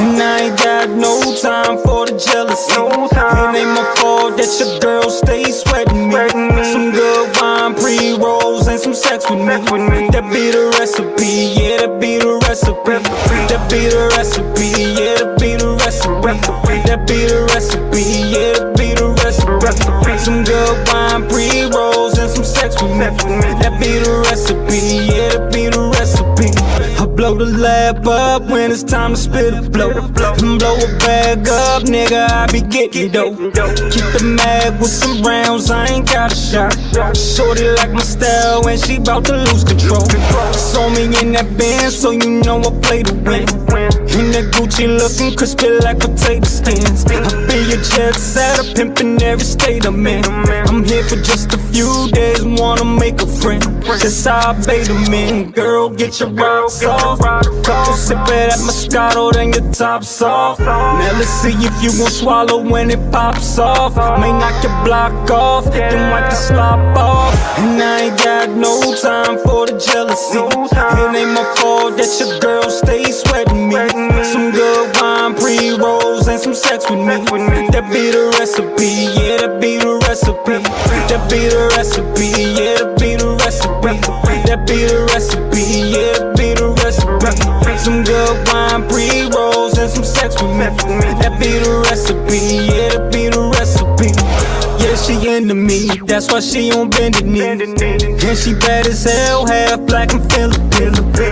And I ain't got no time for the jealousy. It ain't my fault that your girl stays sweating me. Some good wine, pre-rolls, and some sex with me. That be the recipe, yeah, that be the recipe. That be the recipe, yeah, that be the recipe. That be the recipe, yeah, that be the recipe. Some good wine, pre-rolls, and some sex with me. That be the recipe, yeah, that be the recipe. I blow the lab up when it's time to spit a blow. And blow a bag up, nigga, I be getting dope. Keep the mag with some rounds, I ain't got a shot. Shorty like my style when she bout to lose control. Saw me in that band, so you know I play to win. In that Gucci looking crispy like potato skins. I be your jet setter, pimpin' every state I'm in. I'm here for just a few days, wanna make a friend. That's how I bait them in. Girl, get your rocks off. Couple sip of that Moscato, then your top's off. Now let's see if you gon' swallow when it pops off. May knock your block off, then wipe the slop off. And I ain't got no time for the jealousy. It ain't my fault that your girl stays sweating me. Some good wine, pre-rolls, and some sex with me. That be the recipe, yeah, that be the recipe. into me. That's why she on bended knee. And she bad as hell, half black and Philippine.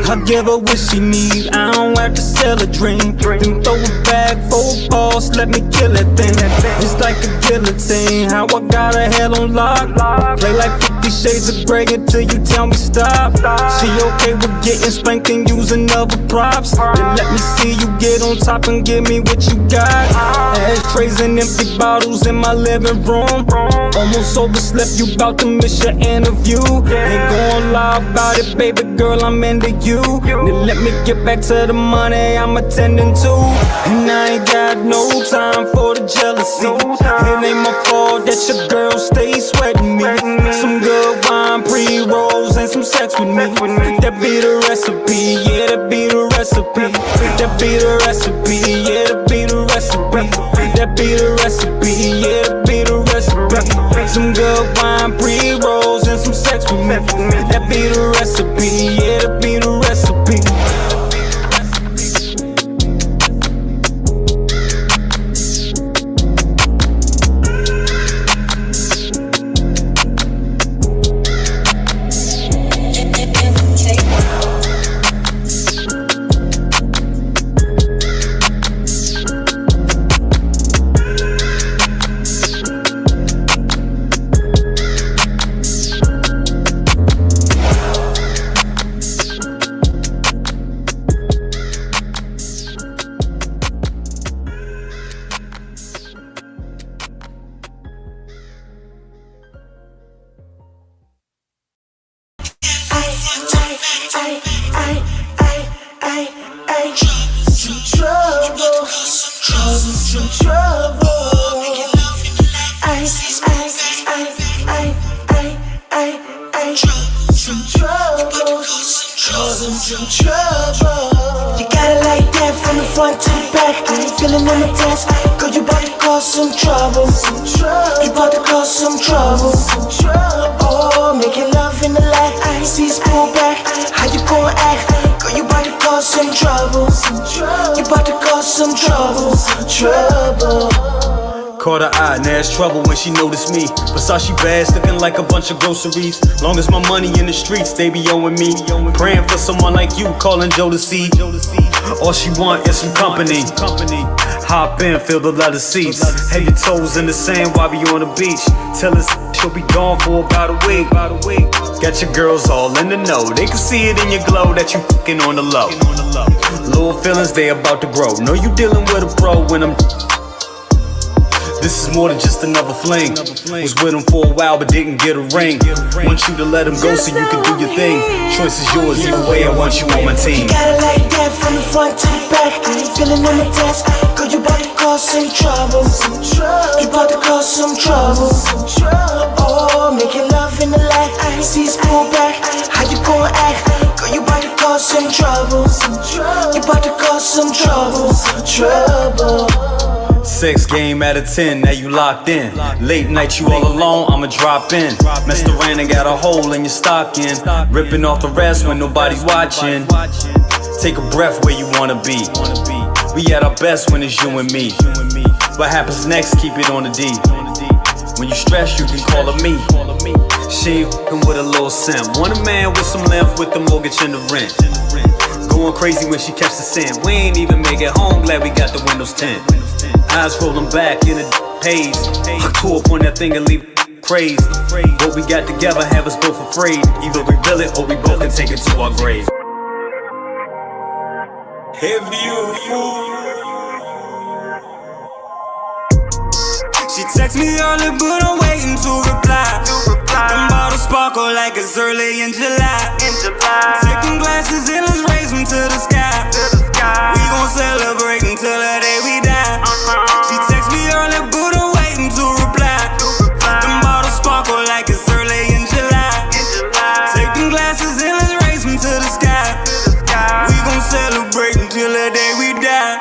I give her what she need, I don't have to sell a dream. Then throw it back, 4 balls, let me kill that thing. It's like a guillotine, how I got her head on lock. Play like 50 Shades of Grey until you tell me stop. She okay with getting spanked and using other props. Then let me see you get on top and give me what you got. Ashtrays and empty bottles in my living room. Almost overslept, you bout to miss your interview. Ain't gon' lie about it, baby girl, I'm into you. Then let me get back to the money I'm attending to. And I ain't got no time for the jealousy. It ain't my fault that your girl stays sweating me. Some good wine, pre-rolls, and some sex with me. That be the recipe, yeah, that be the recipe. That be the recipe, yeah, that be the recipe. That be the recipe, yeah, that be the recipe. Some good wine, pre-rolls, and some sex with me. That be the recipe, yeah, that be the recipe. Caught her eye, now it's trouble when she noticed me. Versace bags looking like a bunch of groceries. Long as my money in the streets, they be owing me. Praying for someone like you, calling Joe to see. All she want is some company. Hop in, feel the leather seats. Have your toes in the sand while we on the beach. Tell us she'll be gone for about a week. Got your girls all in the know. They can see it in your glow that you fucking on the low. Little feelings, they about to grow. Know you dealing with a pro when I'm. This is more than just another fling. Was with him for a while but didn't get a ring. Want you to let him go so you can do your thing. Choice is yours, either way I want you on my team. You got it like that from the front to the back. I ain't feeling on my desk. Girl, you bout to cause some trouble. You bout to cause some trouble. Oh, making love in the light. I see pull back. How you gon' act? Girl, you bout to cause some trouble. You bout to cause some trouble. Sex game out of 10, now you locked in. Late night, you all alone, I'ma drop in. Messed around and got a hole in your stocking. Ripping off the rest when nobody's watching. Take a breath where you wanna be. We at our best when it's you and me. What happens next, keep it on the D. When you stress, you can call her me. She ain't f***ing with a little simp. Want a man with some length with the mortgage and the rent. Going crazy when she catch the scent. We ain't even make it home, glad we got the windows tint. Eyes rolling back in a haze. I tore up on that thing and leave crazed. What we got together have us both afraid. Either we build it or we both can take it to our grave. If you a fool. She text me early but I'm waiting to reply. Them bottles sparkle like it's early in July. Taking glasses and let's raise them to the sky. We gon' celebrate until the day we die. She text me early but I'm waiting to reply. Them bottles sparkle like it's early in July. Taking glasses and let's raise them to the sky. We gon' celebrate until the day we die.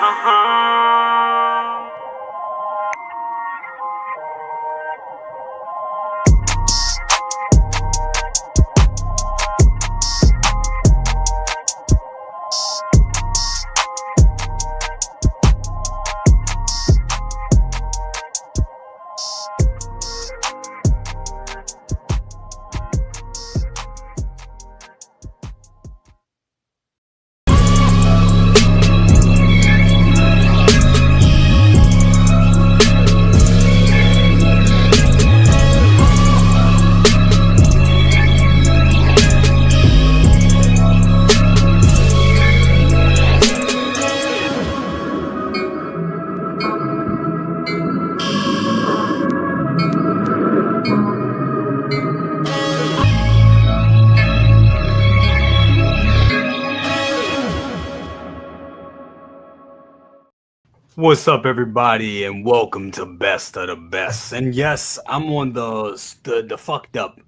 What's up, everybody, and welcome to Best of the Best. And yes, I'm on the fucked up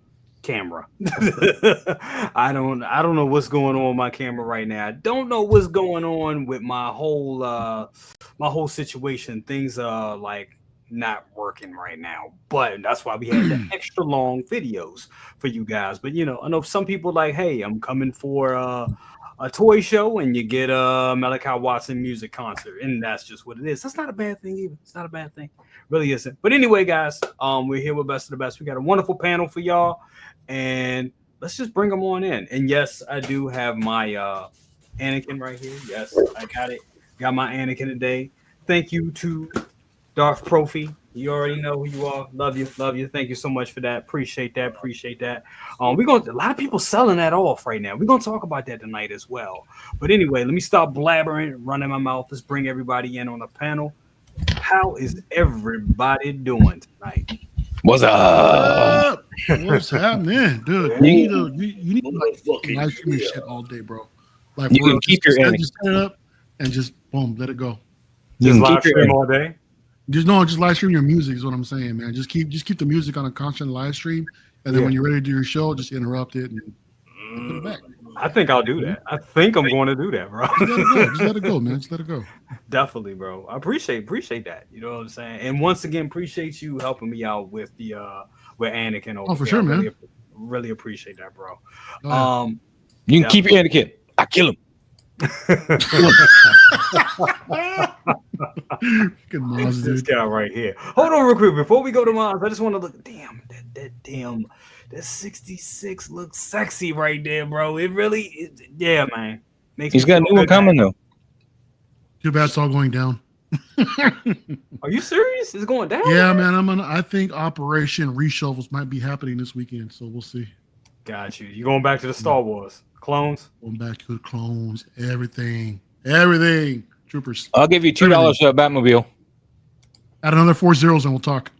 camera. I don't know what's going on with my camera right now. I don't know what's going on with my whole situation. Things are like not working right now, but that's why we had the extra long videos for you guys. But you know, I know some people like, hey, I'm coming for a toy show and you get a Malachi Watson music concert, and that's just what it is. That's not a bad thing either. It's not a bad thing, really isn't. But anyway, guys, we're here with Best of the Best. We got a wonderful panel for y'all, and let's just bring them on in. And yes, I do have my Anakin right here. Yes, I got it. Got my Anakin today. Thank you to Darth Profi. You already know who you are. Love you, love you. Thank you so much for that. Appreciate that. Appreciate that. We're gonna a lot of people selling that off right now. We're gonna talk about that tonight as well. But anyway, let me stop blabbering, running my mouth. Let's bring everybody in on the panel. How is everybody doing tonight? What's up? What's happening, dude? You need to like live stream your shit all day, bro. Like You can keep your just set it up and just boom, let it go. Just can live keep your stream all day. Just live stream your music is what I'm saying, man. Just keep the music on a constant live stream, and then when you're ready to do your show, just interrupt it and put it back. I think I'll do that. I think I'm going to do that, bro. Just let it go, man. Just let it go. Definitely, bro. I appreciate that. You know what I'm saying? And once again, appreciate you helping me out with the with Anakin over for there. sure, man. Really appreciate that, bro. You can keep your Anakin. I kill him. This guy right here. Hold on real quick before we go to Mars. I just want to look. Damn, that 66 looks sexy right there, bro. It really is. Yeah, man. He's got a new one coming though. Too bad it's all going down. Are you serious? It's going down? Yeah, man. I think Operation Reshovels might be happening this weekend, so we'll see. Got you. You going back to the Star Wars clones? Going back to the clones, everything. Troopers. I'll give you $2 for a Batmobile. Add another 4 zeros and we'll talk.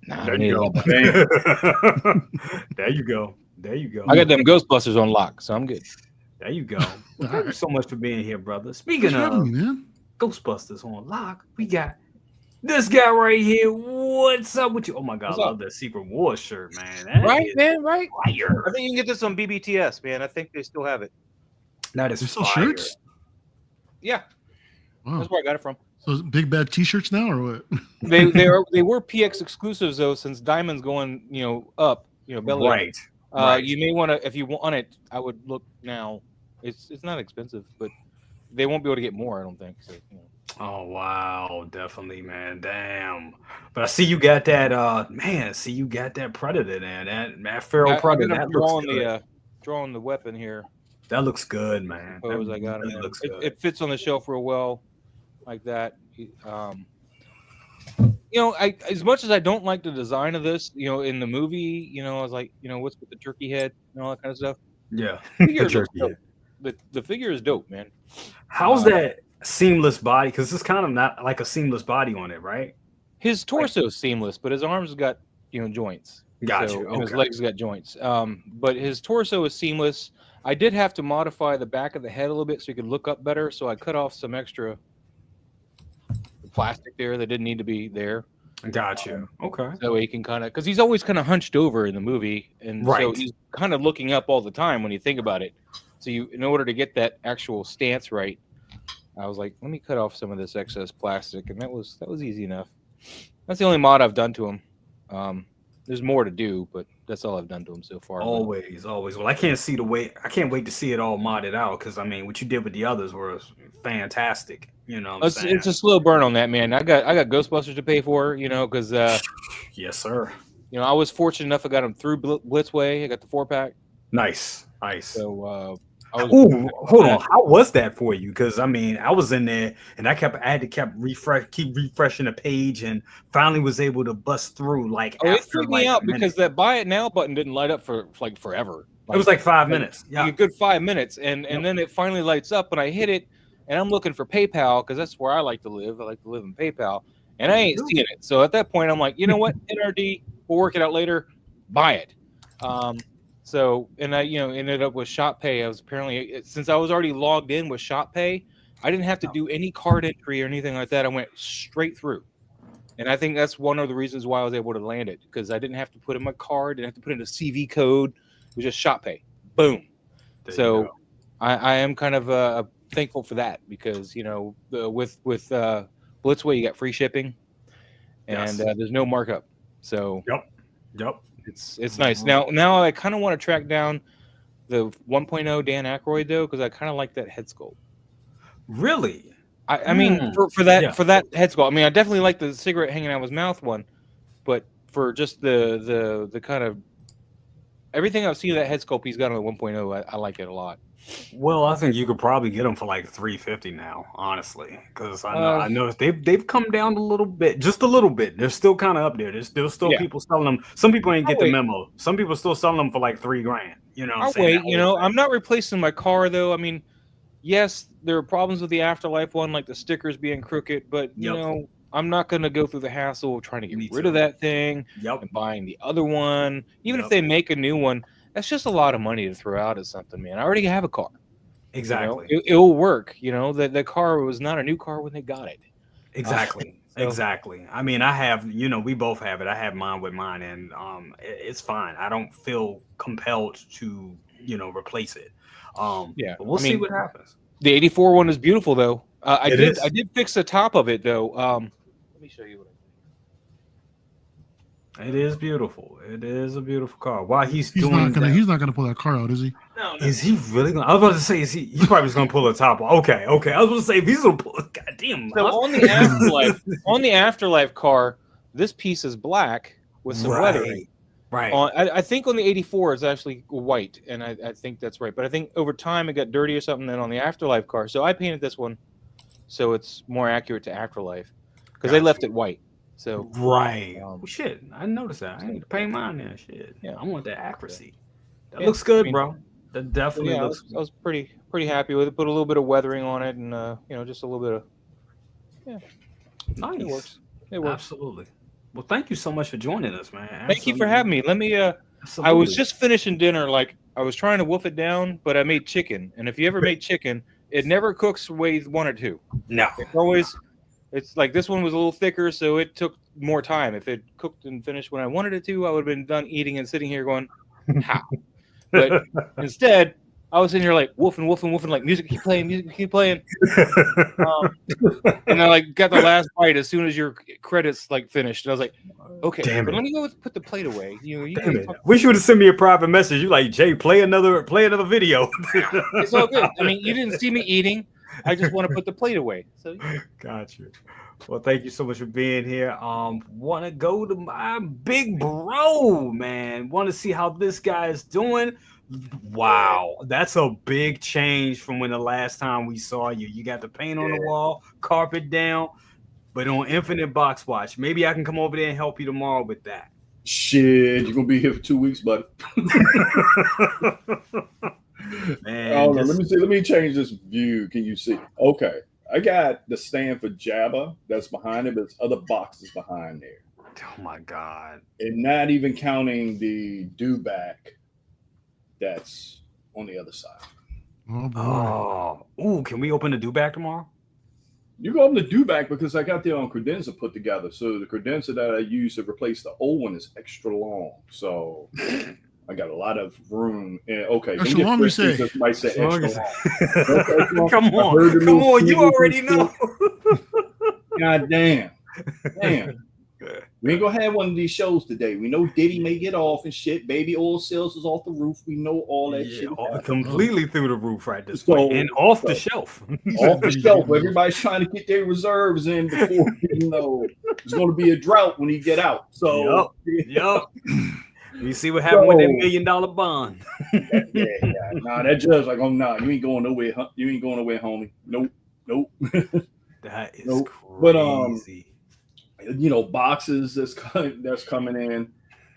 Nah, There you go. There you go. There you go. I got them Ghostbusters on lock, so I'm good. There you go. Well, thank you so much for being here, brother. Speaking of man. Ghostbusters on lock, we got this guy right here. What's up with you? Oh my god, I love that Secret Wars shirt, man. That Right, is man, right? fire. I think you can get this on BBTS, man. I think they still have it. That is There's still fire. shirts? Yeah, Wow. that's where I got it from. So big bad t-shirts now or what? They were PX exclusives though, since Diamond's going up, belly up. Right. Right. You may want to, if you want it, I would look now. It's not expensive, but they won't be able to get more, I don't think. So, Oh wow, definitely, man. Damn. But I see you got that you got that Predator there. That Feral Predator. That looks good. drawing the weapon here. That looks good, man. Suppose I got really it. looks good. It fits on the shelf real well, like that. As much as I don't like the design of this, in the movie, I was like, what's with the turkey head and all that kind of stuff. Yeah. The figure is dope, man. How's that seamless body? Because it's kind of not like a seamless body on it, right? His torso is seamless, but his arms got joints. Gotcha. And his legs got joints. But his torso is seamless. I did have to modify the back of the head a little bit so he could look up better. So I cut off some extra plastic there that didn't need to be there. Gotcha. Okay. So he can because he's always kind of hunched over in the movie, and so he's kind of looking up all the time when you think about it. So in order to get that actual stance right, I was like, let me cut off some of this excess plastic, and that was easy enough. That's the only mod I've done to him. There's more to do, but that's all I've done to him so far. Always. Well, I can't wait to see it all modded out because what you did with the others was fantastic. It's a slow burn on that, man. I got Ghostbusters to pay for, because yes, sir. I was fortunate enough I got them through Blitzway. I got the 4-pack. Nice. So hold on. How was that for you? Because I was in there and I had to keep refreshing the page, and finally was able to bust through. It freaked me out because that buy it now button didn't light up for like forever. It was like 5 minutes. Yeah, a good 5 minutes, and then it finally lights up, and I hit it, and I'm looking for PayPal because that's where I like to live. I like to live in PayPal, and I ain't seeing it. So at that point, I'm like, you know what, NRD, we'll work it out later. Buy it. So, and I, ended up with Shop Pay. I was apparently, since I was already logged in with Shop Pay, I didn't have to do any card entry or anything like that. I went straight through. And I think that's one of the reasons why I was able to land it, because I didn't have to put in my card, didn't have to put in a CV code. It was just shop pay. Boom. So I am kind of thankful for that, because, with Blitzway, you got free shipping and there's no markup. So Yep. It's nice. Now I kind of want to track down the 1.0 Dan Aykroyd, though, because I kind of like that head sculpt. Really? I mean, for that head sculpt, I mean, I definitely like the cigarette hanging out of his mouth one, but for just the kind of everything I've seen of that head sculpt he's got on the 1.0, I like it a lot. Well, I think you could probably get them for like $350 now, honestly, because I know they've come down a little bit, just a little bit. They're still kind of up there. There's still people selling them. Some people ain't get the memo. Some people still selling them for like $3,000. You know what I'm saying? I'm not replacing my car, though. I mean, yes, there are problems with the Afterlife one, like the stickers being crooked, but I'm not going to go through the hassle of trying to get rid of that thing and buying the other one. Even if they make a new one, that's just a lot of money to throw out at something, man. I already have a car. Exactly. It will work. The car was not a new car when they got it. Exactly. Exactly. I mean, I have, we both have it. I have mine with mine, and it's fine. I don't feel compelled to, replace it. But we'll see what happens. The 84 one is beautiful, though. I did fix the top of it, though. Let me show you what I did. It is beautiful. It is a beautiful car. While he's not gonna pull that car out, is he? No. Is he really gonna? I was about to say, he's probably just gonna pull the top off. Okay. I was going to say, if he's gonna pull, goddamn. So on the Afterlife car, this piece is black with some lettering. Right. I think on the 84 it's actually white, and I think that's right. But I think over time it got dirty or something. Then on the Afterlife car, so I painted this one so it's more accurate to Afterlife, because they left it white. So shit, I noticed that. I need to paint mine there. Shit, yeah, I want that accuracy. That looks good, bro. That definitely looks. I was pretty happy with it. Put a little bit of weathering on it, and just a little bit of nice. It works. Absolutely. Well, thank you so much for joining us, man. Absolutely. Thank you for having me. Let me. I was just finishing dinner. Like, I was trying to wolf it down, but I made chicken. And if you ever make chicken, it never cooks way 1 or 2. No, it's like this one was a little thicker, so it took more time. If it cooked and finished when I wanted it to, I would have been done eating and sitting here going, how? But instead, I was sitting here like woofing, like music keep playing. And I got the last bite as soon as your credits finished. And I was like, okay, but let me go put the plate away. Wish you would have sent me a private message. You like, Jay, play another video. It's all good. I mean, you didn't see me eating. I just want to put the plate away. So got you. Well, thank you so much for being here. Want to go to my big bro, man. Want to see how this guy is doing. Wow, that's a big change from when the last time we saw you. You got the paint on the wall, carpet down, but on Infinite Box Watch. Maybe I can come over there and help you tomorrow with that. Shit, you're gonna be here for 2 weeks, buddy. Man, let me change this view. Can you see? Okay, I got the stand for Jabba that's behind it, but there's other boxes behind there. Oh my god! And not even counting the do-back that's on the other side. Oh, ooh! Can we open the do-back tomorrow? You go open the do-back because I got the credenza put together. So the credenza that I use to replace the old one is extra long. So I got a lot of room. Okay, extra long, you say? Might say extra long. Come on! You already know. God damn. We ain't gonna have one of these shows today. We know Diddy may get off and shit. Baby oil sales is off the roof. We know all that shit. Completely through the roof right this point. And off the shelf. Off the shelf. Everybody's trying to get their reserves in before there's gonna be a drought when he get out. So yep. You see what happened with that $1 million bond. Nah, that judge like, oh nah, you ain't going nowhere. You ain't going nowhere, homie. Nope. That is crazy. But boxes that's coming in.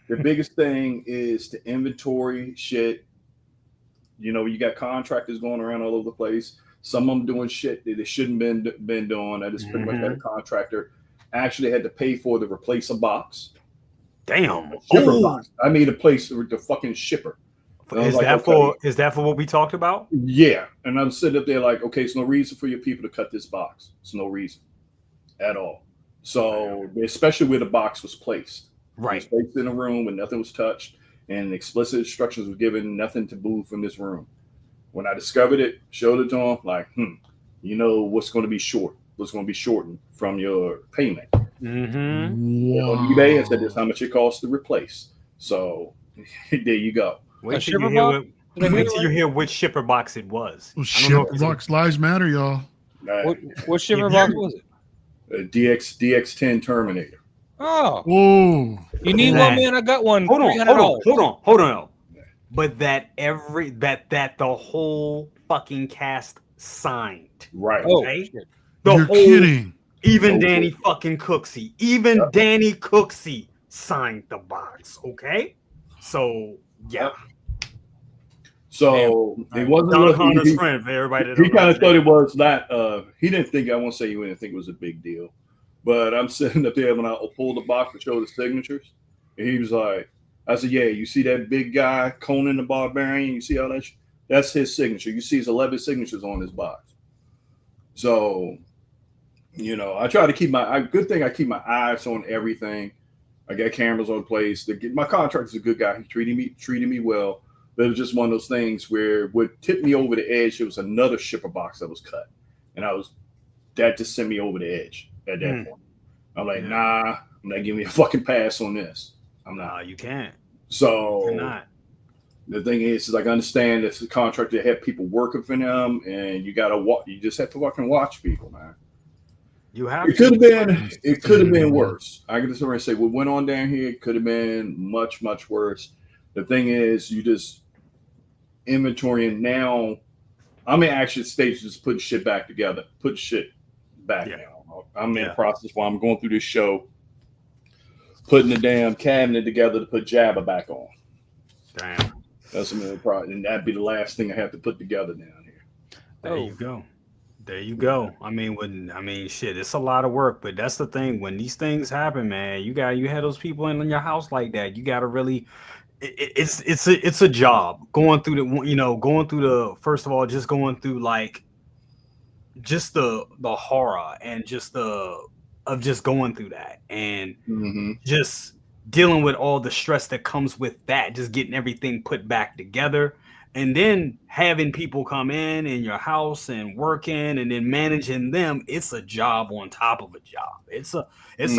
The biggest thing is the inventory shit. You got contractors going around all over the place. Some of them doing shit that they shouldn't been doing. I just pretty much had a contractor actually had to pay for to replace a box. Damn. Shipper box. I made a place with the fucking shipper. Is that for what we talked about? Yeah. And I'm sitting up there like, okay, there's no reason for your people to cut this box. There's no reason at all. So, especially where the box was placed. Right. It was placed in a room when nothing was touched, and explicit instructions were given, nothing to move from this room. When I discovered it, showed it to him, like, you know what's going to be shortened from your payment. Mm-hmm. Wow. On eBay, I said, this is how much it costs to replace. So, there you go. Wait till you hear which shipper box it was. Well, shipper box lives matter, y'all. What shipper box was it? DX10 Terminator. Oh, whoa! You need one, man? I got one. Hold on. But that the whole fucking cast signed. Right. Okay? You're kidding. Even Danny fucking Cooksey. Danny Cooksey signed the box. Okay? So yeah. So it wasn't Don Connor's friend for everybody. He kind of thought it was not. He didn't think. I won't say he didn't think it was a big deal, but I'm sitting up there when I pulled the box to show the signatures, and he was like, "I said, yeah, you see that big guy, Conan the Barbarian? You see all that? That's his signature. You see his 11 signatures on his box." So, you know, I try to keep good thing I keep my eyes on everything. I got cameras on place. My contractor's a good guy. He treated me well. But it was just one of those things where what tipped me over the edge, it was another shipper box that was cut. And that just sent me over the edge at that point. I'm like, nah, I'm not giving me a fucking pass on this. I'm not. No, you can't. So You're not. The thing is like, I understand it's a contract that have people working for them, and you just have to fucking watch people, man. You have. It could have been worse. I can just say what went on down here could have been much, much worse. The thing is, you just inventory, and now I'm in action stage just putting shit back together. Put shit back now. I'm in the process while I'm going through this show, putting the damn cabinet together to put Jabba back on. Damn. That's a problem, and that'd be the last thing I have to put together down here. There you go. I mean, shit, it's a lot of work, but that's the thing. When these things happen, man, you have those people in your house like that. You got to really. It's a job going through first of all, just going through like just the horror and just going through that and just dealing with all the stress that comes with that, just getting everything put back together, and then having people come in your house and working and then managing them. It's a job on top of a job. It's a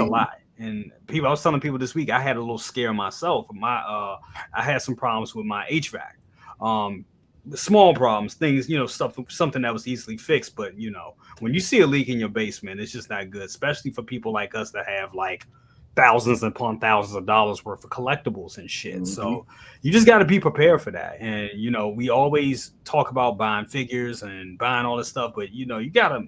lot. And I was telling people this week, I had a little scare myself. I had some problems with my HVAC, small problems, things, something that was easily fixed. But when you see a leak in your basement, it's just not good, especially for people like us that have like thousands upon thousands of dollars worth of collectibles and shit. So you just got to be prepared for that. And we always talk about buying figures and buying all this stuff, but you gotta.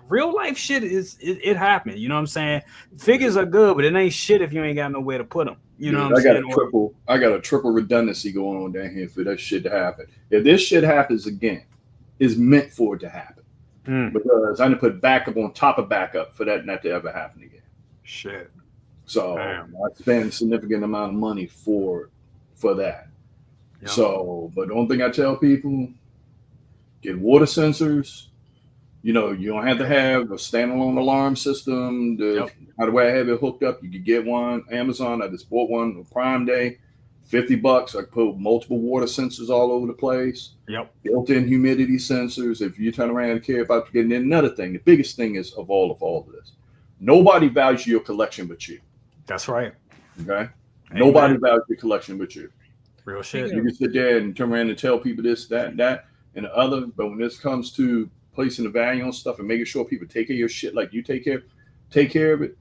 Real life shit it happened. You know what I'm saying? Figures are good, but it ain't shit if you ain't got nowhere to put them. You know what I'm saying? I got a triple redundancy going on down here for that shit to happen. If this shit happens again, it's meant for it to happen. Because I didn't put backup on top of backup for that not to ever happen again. Shit. So I spend a significant amount of money for that. Yep. So, but the only thing I tell people, get water sensors. You don't have to have a standalone alarm system. How do I have it hooked up? You could get one. Amazon, I just bought one on Prime Day, $50. I put multiple water sensors all over the place. Yep. Built-in humidity sensors. If you turn around and care about getting another thing, the biggest thing is of all of this, nobody values your collection but you. That's right. Okay. Amen. Nobody values your collection but you. Real shit. You can sit there and turn around and tell people this, that, and the other. But when this comes to placing the value on stuff and making sure people take care of your shit like you take care of it,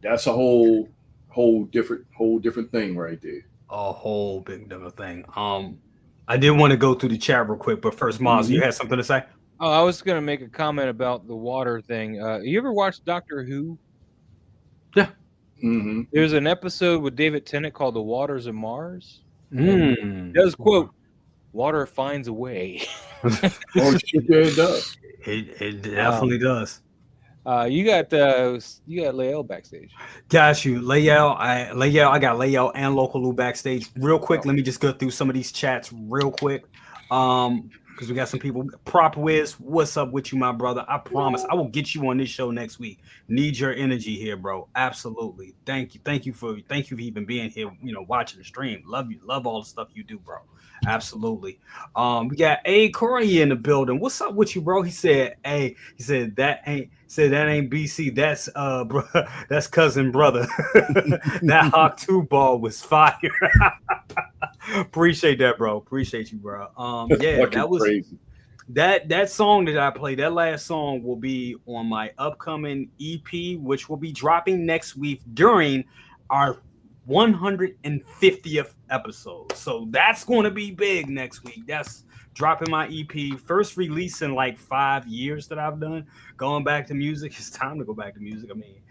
that's a whole different thing right there. A whole big different thing. I did want to go through the chat real quick, but first, Miles, you had something to say? Oh, I was gonna make a comment about the water thing. You ever watched Doctor Who? Yeah. There's an episode with David Tennant called "The Waters of Mars." It does quote, "Water finds a way." Oh shit, yeah, it does. It definitely does. You got Lael backstage. Got you, Layel. I got Layel and Loco Lu backstage. Real quick, let me just go through some of these chats real quick. Because we got some people. Prop Wiz, what's up with you, my brother? I promise I will get you on this show next week. Need your energy here, bro. Absolutely. Thank you for even being here. Watching the stream. Love you. Love all the stuff you do, bro. Absolutely. We got A Corey in the building. What's up with you, bro? He said that ain't BC. That's bro, that's cousin brother. That Hawk 2 ball was fire. Appreciate that, bro. Appreciate you, bro. Yeah, that was crazy. That song that I played, that last song will be on my upcoming EP, which will be dropping next week during our 150th episode. So that's going to be big next week. That's dropping my EP, first release in like 5 years that I've done. Going back to music. It's time to go back to music. I mean,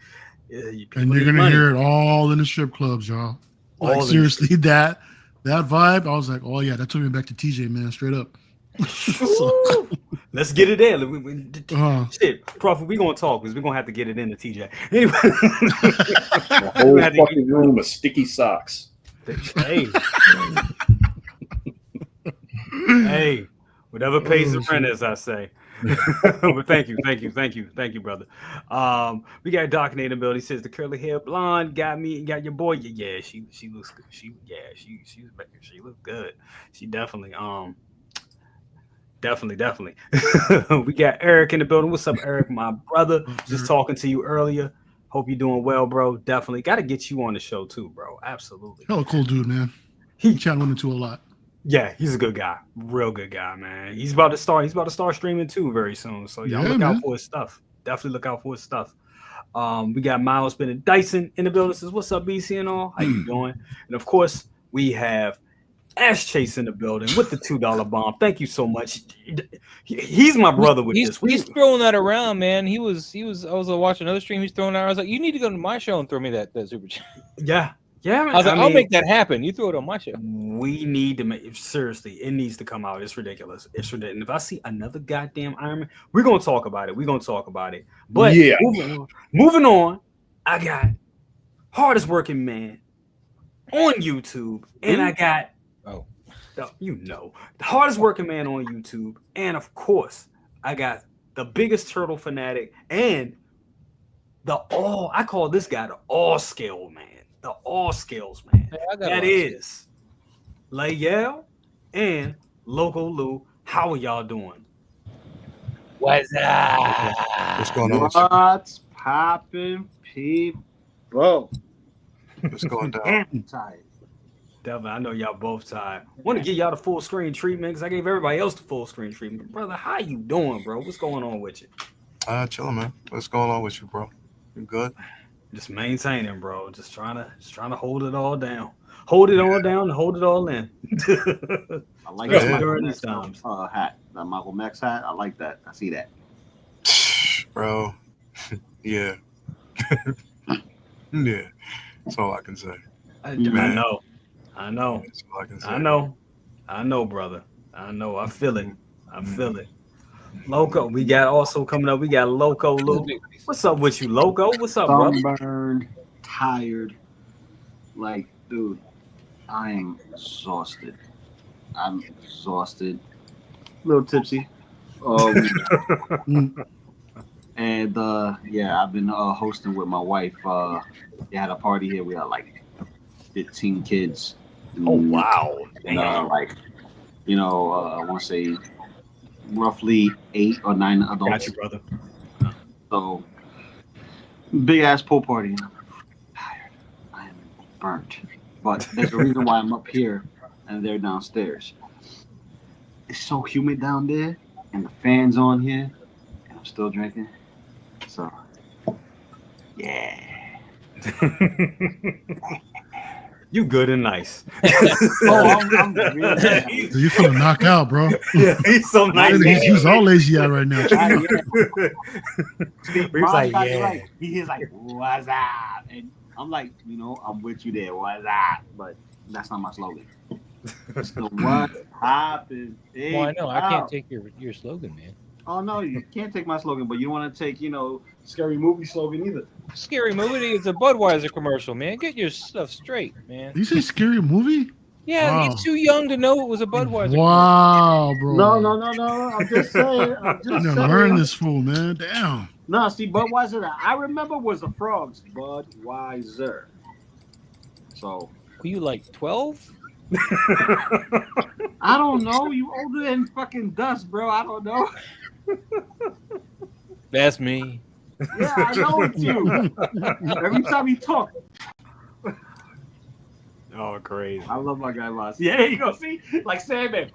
and you're gonna hear it all in the strip clubs, y'all. Like seriously, that vibe, I was like, oh yeah, that took me back to TJ, man, straight up. So, let's get it in. Shit, Prophet, we're gonna talk because we're gonna have to get it into TJ. Anyway, the whole fucking room of sticky socks. Hey, hey, whatever pays the rent, as I say. But thank you, brother. We got Doc in the building. He says the curly hair blonde got your boy. Yeah, she looks good. She looks good. She definitely Definitely. We got Eric in the building. What's up, Eric? My brother. Just talking to you earlier. Hope you're doing well, bro. Definitely. Got to get you on the show too, bro. Absolutely. Hell, cool dude, man. He chatted into a lot. Yeah, he's a good guy. Real good guy, man. He's about to start streaming too very soon. So y'all look out for his stuff. Definitely look out for his stuff. We got Miles Bennett Dyson in the building. Says, what's up, BC and all? How you doing? And of course, we have Ash Chase in the building with the $2 bomb. Thank you so much. He's my brother with this. He's throwing that around, man. I was watching another stream. He's throwing that. I was like, you need to go to my show and throw me that super chat. Yeah, man. I was like, I'll make that happen. You throw it on my show. We need to make seriously. It needs to come out. It's ridiculous. It's ridiculous. And if I see another goddamn Ironman, we're gonna talk about it. But yeah, moving on. I got hardest working man on YouTube, and I got. The hardest working man on YouTube. And of course, I got the biggest turtle fanatic and I call this guy the all scale man. The all scales man. Hey, that is Layel and Loco Lu. How are y'all doing? What's up? What's going on? What's popping, people? What's going down? I'm tired. Devin, I know y'all both tired. Want to give y'all the full screen treatment because I gave everybody else the full screen treatment. Brother, how you doing, bro? What's going on with you? Chilling, man. What's going on with you, bro? You good? Just maintaining, bro. Just trying to hold it all down. Hold it all down and hold it all in. I like that during these times. Hat, that Michael X hat. I like that. I see that, bro. Yeah, yeah. That's all I can say. I know. I know, brother. I know. I feel it. Loco, we got also coming up. We got Loco Lu. What's up with you, Loco? What's up, bro? Sunburned, tired. Like, dude, I am exhausted. A little tipsy. And yeah, I've been hosting with my wife. They had a party here. We had like 15 kids. Oh wow! And, I want to say roughly 8 or 9 adults. Got you, brother. So big ass pool party. I'm tired. I am burnt. But there's a reason why I'm up here and they're downstairs. It's so humid down there, and the fan's on here, and I'm still drinking. So, yeah. You good and nice. I'm really you feeling knocked out, bro. Yeah, he's so nice. He's all lazy out right now. He's like, yeah. He's like, what's up? And I'm like, I'm with you there. What's up? But that's not my slogan. So what happened? Well, I know. I can't take your slogan, man. Oh no, you can't take my slogan, but you want to take, Scary Movie slogan either. Scary Movie is a Budweiser commercial, man. Get your stuff straight, man. Did you say Scary Movie? Yeah, Wow. he's too young to know it was a Budweiser Wow, bro. No. I'm just saying. You done learn this fool, man. Damn. No, see, Budweiser that I remember was the Frogs. Budweiser. So. Were you like 12? I don't know. You older than fucking dust, bro. I don't know. That's me. Yeah, I know it's you. Every time you talk. Oh, crazy. I love my guy Moss. Yeah, there you go. See? Like Sandman.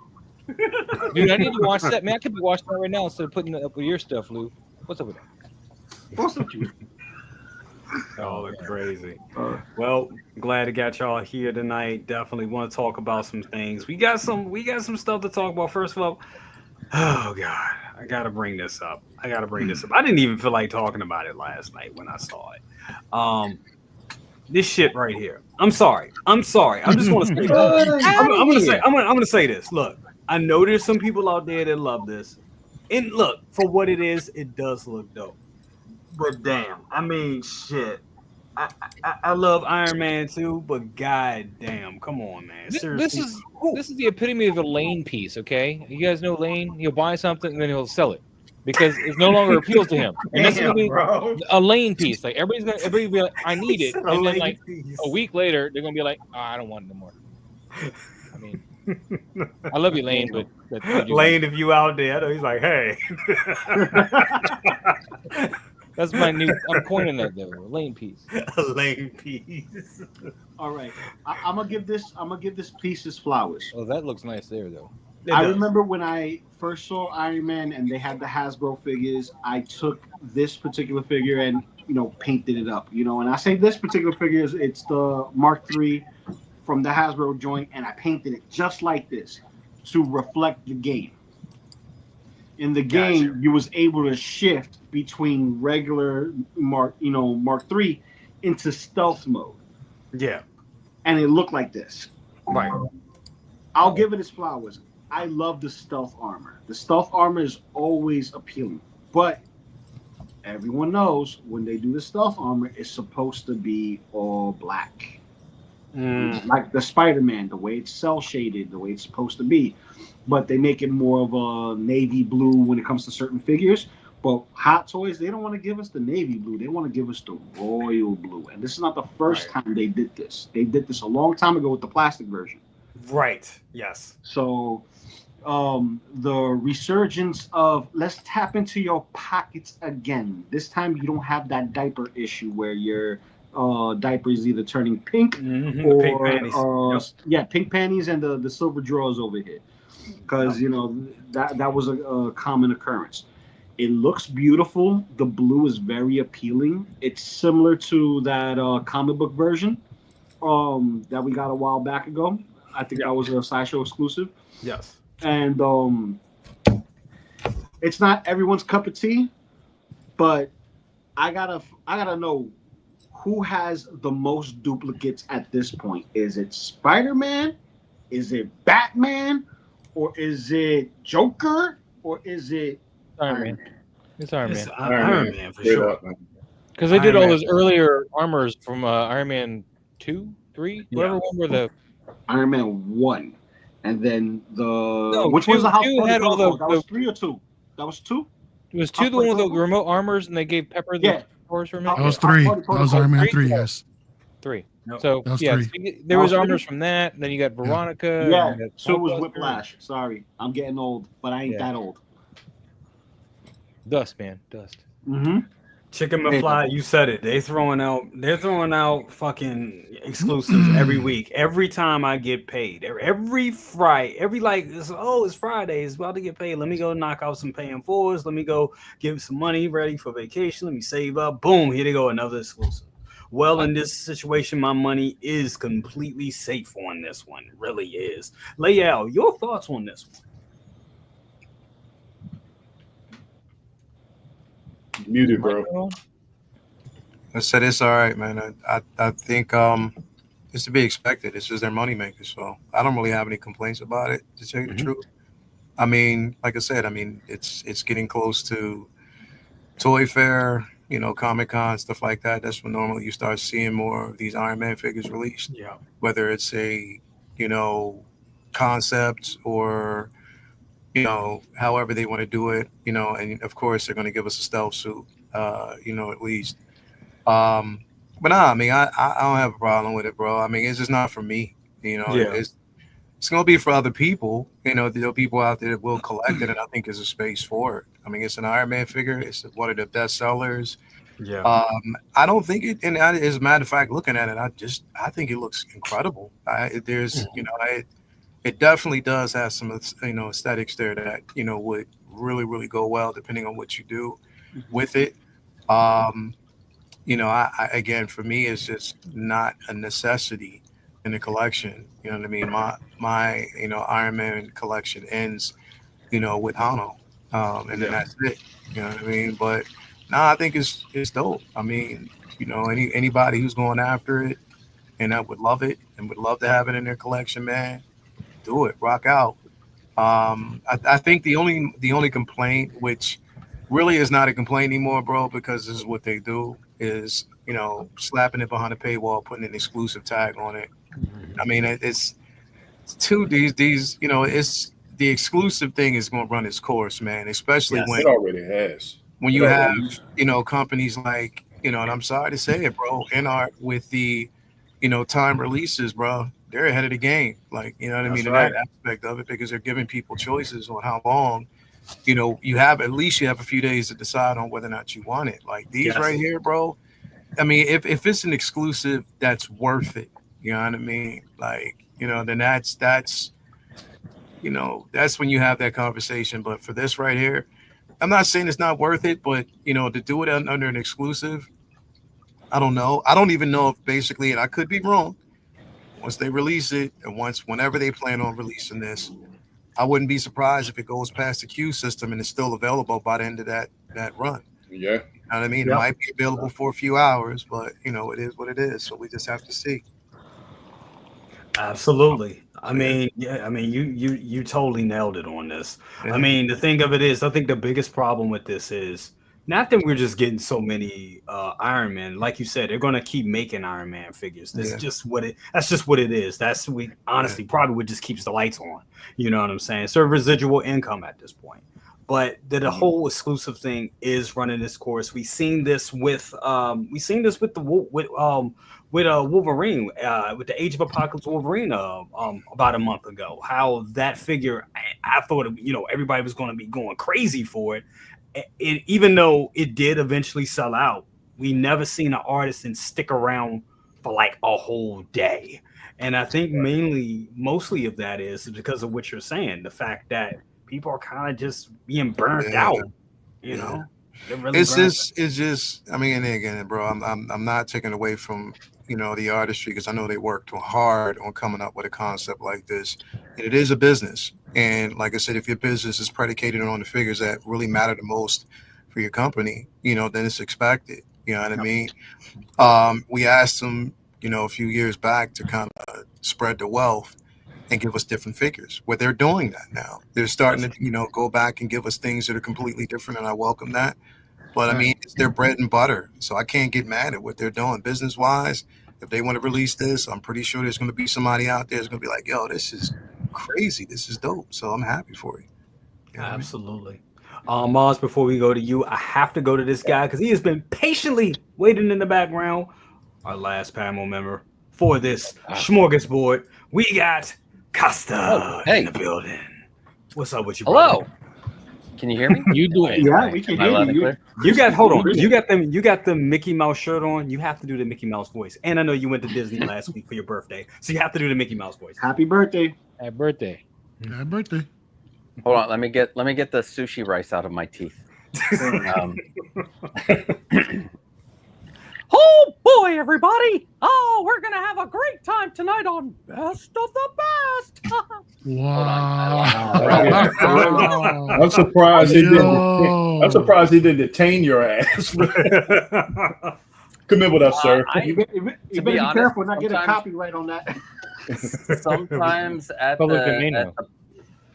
Dude, I need to watch that. Man, I could be watching that right now instead of putting it up with your stuff, Lou. What's up with that? What's up with you? Oh, that's crazy. Well, glad to get y'all here tonight. Definitely want to talk about some things. We got some stuff to talk about. First of all, oh God, I gotta bring this up. I didn't even feel like talking about it last night when I saw it. This shit right here. I'm sorry. I just want to say this. I'm gonna say this. Look, I know there's some people out there that love this. And look, for what it is, it does look dope. But damn, I mean, shit. I love Iron Man too, but god damn, come on, man. Seriously. This is the epitome of a Lane piece, okay? You guys know Lane? He'll buy something and then he'll sell it because it no longer appeals to him. And that's gonna be a Lane piece. Like everybody be like, I need it, and then like a week later, they're gonna be like, oh, I don't want it no more. I mean, I love you, Lane, but Lane, if you out there, I know he's like, hey. That's my new. I'm coining that though. Lane piece. A Lane piece. All right, I'm gonna give this piece his flowers. Oh, that looks nice there though. I remember when I first saw Iron Man and they had the Hasbro figures. I took this particular figure and painted it up. And I say this particular figure it's the Mark III from the Hasbro joint, and I painted it just like this to reflect the game. In the game, you was able to shift between regular Mark III into stealth mode. Yeah. And it looked like this. Right. I'll give it its flowers. I love the stealth armor. The stealth armor is always appealing. But everyone knows when they do the stealth armor, it's supposed to be all black. Like the Spider-Man, the way it's cell shaded, the way it's supposed to be. But they make it more of a navy blue when it comes to certain figures. But Hot Toys, they don't want to give us the navy blue. They want to give us the royal blue. And this is not the first time they did this. They did this a long time ago with the plastic version. Right. Yes. So the resurgence of let's tap into your pockets again. This time you don't have that diaper issue where your diaper is either turning pink or pink panties. Pink panties and the silver drawers over here. Because that was a common occurrence. It looks beautiful. The blue is very appealing. It's similar to that comic book version that we got a while back ago. I think that was a Sideshow exclusive. Yes. And it's not everyone's cup of tea, but I gotta know who has the most duplicates at this point. Is it Spider-Man? Is it Batman? Or is it Joker? Or is it Iron Man? It's Iron Man. Iron Man for sure. Because they did all those earlier armors from Iron Man 2, 3, whatever one were the Iron Man 1. And then which two, was the house? Had all the, that was 3 or 2? That was 2? It was 2 the one with the remote armors and they gave Pepper the horse for a minute? That was 3. That was Iron Man 3, yes. 3. So that was yeah, 3. there was armors from that, and then you got Veronica. Yeah, so it was Whiplash. Sorry, I'm getting old, but I ain't that old. Dust, man, dust. Chicken McFly, you said it. They're throwing out fucking exclusives every week. Every time I get paid, every Friday, it's Friday, it's about to get paid. Let me go knock out some paying fours. Let me go give some money ready for vacation. Let me save up. Boom, here they go, another exclusive. Well, in this situation, my money is completely safe on this one. It really is. Layal, your thoughts on this one? Muted, bro. I said it's all right, man. I think it's to be expected. It's just their money makers, so I don't really have any complaints about it, to tell you the truth. I mean, like I said, I mean, it's getting close to Toy Fair, you know, Comic-Con, stuff like that. That's when normally you start seeing more of these Iron Man figures released. Yeah. Whether it's a, you know, concept or, you know, however they want to do it, you know, and of course they're going to give us a stealth suit, you know, at least. But nah, I mean, I don't have a problem with it, bro. I mean, it's just not for me. You know, Yeah. it's going to be for other people. You know, there are people out there that will collect it, and I think there's a space for it. I mean, it's an Iron Man figure. It's one of the best sellers. Yeah. I don't think it, and as a matter of fact, looking at it, I think it looks incredible. There's, you know, it definitely does have some, you know, aesthetics there that, you know, would really, really go well depending on what you do with it. You know, I again, for me, it's just not a necessity in the collection. You know what I mean? My you know, Iron Man collection ends, you know, with Hano, and then that's it. You know what I mean? But I think it's dope. I mean, you know, anybody who's going after it and that would love it and would love to have it in their collection, man, do it, rock out. I think the only complaint, which really is not a complaint anymore, bro, because this is what they do, is, you know, slapping it behind a paywall, putting an exclusive tag on it. I mean, it's these, you know, it's the exclusive thing is going to run its course, man, especially when it already has. When you have, you know, companies like, you know, and I'm sorry to say it, bro, InArt with the, you know, time releases, bro, they're ahead of the game. Like, you know what I mean? In that aspect of it, because they're giving people choices on how long, you know, at least you have a few days to decide on whether or not you want it. Like these right here, bro. I mean, if it's an exclusive that's worth it, you know what I mean? Like, you know, then that's, you know, that's when you have that conversation. But for this right here, I'm not saying it's not worth it, but, you know, to do it under an exclusive, I don't know. I don't even know if basically, and I could be wrong, once they release it and whenever they plan on releasing this, I wouldn't be surprised if it goes past the queue system and it's still available by the end of that run. Yeah. You know what I mean? It might be available for a few hours, but, you know, it is what it is. So we just have to see. Absolutely. I mean, yeah, I mean, you totally nailed it on this. Yeah. I mean, the thing of it is, I think the biggest problem with this is not that we're just getting so many Iron Man. Like you said, they're gonna keep making Iron Man figures. That's just what it is. That's we honestly probably what just keeps the lights on. You know what I'm saying? So residual income at this point. But the whole exclusive thing is running its course. We've seen this with Wolverine, with the Age of Apocalypse Wolverine about a month ago. How that figure, I thought, you know, everybody was going to be going crazy for it. Even though it did eventually sell out, we never seen an artisan stick around for like a whole day. And I think mostly of that is because of what you're saying, the fact that people are kind of just being burnt out, you know. Really it's just. I mean, and again, bro, I'm not taking away from, you know, the artistry, because I know they worked hard on coming up with a concept like this, and it is a business. And like I said, if your business is predicated on the figures that really matter the most for your company, you know, then it's expected. You know what I mean? We asked them, you know, a few years back to kind of spread the wealth and give us different figures. Well, they're doing that now. They're starting to, you know, go back and give us things that are completely different, and I welcome that. But I mean, it's their bread and butter, so I can't get mad at what they're doing business-wise. If they want to release this, I'm pretty sure there's going to be somebody out there who's going to be like, yo, this is crazy. This is dope. So I'm happy for you. You know Absolutely. Mars, before we go to you, I have to go to this guy because he has been patiently waiting in the background. Our last panel member for this smorgasbord. We got Costa in the building. What's up with you, Hello. brother? Can you hear me? You do it. Yeah, we can hear you. You got the Mickey Mouse shirt on. You have to do the Mickey Mouse voice. And I know you went to Disney last week for your birthday, so you have to do the Mickey Mouse voice. Happy birthday. Happy birthday. Happy birthday. Hold on, let me get the sushi rice out of my teeth. Oh boy, everybody! Oh, we're gonna have a great time tonight on Best of the Best. Wow. I'm surprised he didn't. I'm surprised he didn't detain your ass. Come in with us, sir. You better be careful not get a copyright on that. Sometimes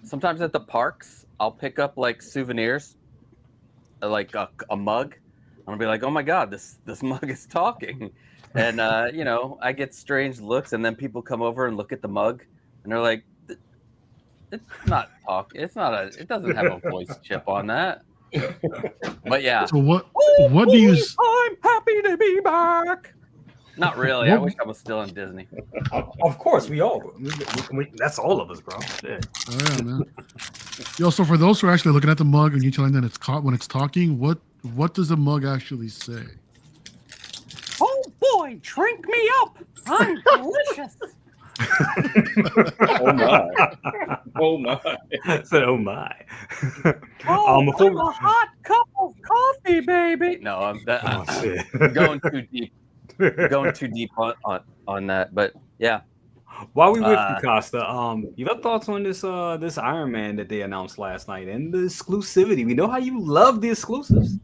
sometimes at the parks, I'll pick up like souvenirs, like a mug. I'll be like, oh my god, this mug is talking, and you know, I get strange looks, and then people come over and look at the mug, and they're like, it's not talk. It's not a. It doesn't have a voice chip on that. But yeah. So what do you? I'm happy to be back. Not really. I wish I was still in Disney. Of course, we all. That's all of us, bro. Yeah. Oh, yeah, man. Yo, so for those who are actually looking at the mug and you telling them it's caught when it's talking, what does the mug actually say? Oh boy, drink me up. I'm delicious. Oh my! Oh my! I said, oh my! Oh, I'm a hot cup of coffee, baby. No, I'm going too deep. Going too deep on that, but yeah. While we with you, Costa, you have thoughts on this this Iron Man that they announced last night and the exclusivity? We know how you love the exclusives.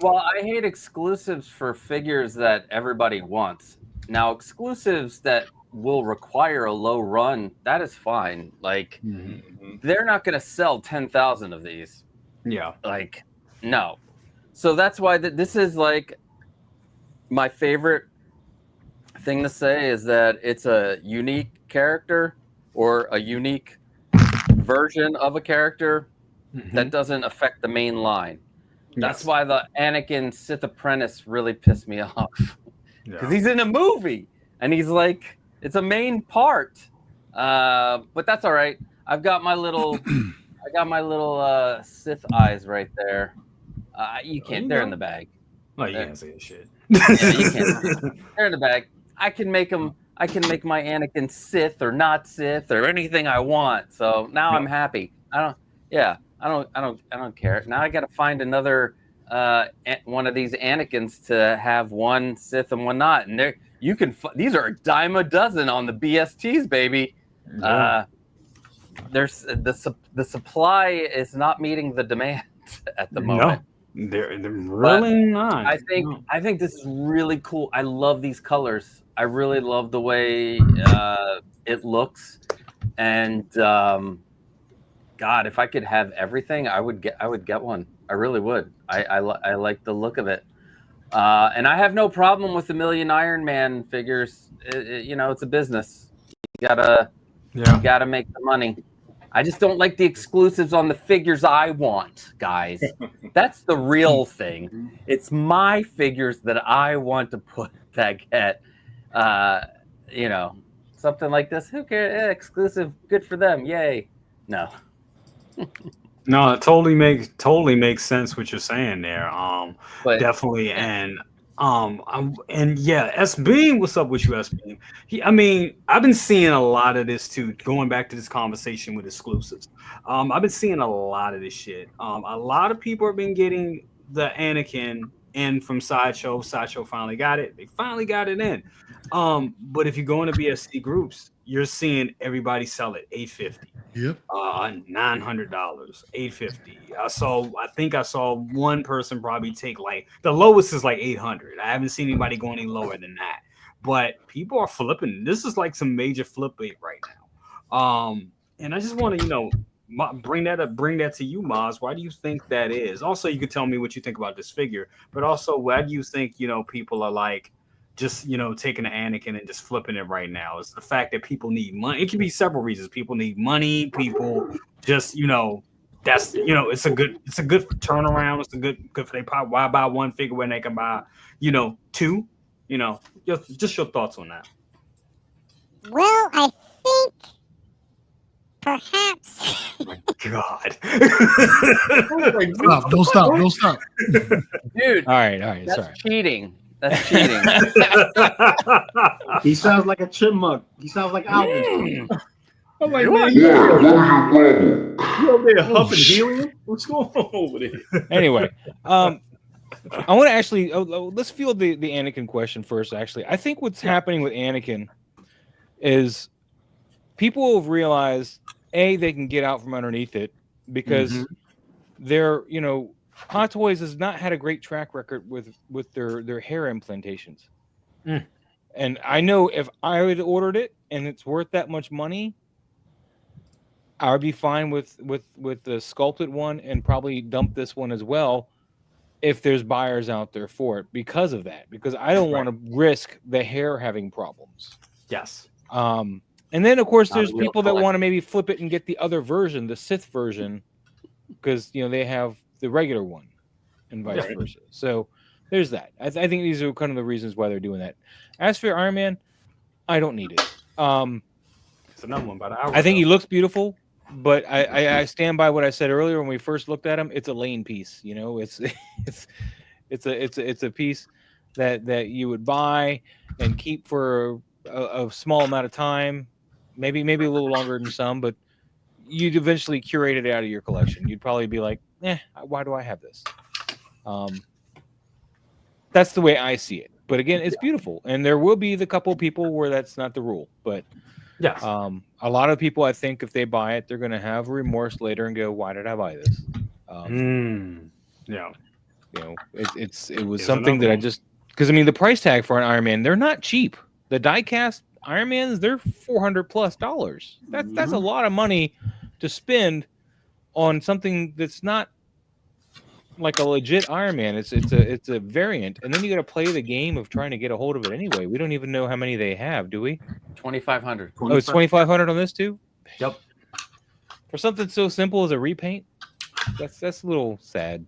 Well, I hate exclusives for figures that everybody wants. Now, exclusives that will require a low run, that is fine. Like, they're not going to sell 10,000 of these. Yeah. Like, no. So that's why this is like my favorite thing to say is that it's a unique character or a unique version of a character that doesn't affect the main line. That's why the Anakin Sith Apprentice really pissed me off. Because he's in a movie and he's like, it's a main part. But that's all right. I've got my little Sith eyes right there. You can't, they're in the bag. Oh, you can't say shit. Yeah, you can't. They're in the bag. I can make my Anakin Sith or not Sith or anything I want. So now I'm happy. I don't care. Now I got to find another one of these Anakins to have one Sith and one not. And these are a dime a dozen on the BSTs, baby. Yeah. There's the supply is not meeting the demand at the moment. No, they're really not. I think this is really cool. I love these colors. I really love the way it looks, and God, if I could have everything, I would get one. I really would. I like the look of it, and I have no problem with the million Iron Man figures. It's a business. You gotta make the money. I just don't like the exclusives on the figures I want, guys. That's the real thing. It's my figures that I want to put that get, something like this. Who cares? Exclusive, good for them. Yay. No. No, it totally makes sense what you're saying there. But, definitely, and S Beam, what's up with you, S Beam? I've been seeing a lot of this too. Going back to this conversation with exclusives, I've been seeing a lot of this shit. A lot of people have been getting the Anakin in from Sideshow. Sideshow finally got it. They finally got it in. But if you go into BSC groups, you're seeing everybody sell it $850. Yep. $900, $850. I think I saw one person probably take like the lowest is like $800. I haven't seen anybody go any lower than that. But people are flipping. This is like some major flipping right now. And I just want to, bring that to you, Maz. Why do you think that is? Also, you could tell me what you think about this figure, but also why do you think people are like just taking the Anakin and just flipping it right now? It's the fact that people need money. It can be several reasons. People need money. People just that's it's a good turnaround. It's a good for they probably why buy one figure when they can buy two. Just your thoughts on that. Well, I think perhaps. Oh my God. Don't stop. Dude. All right. That's Sorry. cheating. That's cheating. He sounds like a chipmunk. He sounds like Alvin. I'm like, man, you over there huffing helium? What's going on over there? Anyway, I want to actually let's field the Anakin question first. Actually, I think what's happening with Anakin is people have realized they can get out from underneath it because they're Hot Toys has not had a great track record with their hair implantations. And I know if I had ordered it and it's worth that much money, I would be fine with the sculpted one and probably dump this one as well if there's buyers out there for it because of that. Because I don't want to risk the hair having problems. Yes. And then of course Not a there's real people that collector. want to maybe flip it and get the other version, the Sith version, because they have the regular one and vice versa. So there's that. I think these are kind of the reasons why they're doing that. As for Iron Man, I don't need it. It's another one about an hour. I think he looks beautiful, but I stand by what I said earlier when we first looked at him. It's a lane piece, it's a piece that you would buy and keep for a small amount of time, maybe a little longer than some, but you'd eventually curate it out of your collection. You'd probably be like, why do I have this? That's the way I see it. But again, it's beautiful, and there will be the couple people where that's not the rule. But yes, a lot of people, I think, if they buy it, they're going to have remorse later and go, "Why did I buy this?" Yeah, it was something that I just because the price tag for an Iron Man, they're not cheap. The die-cast Iron Mans, they're $400+. That's a lot of money to spend on something that's not like a legit Iron Man. It's a variant, and then you got to play the game of trying to get a hold of it anyway. We don't even know how many they have, do we? 2,500. Oh, it's 2,500 on this too. Yep. For something so simple as a repaint, that's a little sad.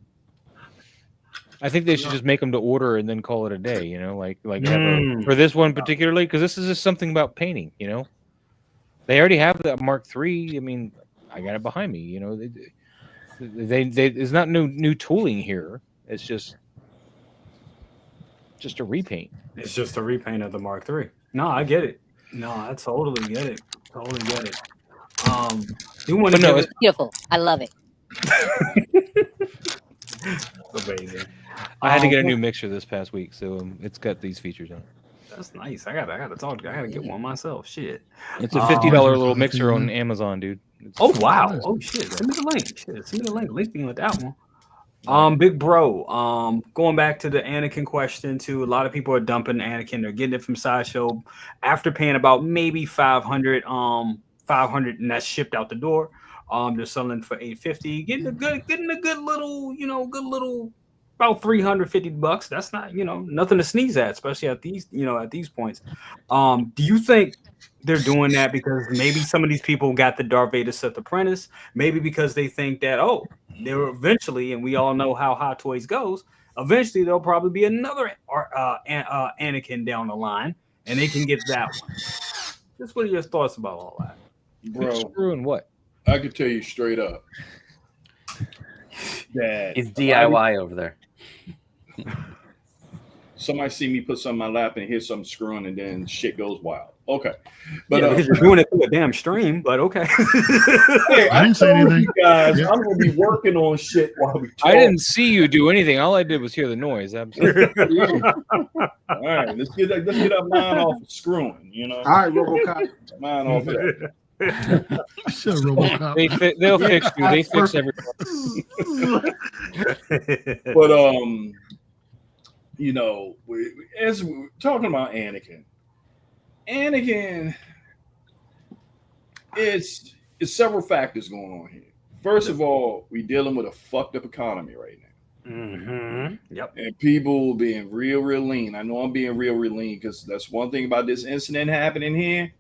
I think they should just make them to order and then call it a day. For this one particularly, because this is just something about painting. They already have that Mark III. I got it behind me. There's not new tooling here. It's just a repaint. It's just a repaint of the Mark III. No, I get it. No, I totally get it. You want to it's beautiful. I love it. Amazing. I had to get a new mixer this past week, so it's got these features on it. That's nice. I gotta get one myself. Shit. It's a $50 little mixer on Amazon, dude. Oh wow! Oh shit! Send me the link. Send me the link. At least being with that one. Big bro. Going back to the Anakin question too. A lot of people are dumping Anakin. They're getting it from Sideshow after paying about maybe $500. $500, and that's shipped out the door. They're selling for $850. Getting a good little about $350. That's not nothing to sneeze at, especially at these points. Do you think they're doing that because maybe some of these people got the Darth Vader Sith Apprentice? Maybe because they think that they were eventually, and we all know how Hot Toys goes. Eventually, there'll probably be another Anakin down the line, and they can get that one. Just what are your thoughts about all that, bro? Screwing what? I could tell you straight up that it's DIY over there. Somebody see me put something in my lap and hear something screwing, and then shit goes wild. Okay, but because you're doing it through a damn stream. But okay, hey, I didn't say anything, guys. I'm gonna be working on shit while we talk. I didn't see you do anything. All I did was hear the noise. All right, let's get our mind off of screwing. All right, RoboCop, mind off of that. They'll fix you. They fix everything. But as we're talking about Anakin, it's several factors going on here. First of all, we're dealing with a fucked up economy right now. Mm-hmm. Yep. And people being real lean. I know I'm being real lean because that's one thing about this incident happening here.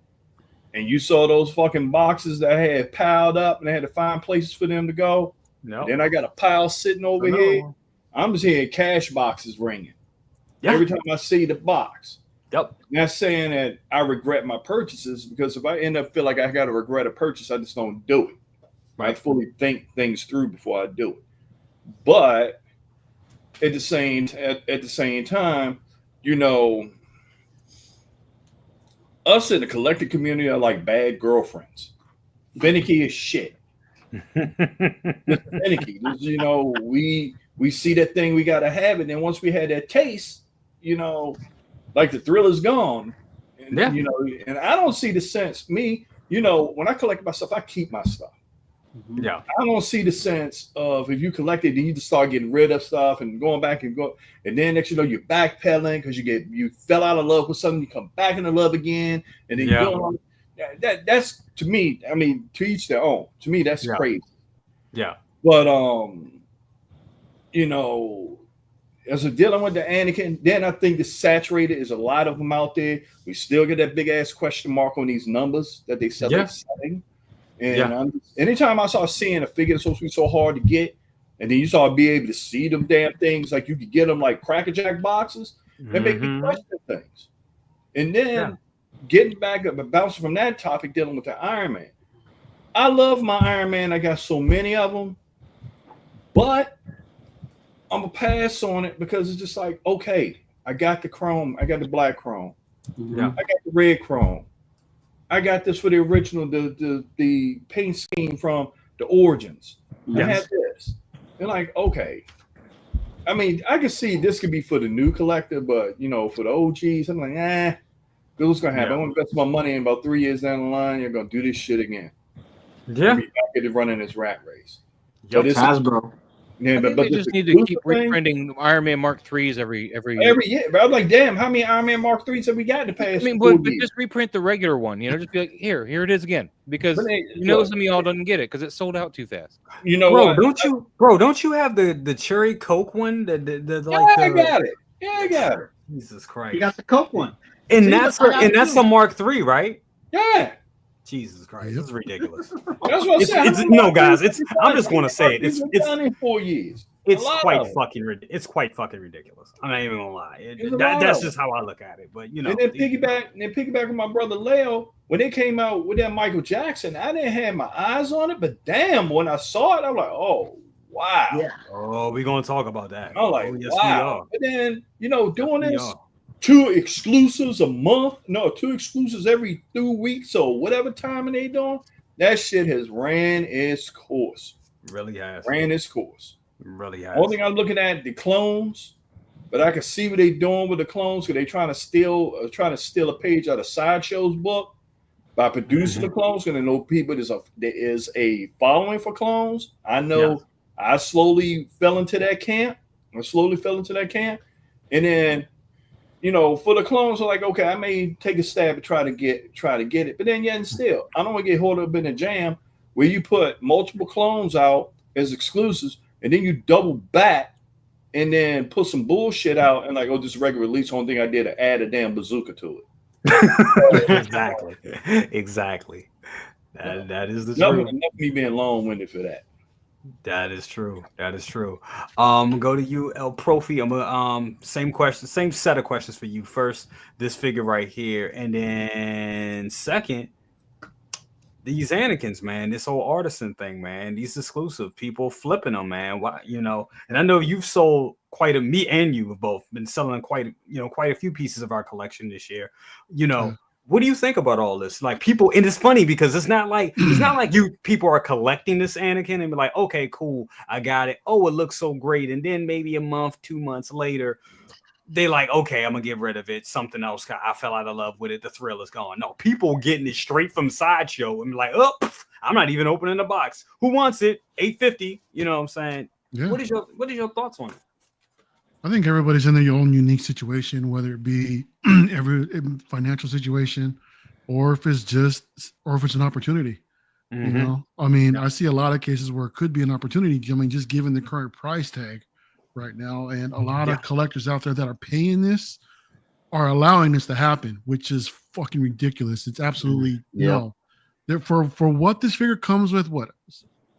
And you saw those fucking boxes that I had piled up and I had to find places for them to go. No. Then I got a pile sitting over here. I'm just hearing cash boxes ringing. Yep. Every time I see the box. Yep. Not saying that I regret my purchases, because if I end up feel like I got to regret a purchase, I just don't do it. Right. I fully think things through before I do it. But at the same time, us in the collector community are like bad girlfriends. Finicky as shit. Finicky. We see that thing, we gotta have it. And once we had that taste, like the thrill is gone. And, and I don't see the sense. Me, when I collect my stuff, I keep my stuff. Yeah. I don't see the sense of if you collect it, then you just start getting rid of stuff and going back and go. And then next you're backpedaling because you fell out of love with something, you come back into love again, and then you go on. that's to me. I mean, to each their own. To me, that's crazy. Yeah. But as we're dealing with the Anakin, then I think the saturated is a lot of them out there. We still get that big ass question mark on these numbers that they sell. Selling. And anytime I saw seeing a figure that's supposed to be so hard to get, and then you saw be able to see them damn things like you could get them like Cracker Jack boxes, that make me question things. And then getting back up and bouncing from that topic, dealing with the Iron Man. I love my Iron Man. I got so many of them, but I'm gonna pass on it because it's just like, okay, I got the chrome, I got the black chrome, I got the red chrome, I got this for the original, the paint scheme from the Origins. I had this. And like, okay. I mean, I can see this could be for the new collector, but for the OGs, I'm like, what's gonna happen? I'm gonna invest my money in about 3 years down the line. You're gonna do this shit again. Yeah, be back at running this rat race. Yep, Hasbro. Yeah, but they just need to keep reprinting Iron Man Mark IIIs every year. But I'm like, damn, how many Iron Man Mark IIIs have we got in the past? I mean, but just reprint the regular one. Just be like, here it is again, because some of y'all doesn't get it because it sold out too fast. Bro, don't you have the cherry Coke one? I got it. Yeah, I got it. Jesus Christ, you got the Coke one, and that's a Mark III, right? Yeah. Jesus Christ, it's ridiculous. That's what I'm saying. No, guys, I'm just going to say it. It's done in 4 years. It's quite fucking ridiculous. I'm not even gonna lie. That's just how I look at it. But and then piggyback with my brother Leo when they came out with that Michael Jackson. I didn't have my eyes on it, but damn, when I saw it, I'm like, oh wow. Yeah. Oh, we're gonna talk about that. I'm like, yes, wow. But then doing this. 2 exclusives a month, 2 exclusives every 2 weeks or whatever time they doing. That shit has ran its course. Really has. Ran its course. Really has. Only thing I'm looking at the clones, but I can see what they doing with the clones because they trying to steal a page out of Sideshow's book by producing the clones. Because I know people there is a following for clones. I know I slowly fell into that camp. And then for the clones, are like, okay, I may take a stab and try to get it, but then and still, I don't want to get caught up in a jam where you put multiple clones out as exclusives, and then you double back and then put some bullshit out and like, oh, this is regular release. Only thing I did to add a damn bazooka to it. Exactly. That is the truth. Enough me being long-winded for that. That is true. Go to you, El Profi. I'm gonna same question, same set of questions for you. First, this figure right here, and then second, these Anakins, man. This whole artisan thing, man. These exclusive people flipping them, man. Why, and I know you've sold me and you have both been selling quite a few pieces of our collection this year. What do you think about all this? Like people, and it's funny because it's not like you people are collecting this Anakin and be like, okay, cool, I got it. Oh, it looks so great. And then maybe a month, 2 months later, they like, okay, I'm gonna get rid of it. Something else, I fell out of love with it. The thrill is gone. No, people getting it straight from Sideshow and be like, oh, I'm not even opening the box. Who wants it? $850. You know what I'm saying? Yeah. What is your thoughts on it? I think everybody's in their own unique situation, whether it be every financial situation, or if it's an opportunity. I mean, I see a lot of cases where it could be an opportunity. I mean, just given the current price tag right now, and a lot of collectors out there that are paying this are allowing this to happen, which is fucking ridiculous. It's absolutely for what this figure comes with. What,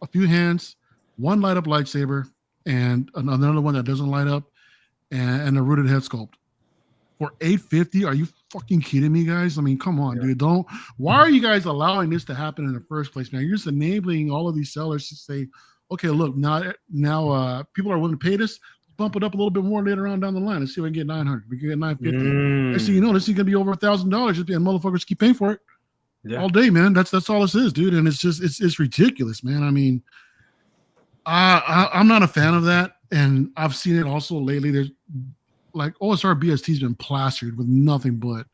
a few hands, one light up lightsaber, and another one that doesn't light up. And a rooted head sculpt for $850. Are you fucking kidding me, guys? I mean, come on, dude. Why are you guys allowing this to happen in the first place, man? You're just enabling all of these sellers to say, okay, look, now people are willing to pay this. Bump it up a little bit more later on down the line. Let's see if we can get 900. We can get 950. Next thing you know, this is gonna be over $1,000. And motherfuckers keep paying for it all day, man. That's all this is, dude. And it's ridiculous, man. I mean, I'm not a fan of that. And I've seen it also lately. There's like OSR BST's been plastered with nothing but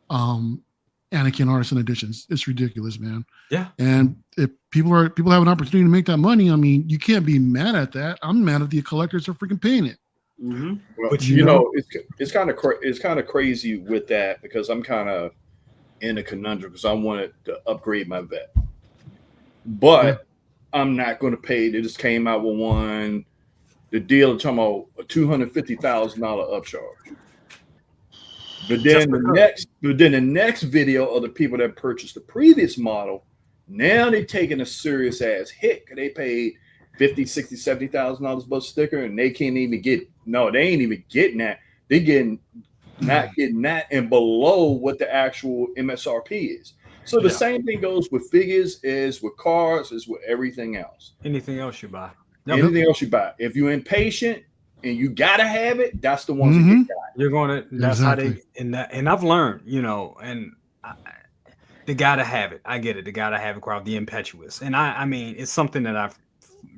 Anakin Artisan editions. It's ridiculous, man. Yeah. And if people have an opportunity to make that money, I mean, you can't be mad at that. I'm mad at the collectors are freaking paying it. Well, but it's kind of crazy with that because I'm kind of in a conundrum because I wanted to upgrade my vet. But I'm not going to pay. They just came out with one. The deal talking about a $250,000 upcharge. But then the next video of the people that purchased the previous model, now they're taking a serious ass hit because they paid $50,000, $60,000, $70,000 plus sticker, and they can't even get. No, they ain't even getting that. They're not getting that and below what the actual MSRP is. So the same thing goes with figures, is with cars, is with everything else. Anything else you buy. Anything else you buy. If you're impatient and you gotta have it, that's the ones that get got. You're gonna. That's how they. And I've learned, they gotta have it. I get it. They gotta have it. Crowd the impetuous. And I mean, it's something that I've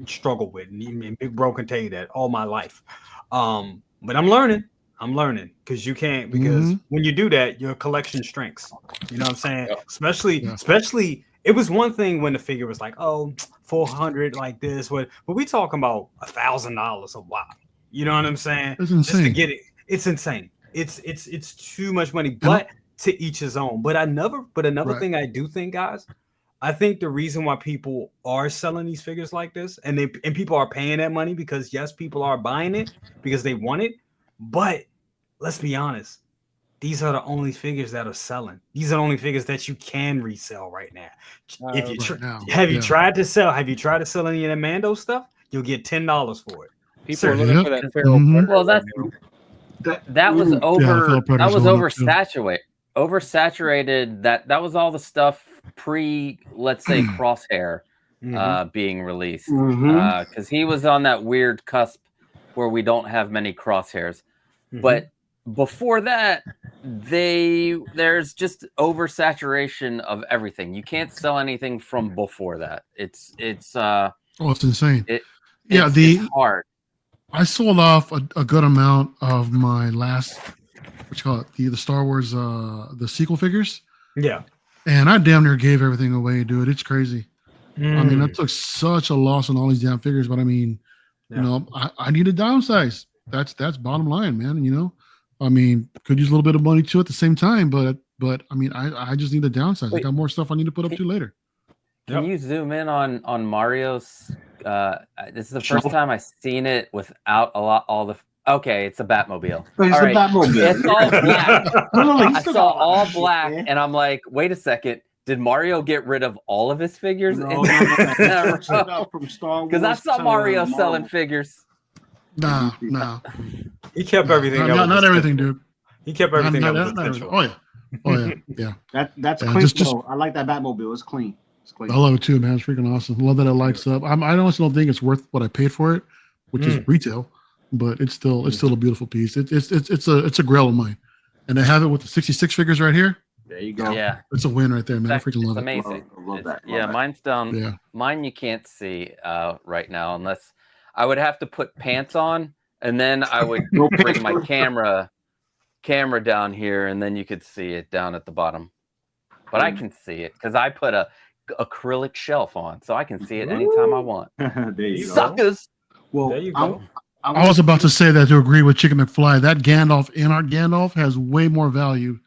struggled with. And Big Bro can tell you that all my life. But I'm learning. Because you can't. Because when you do that, your collection shrinks. You know what I'm saying? Especially. It was one thing when the figure was like, oh, 400 like this, but we talking about $1,000 a while. You know what I'm saying? It's insane. Just to get it, it's insane. It's too much money, but to each his own. But another thing I do think, guys, I think the reason why people are selling these figures like this, and people are paying that money because yes, people are buying it because they want it. But let's be honest. These are the only figures that are selling. These are the only figures that you can resell right now. If you have you tried to sell any of the Mando stuff, you'll get $10 for it. People are looking for that feral predator. Well, that was oversaturated. That was all the stuff pre, let's say, Crosshair being released, because he was on that weird cusp where we don't have many Crosshairs, but before that, there's just oversaturation of everything. You can't sell anything from before that. It's insane. It's hard. I sold off a good amount of my last, the Star Wars the sequel figures. Yeah. And I damn near gave everything away, dude. It's crazy. I mean, I took such a loss on all these damn figures, but I mean, I need to downsize. That's bottom line, man. I mean, could use a little bit of money too at the same time, but I mean, I just need to downsize. I got more stuff I need to put up to later. Can you zoom in on Mario's? This is the first time I've seen it without all the. Okay, it's a Batmobile. It's a Batmobile. It's all black. I saw all black, and I'm like, wait a second. Did Mario get rid of all of his figures? Because I saw Mario selling figures. Nah. He kept everything. Not everything, dude. He kept everything. Oh yeah. That's clean. I like that Batmobile. It's clean. I love it too, man. It's freaking awesome. Love that it lights up. I honestly don't think it's worth what I paid for it, which is retail, but it's still a beautiful piece. It's a grail of mine, and I have it with the 66 figures right here. There you go. Yeah, it's a win right there, man. I freaking love it. Amazing. Love that. Mine's down. Yeah. Mine you can't see right now unless I would have to put pants on, and then I would bring my camera down here, and then you could see it down at the bottom. But I can see it because I put a acrylic shelf on, so I can see it anytime I want. There you Suckers. Well, there you go. I was about to say that to agree with Chicken McFly. That Gandalf, InArt Gandalf, has way more value.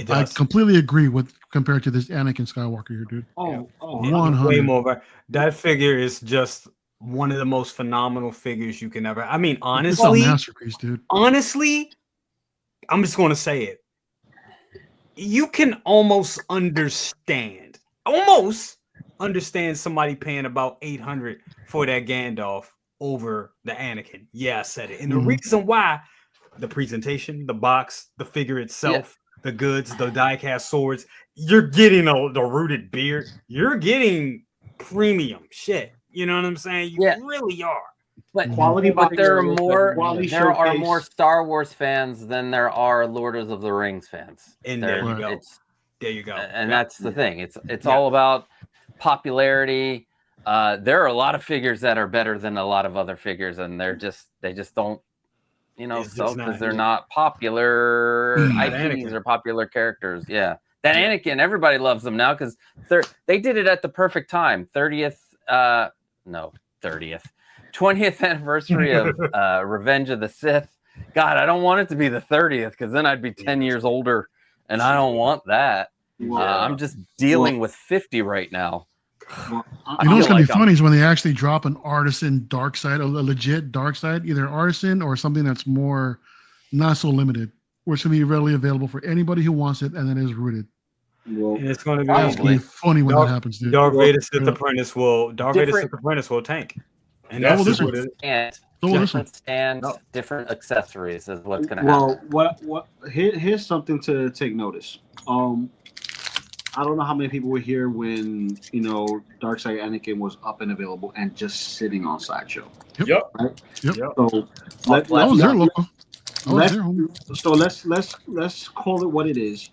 I completely agree with compared to this Anakin Skywalker here, dude. 100. Way more. That figure is just one of the most phenomenal figures you can ever. I mean, honestly, it's a masterpiece, dude. Honestly, I'm just going to say it. You can almost understand somebody paying about $800 for that Gandalf over the Anakin. Yeah, I said it. And the reason why, the presentation, the box, the figure itself, the goods, the die-cast swords, you're getting the rooted beard. You're getting premium shit. You know what I'm saying? You really are. But there are more Star Wars fans than there are Lord of the Rings fans. And there you go. There you go. And that's the thing. It's all about popularity. There are a lot of figures that are better than a lot of other figures, and they just don't, sell because they're not popular IPs or popular characters. Yeah. That Anakin, everybody loves them now because they did it at the perfect time. 20th anniversary of Revenge of the Sith. God, I don't want it to be the 30th because then I'd be 10 years older, and I don't want that. I'm just dealing with 50 right now. Well, You know what's gonna be funny is when they actually drop an artisan dark side, a legit dark side, either artisan or something that's more not so limited, where it's gonna be readily available for anybody who wants it, and then is rooted. Well, And it's going to That's gonna be funny when that happens, dude. Darth Vader Sith Apprentice will tank, and that's just what it is. Different stand, different accessories is what's going to happen. Well, here's something to take notice. I don't know how many people were here when Darkside Anakin was up and available and just sitting on Sideshow. Yep. Right? Yep. So I was there, Loco. Let's call it what it is.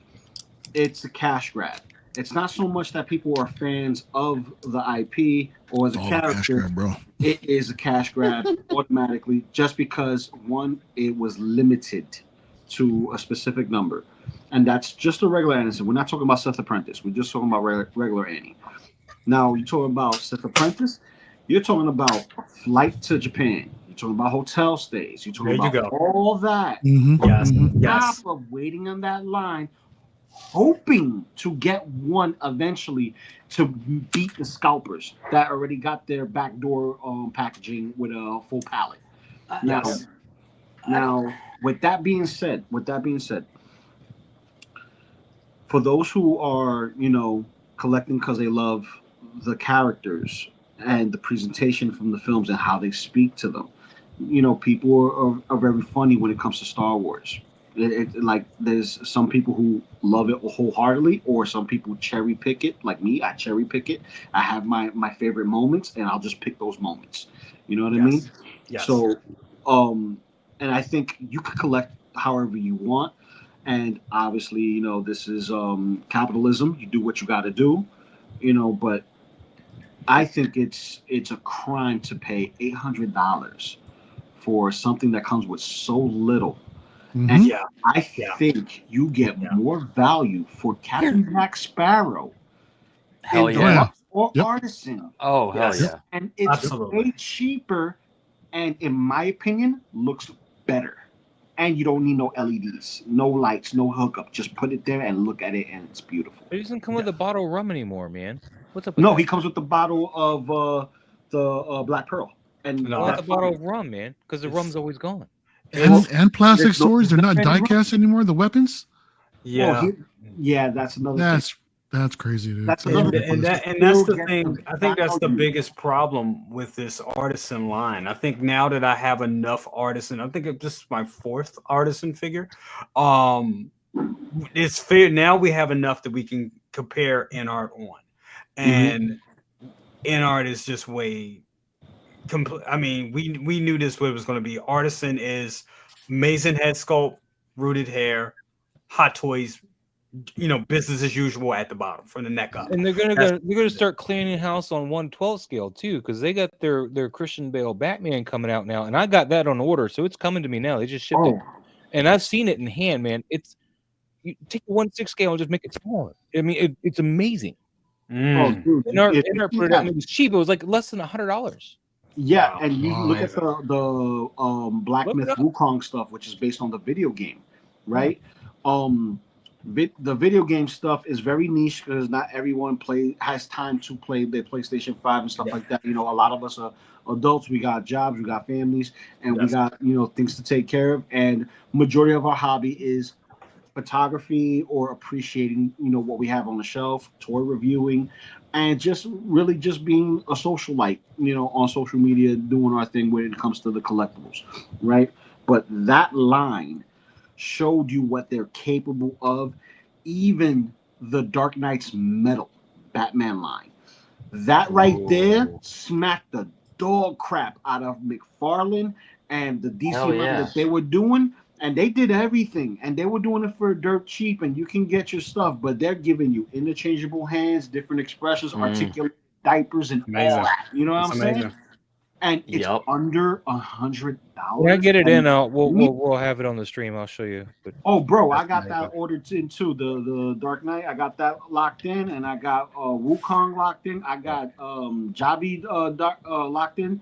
It's a cash grab. It's not so much that people are fans of the IP or as a character. Cash grab, bro. It is a cash grab automatically, just because one, it was limited to a specific number, and that's just a regular Anderson. We're not talking about Sith Apprentice. We're just talking about regular Annie. Now you're talking about Sith Apprentice. You're talking about a flight to Japan. You're talking about hotel stays. You're talking about all that. Yes. On top of waiting on that line, hoping to get one eventually to beat the scalpers that already got their backdoor packaging with a full pallet. Now, with that being said, for those who are, collecting because they love the characters and the presentation from the films and how they speak to them, people are very funny when it comes to Star Wars. Like there's some people who love it wholeheartedly, or some people cherry pick it. Like me, I cherry pick it. I have my favorite moments, and I'll just pick those moments. You know what I mean? Yes. So, and I think you can collect however you want. And obviously, this is capitalism. You do what you got to do, But I think it's a crime to pay $800 for something that comes with so little. And I think you get more value for Captain Jack Sparrow or Artisan. Oh, hell yeah. And it's way cheaper, and in my opinion, looks better. And you don't need no LEDs, no lights, no hookup. Just put it there and look at it, and it's beautiful. It doesn't come with a bottle of rum anymore, man. What's up with No, that? he comes with the bottle of the Black Pearl. And I want the bottle of rum, man, because the rum's always gone. And plastic swords, they're not die cast anymore, the weapons? Yeah. That's another thing. That's crazy, dude. That's the thing. I think that's the biggest problem with this artisan line. I think now that I have enough artisan, I think this is my 4th artisan figure. It's fair now. We have enough that we can compare InArt on, and InArt is just way. I mean, we knew this what it was going to be. Artisan is amazing head sculpt, rooted hair, Hot Toys, business as usual at the bottom from the neck up. And they're gonna start cleaning house on 1/12 scale too, because they got their Christian Bale Batman coming out now, and I got that on order, so it's coming to me now. They just shipped it, and I've seen it in hand, man. You take a 1/6 scale and just make it smaller. I mean, it's amazing. InArt put it out, and it was cheap. It was like less than $100. Yeah, and you look at the Black Myth Wukong stuff, which is based on the video game, right? The video game stuff is very niche because not everyone has time to play their PlayStation 5 and stuff like that. A lot of us are adults. We got jobs, we got families, and we got things to take care of. And majority of our hobby is photography or appreciating what we have on the shelf, toy reviewing, and just being a socialite, on social media, doing our thing when it comes to the collectibles, right? But that line showed you what they're capable of. Even the Dark Knight's Metal Batman line, that right there smacked the dog crap out of McFarlane and the DC line that they were doing. And they did everything, and they were doing it for dirt cheap, and you can get your stuff, but they're giving you interchangeable hands, different expressions, articulate diapers, and all that. You know what I'm saying? And it's under $100. When I get it in, we'll have it on the stream. I'll show you. But bro, I got that ordered in too. The Dark Knight, I got that locked in, and I got Wukong locked in. I got Jabi locked in.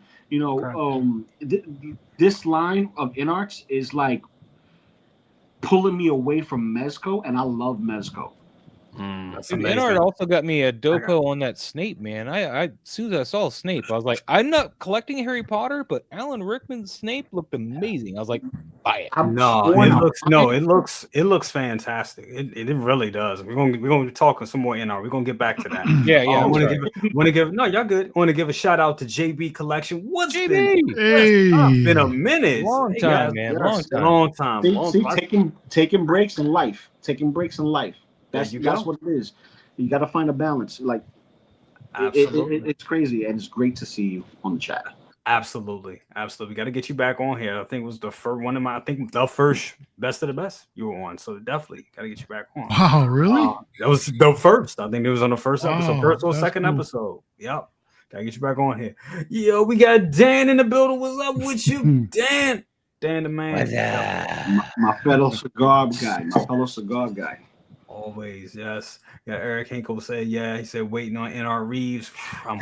This line of InArts is like pulling me away from Mezco, and I love Mezco. That's Dude, amazing. InArt also got me a dopo on that Snape, man. I as soon as I saw Snape, I was like, I'm not collecting Harry Potter, but Alan Rickman's Snape looked amazing. I was like, buy it. It looks fantastic. It really does. We're gonna be talking some more InArt. We're gonna get back to that. Yeah. I want to give no, y'all good. I want to give a shout out to JB Collection. What's been a minute? Long time, man. Long time. See, taking breaks in life. That's what it is. You got to find a balance. Like, it's crazy, and it's great to see you on the chat. Absolutely. Got to get you back on here. I think it was the first best of the best you were on. So definitely got to get you back on. Wow, really? That was the first. I think it was on the first episode, first or second cool. episode. Yep. Got to get you back on here. Yo, we got Dan in the building. What's up with you, Dan? Dan the man. My fellow cigar guy. Always, yes. Yeah, Eric Hinkle said, yeah. He said waiting on NR Reeves.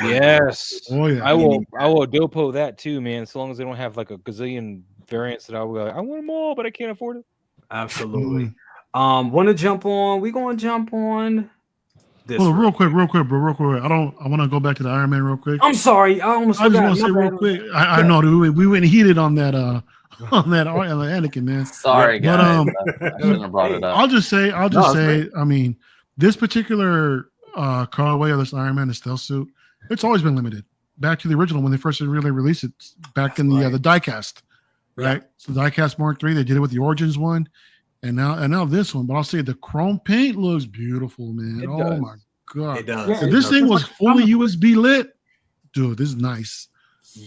Yes. Oh yeah. I will dopo that too, man. As long as they don't have like a gazillion variants that I will. I want them all, but I can't afford it. Absolutely. Want to jump on? We gonna jump on this. Well, real quick, bro. I want to go back to the Iron Man real quick. I'm sorry. I just want to say real quick. I know we went heated on that Anakin, man. Sorry, guys. I shouldn't have brought it up. I'll just say. I mean, this particular colorway of this Iron Man, the stealth suit, it's always been limited. Back to the original when they first really released it, back in the diecast, right? Yeah. So diecast Mark III, they did it with the Origins one, and now this one. But I'll say the chrome paint looks beautiful, man. My god, it does. If this thing was fully USB lit, dude, this is nice.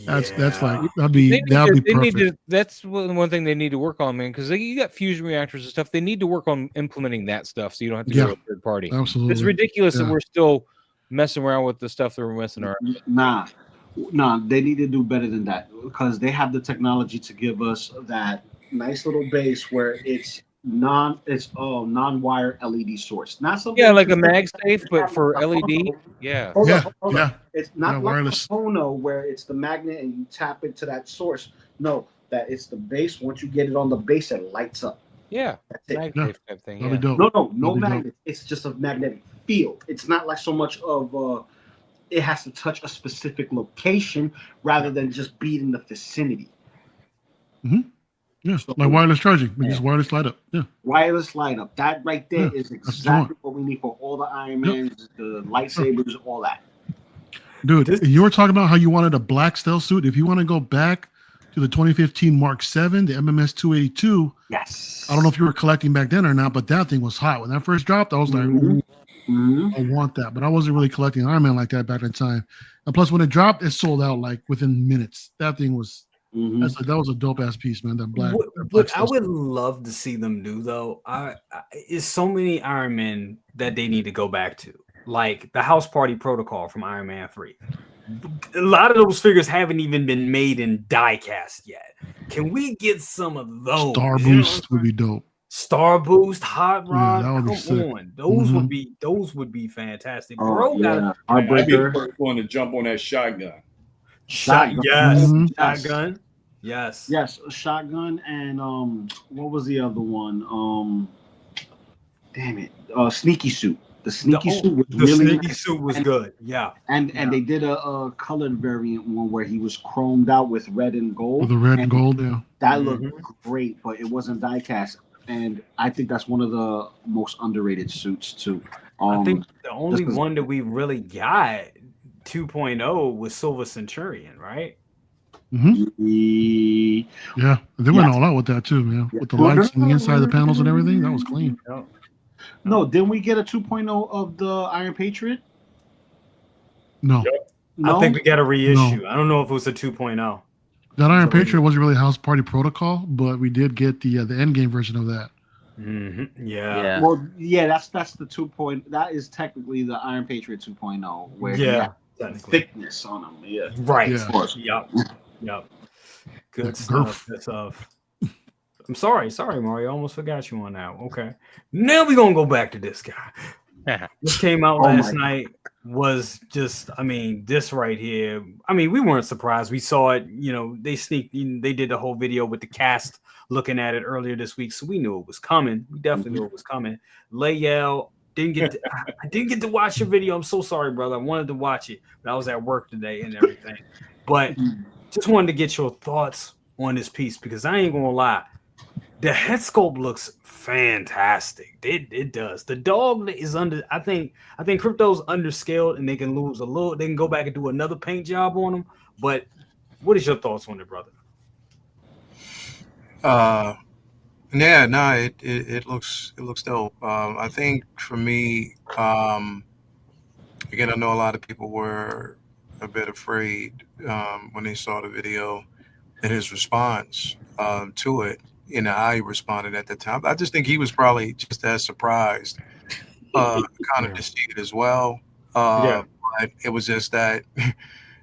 That's like that'd be perfect. That's one thing they need to work on, man. Because you got fusion reactors and stuff. They need to work on implementing that stuff, so you don't have to go to a third party. Absolutely, it's ridiculous that we're still messing around with the stuff that we're messing around. Nah, they need to do better than that because they have the technology to give us that nice little base where it's non-wire LED source. Not something like a MagSafe, but for LED. Hold on. It's not like wireless. a Pono where it's the magnet and you tap into that source. No, that it's the base. Once you get it on the base, it lights up. Yeah, that's it. MagSafe type thing. Yeah. No magnet. It's just a magnetic field. It's not like so much of it has to touch a specific location rather than just be in the vicinity. Mm-hmm. Yeah, so, like wireless charging. We just wireless light up. Yeah. Wireless light up. That right there is exactly what we need for all the Iron Mans, the lightsabers, all that. Dude, you were talking about how you wanted a black stealth suit. If you want to go back to the 2015 Mark 7, the MMS 282. Yes. I don't know if you were collecting back then or not, but that thing was hot. When that first dropped, I was like, I want that. But I wasn't really collecting Iron Man like that back in time. And plus, when it dropped, it sold out like within minutes. That thing was. That was a dope ass piece, man. That black. What I would love to see them do though, is so many Iron Men that they need to go back to, like the House Party Protocol from Iron Man 3. A lot of those figures haven't even been made in diecast yet. Can we get some of those? Star Boost would be dope. Star Boost, Hot Rod, that would be sick. Those would be fantastic. I'd be the first one to jump on that shotgun. Shotgun. Yes, a shotgun, and what was the other one? Damn it, sneaky suit. The sneaky suit was sneaky suit was good. Yeah, and they did a colored variant one where he was chromed out with red and gold. With the red and gold, yeah. That looked great, but it wasn't diecast, and I think that's one of the most underrated suits too. I think the only one that we really got 2.0 was Silver Centurion, right? Yeah, they went all out with that too, man. With the lights and the inside of the panels and everything, that was clean. No, didn't we get a 2.0 of the Iron Patriot? No. I think we got a reissue. No. I don't know if it was a 2.0. That Iron Patriot wasn't really House Party Protocol, but we did get the end game version of that. Yeah. Well, that's the 2.0. That is technically the Iron Patriot 2.0, where thickness on them. Yeah. Right. Yeah. Yep. Good stuff. Good stuff. I'm sorry, Mario. I almost forgot you on that. Okay. Now we're gonna go back to this guy. This came out last night. Was just, this right here. We weren't surprised. We saw it. They did the whole video with the cast looking at it earlier this week, so we knew it was coming. We definitely knew it was coming. Layel didn't get to, I didn't get to watch your video. I'm so sorry, brother. I wanted to watch it, but I was at work today and everything. But just wanted to get your thoughts on this piece because I ain't gonna lie. The head sculpt looks fantastic. It does. The dog is under. I think Crypto's underscaled, and they can lose a little. They can go back and do another paint job on him. But what is your thoughts on it, brother? Yeah, no, it looks dope. I think for me, again, I know a lot of people were a bit afraid when they saw the video and his response to it. You know, how he responded at the time. I just think he was probably just as surprised, kind of to see it as well. But it was just that,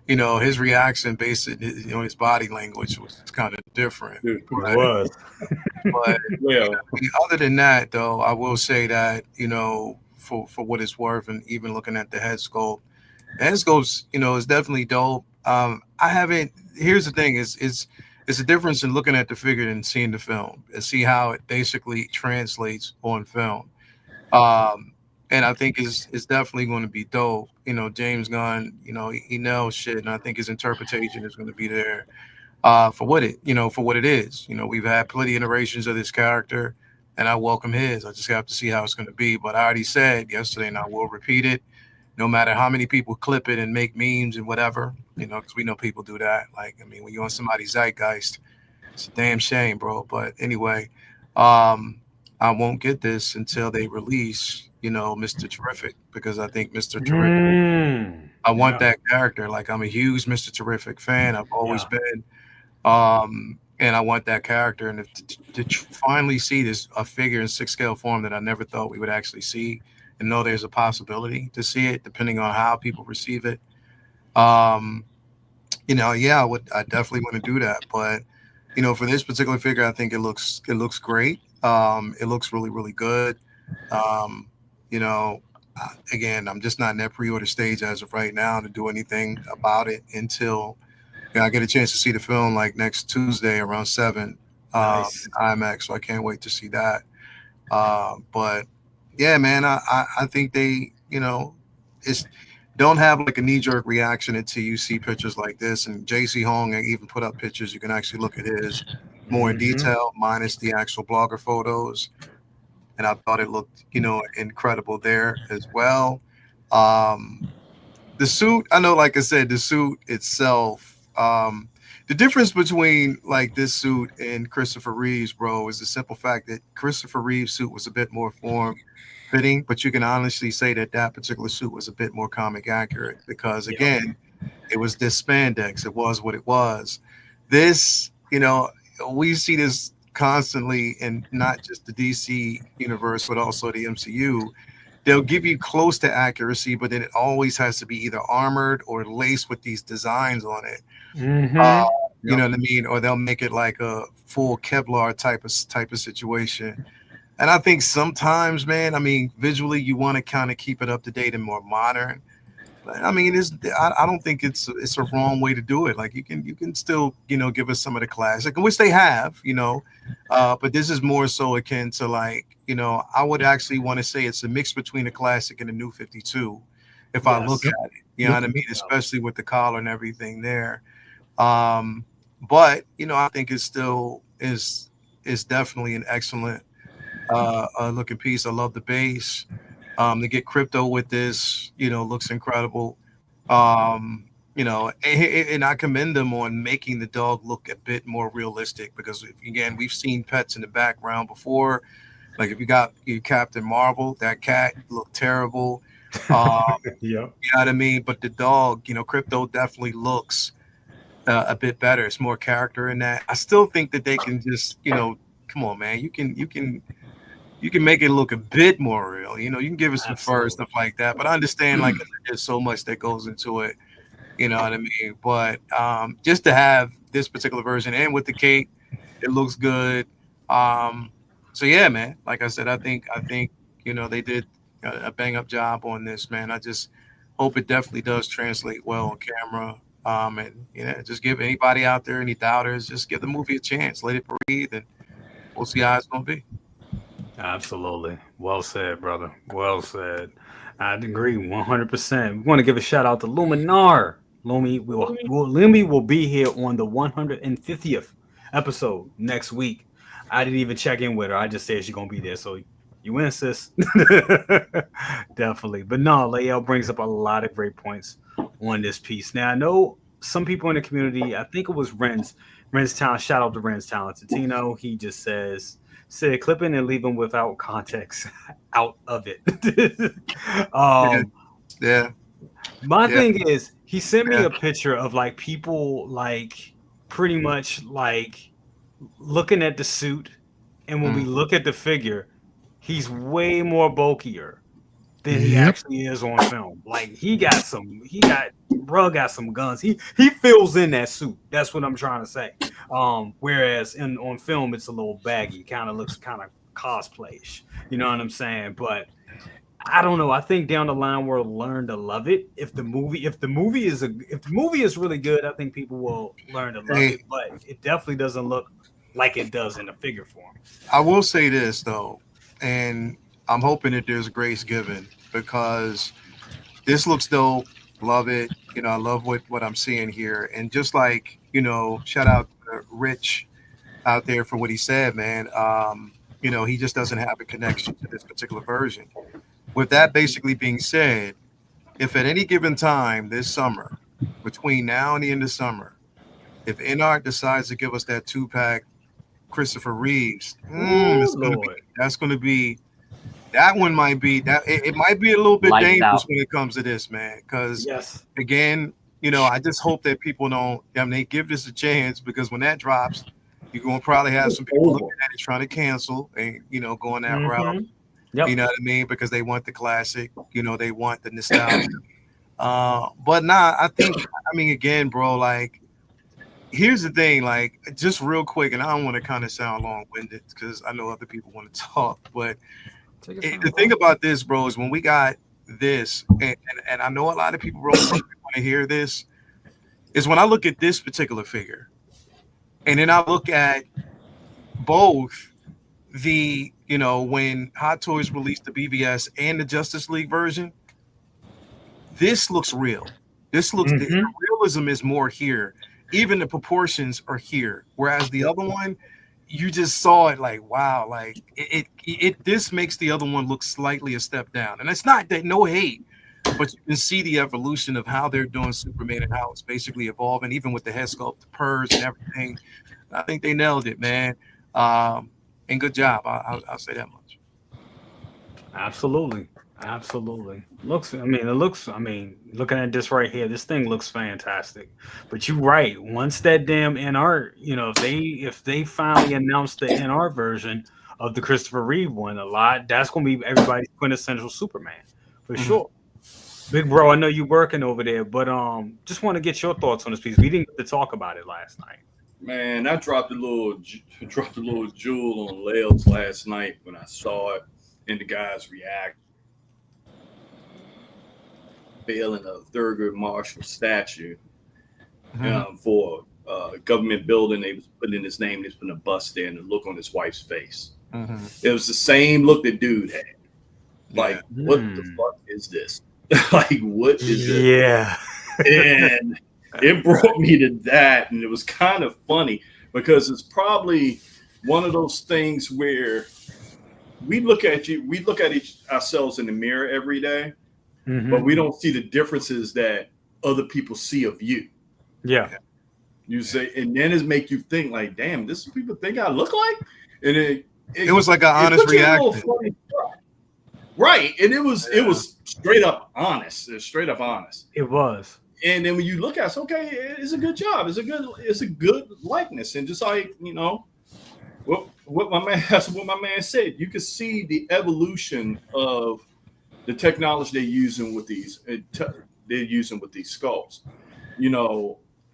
you know, his reaction based on his body language was kind of different. It was. But other than that, though, I will say that, you know, for what it's worth, and even looking at the head sculpt, is definitely dope. I haven't. Here's the thing: it's a difference in looking at the figure and seeing the film and see how it basically translates on film. And I think it's definitely going to be dope. You know, James Gunn, you know, he knows shit, and I think his interpretation is going to be there for what it is. You know, we've had plenty of iterations of this character, and I welcome his. I just have to see how it's going to be. But I already said yesterday, and I will repeat it. No matter how many people clip it and make memes and whatever, you know, because we know people do that. Like, I mean, when you're on somebody's zeitgeist, it's a damn shame, bro. But anyway, I won't get this until they release, you know, Mr. Terrific, because I think Mr. Terrific, I want that character. Like, I'm a huge Mr. Terrific fan. I've always been. And I want that character. And to finally see a figure in 6 scale form that I never thought we would actually see, and know there's a possibility to see it depending on how people receive it. You know, yeah, I definitely want to do that. But, you know, for this particular figure, I think it looks great. It looks really, really good. You know, again, I'm just not in that pre-order stage as of right now to do anything about it until I get a chance to see the film like next Tuesday around 7 Nice. IMAX. So I can't wait to see that. But yeah, man, I think they, you know, don't have like a knee-jerk reaction until you see pictures like this. And JC Hong even put up pictures. You can actually look at his more in detail, minus the actual blogger photos. And I thought it looked, you know, incredible there as well. The suit, I know, like I said, the suit itself, the difference between like this suit and Christopher Reeve's, bro, is the simple fact that Christopher Reeve's suit was a bit more form fitting, but you can honestly say that particular suit was a bit more comic accurate because, again, it was this spandex. It was what it was. This, you know, we see this constantly in not just the DC universe, but also the MCU. They'll give you close to accuracy, but then it always has to be either armored or laced with these designs on it. You know what I mean? Or they'll make it like a full Kevlar type of situation. And I think sometimes, man, I mean, visually you want to kind of keep it up to date and more modern. But I mean, I don't think it's a wrong way to do it. Like you can still, you know, give us some of the classic, which they have, you know, but this is more so akin to like, you know, I would actually want to say it's a mix between a classic and a new 52. If I look at it, you know what I mean? Especially with the collar and everything there. But, you know, I think it still is definitely an excellent looking piece. I love the base. To get Crypto with this, you know, looks incredible. You know, and I commend them on making the dog look a bit more realistic because, again, we've seen pets in the background before. Like if you got Captain Marvel, that cat looked terrible. You know what I mean? But the dog, you know, Crypto definitely looks a bit better. It's more character in that. I still think that they can just, you know, come on, man, you can make it look a bit more real. You know, you can give it some fur, stuff like that. But I understand like there's so much that goes into it. You know what I mean? But just to have this particular version and with the cape, it looks good. So yeah, man. Like I said, I think you know they did a bang up job on this, man. I just hope it definitely does translate well on camera. And you know, just give anybody out there any doubters, just give the movie a chance, let it breathe, and we'll see how it's gonna be. Absolutely. Well said, brother. Well said. I agree 100%. We want to give a shout out to Luminar. Lumi will be here on the 150th episode next week. I didn't even check in with her. I just said she's gonna be there. So you win, sis. Definitely. But no, Lael brings up a lot of great points on this piece. Now I know some people in the community, I think it was Ren's Talent. Shout out to Ren's Talent. He just said clipping and leaving without context out of it. Yeah. My thing is, he sent me a picture of like people like pretty much like looking at the suit, and when we look at the figure, he's way more bulkier than he actually is on film. Like bro got some guns. He fills in that suit. That's what I'm trying to say. Whereas on film it's a little baggy, kind of looks kind of cosplayish. You know what I'm saying? But I don't know. I think down the line we'll learn to love it. If the movie is really good, I think people will learn to love it. But it definitely doesn't look like it does in the figure form. I will say this though, and I'm hoping that there's grace given because this looks dope. Love it. I love what I'm seeing here. And just like, shout out to Rich out there for what he said, man. He just doesn't have a connection to this particular version. With that basically being said, if at any given time this summer, between now and the end of summer, if InArt decides to give us that 2-pack Christopher Reeves, that one might be that it might be a little bit dangerous when it comes to this, man. Because again, I just hope that people don't. They give this a chance because when that drops, you're gonna probably have some people looking at it trying to cancel and going that route. Yep. You know what I mean? Because they want the classic. They want the nostalgia. But I think. Again, bro. Like, here's the thing. Like, just real quick, and I don't want to kind of sound long-winded because I know other people want to talk, but. The thing about this, bro, is when we got this, and I know a lot of people really want to hear this, is when I look at this particular figure, and then I look at both the, when Hot Toys released the BVS and the Justice League version, this looks real. This looks, the realism is more here. Even the proportions are here. Whereas the other one, you just saw it like, wow, like this makes the other one look slightly a step down. And it's not that no hate, but you can see the evolution of how they're doing Superman and how it's basically evolving, even with the head sculpt, the purrs and everything. I think they nailed it, man. And good job. I'll say that much. Absolutely. Looking at this right here, this thing looks fantastic. But you're right. Once that damn InArt, if they finally announce the InArt version of the Christopher Reeve one, that's gonna be everybody's quintessential Superman for sure. Big bro, I know you're working over there, but just want to get your thoughts on this piece. We didn't get to talk about it last night. Man, I dropped a little jewel on Laels last night when I saw it and the guys react. Failing a Thurgood Marshall statue for a government building. They was putting in his name. They was putting a bust there and the look on his wife's face. It was the same look that dude had. Like, what the fuck is this? Like, what is this? Yeah. And it brought me to that. And it was kind of funny because it's probably one of those things where we look at ourselves in the mirror every day. But we don't see the differences that other people see of you. Yeah. You say, and then it make you think like, damn, this is what people think I look like? And it was like an honest reaction. Right. And it was straight up honest. It's straight up honest. It was. And then when you look at it, okay, it's a good job. It's a good likeness. And just like, what my man said, you can see the evolution of the technology they're using with these sculpts.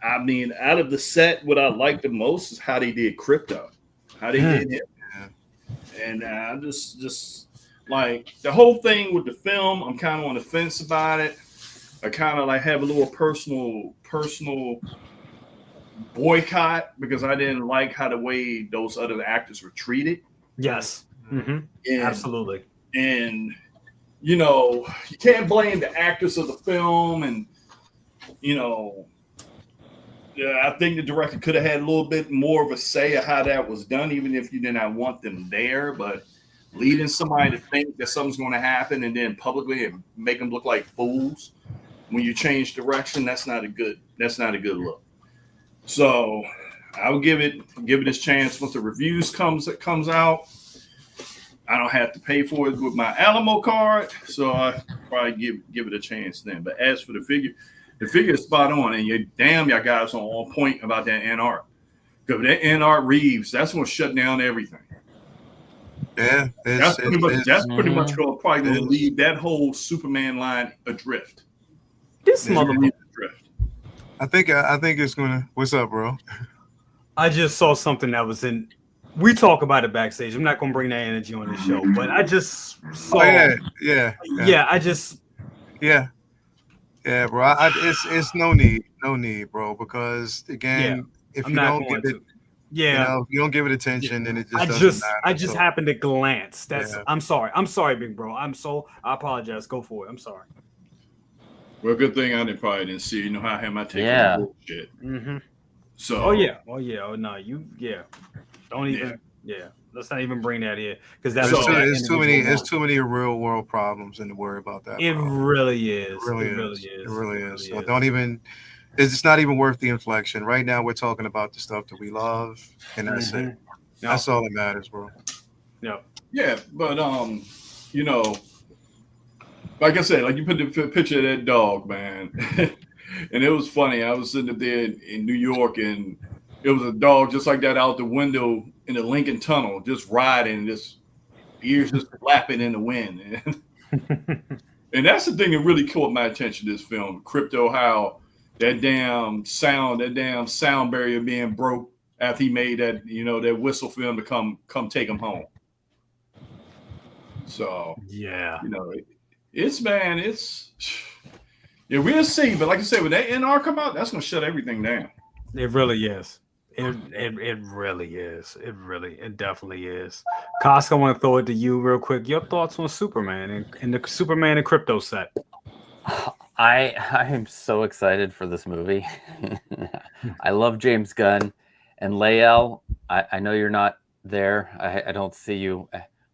Out of the set, what I like the most is how they did Crypto, how they did it, and I just like the whole thing with the film. I'm kind of on the fence about it. I kind of like have a little personal boycott because I didn't like how the way those other actors were treated. Yes, absolutely. And you know, you can't blame the actors of the film, and you know, I think the director could have had a little bit more of a say of how that was done, even if you did not want them there. But leading somebody to think that something's going to happen and then publicly and make them look like fools when you change direction, that's not a good look. So I would give it its chance once the reviews comes out. I don't have to pay for it with my Alamo card, so I probably give it a chance then. But as for the figure is spot on, and y'all guys are on point about that InArt. Because that InArt Reeves, that's going to shut down everything. Yeah, that's pretty much going to leave that whole Superman line adrift. This motherfucker. I think it's gonna. What's up, bro? I just saw something that was in. We talk about it backstage. I'm not gonna bring that energy on the show, but I just saw. Yeah, bro. It's no need, bro. Because again, if you don't give it, if you don't give it attention, then it just doesn't matter. I just happened to glance. I'm sorry, big bro. I apologize. Go for it. I'm sorry. Well, good thing I probably didn't see. You know how I had my take on bullshit. Mm-hmm. So. Oh no, don't even. Let's not even bring that here because that's it's too many real world problems and to worry about that. It really is. It really is. So don't even. It's just not even worth the inflection. Right now, we're talking about the stuff that we love, and that's it. That's all that matters, bro. Yeah, but you know, like I said, like you put the picture of that dog, man, and it was funny. I was sitting there in New York, and it was a dog just like that out the window in the Lincoln Tunnel, just riding, just ears just flapping in the wind. And that's the thing that really caught my attention. This film, Crypto, how that damn sound barrier being broke after he made that, you know, that whistle for him to come take him home. So you know, we'll see. But like I said, when that NR come out, that's gonna shut everything down. It really is. It really is. It definitely is. Costco, I want to throw it to you real quick. Your thoughts on Superman and the Superman and Crypto set? I am so excited for this movie. I love James Gunn and Lael. I know you're not there. I don't see you,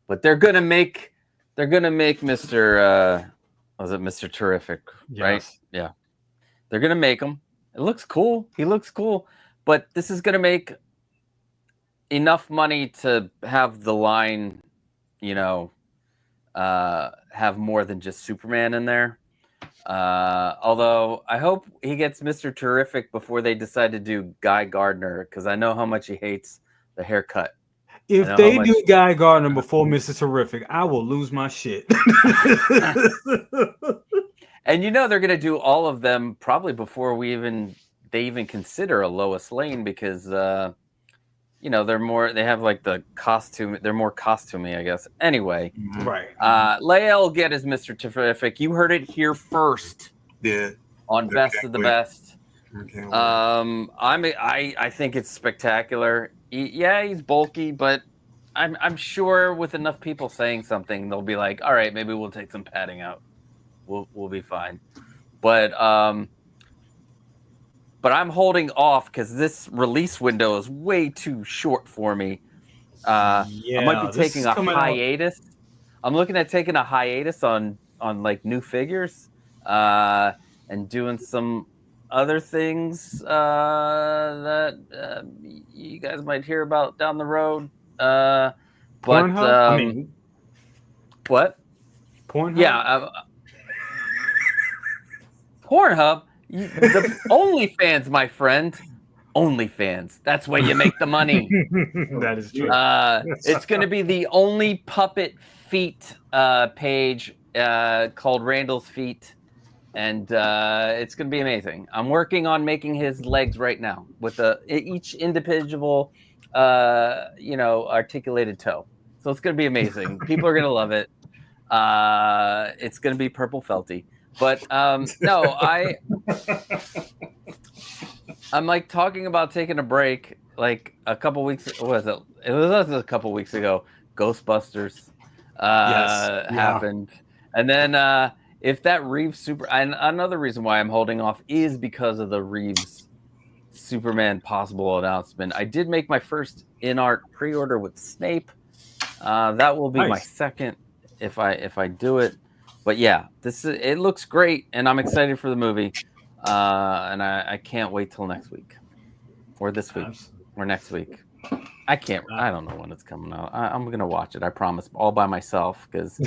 but they're gonna make Mr. Was it Mr. Terrific? Right? Yes. Yeah. They're gonna make him. It looks cool. He looks cool, but this is gonna make enough money to have the line, you know, have more than just Superman in there. Although I hope he gets Mr. Terrific before they decide to do Guy Gardner, because I know how much he hates the haircut. If they do Guy Gardner before Mr. Terrific, I will lose my shit. And you know they're gonna do all of them probably before they even consider a Lois Lane, because you know they have like the costume, they're more costumey, I guess. Anyway, right. Lael will get his Mr. Terrific. You heard it here first. Yeah. On Best of the Best. I think it's spectacular. He's bulky, but I'm sure with enough people saying something, they'll be like, all right, maybe we'll take some padding out. We'll be fine. But I'm holding off because this release window is way too short for me. I might be taking a hiatus. I'm looking at taking a hiatus on like new figures and doing some other things that you guys might hear about down the road. But what? Pornhub? Yeah. Pornhub? The OnlyFans, my friend. OnlyFans. That's where you make the money. That is true. It's going to be the only puppet feet page called Randall's Feet. And it's going to be amazing. I'm working on making his legs right now with each individual, articulated toe. So it's going to be amazing. People are going to love it. It's going to be purple felty. But no, I'm like talking about taking a break like a couple weeks. What was it? It was a couple weeks ago. Ghostbusters. happened. And then if that Reeves and another reason why I'm holding off is because of the Reeves Superman possible announcement. I did make my first InArt pre-order with Snape. That will be my second if I do it. But yeah, it looks great, and I'm excited for the movie. And I can't wait till next week, or this week, or next week. I don't know when it's coming out. I'm gonna watch it. I promise, all by myself, because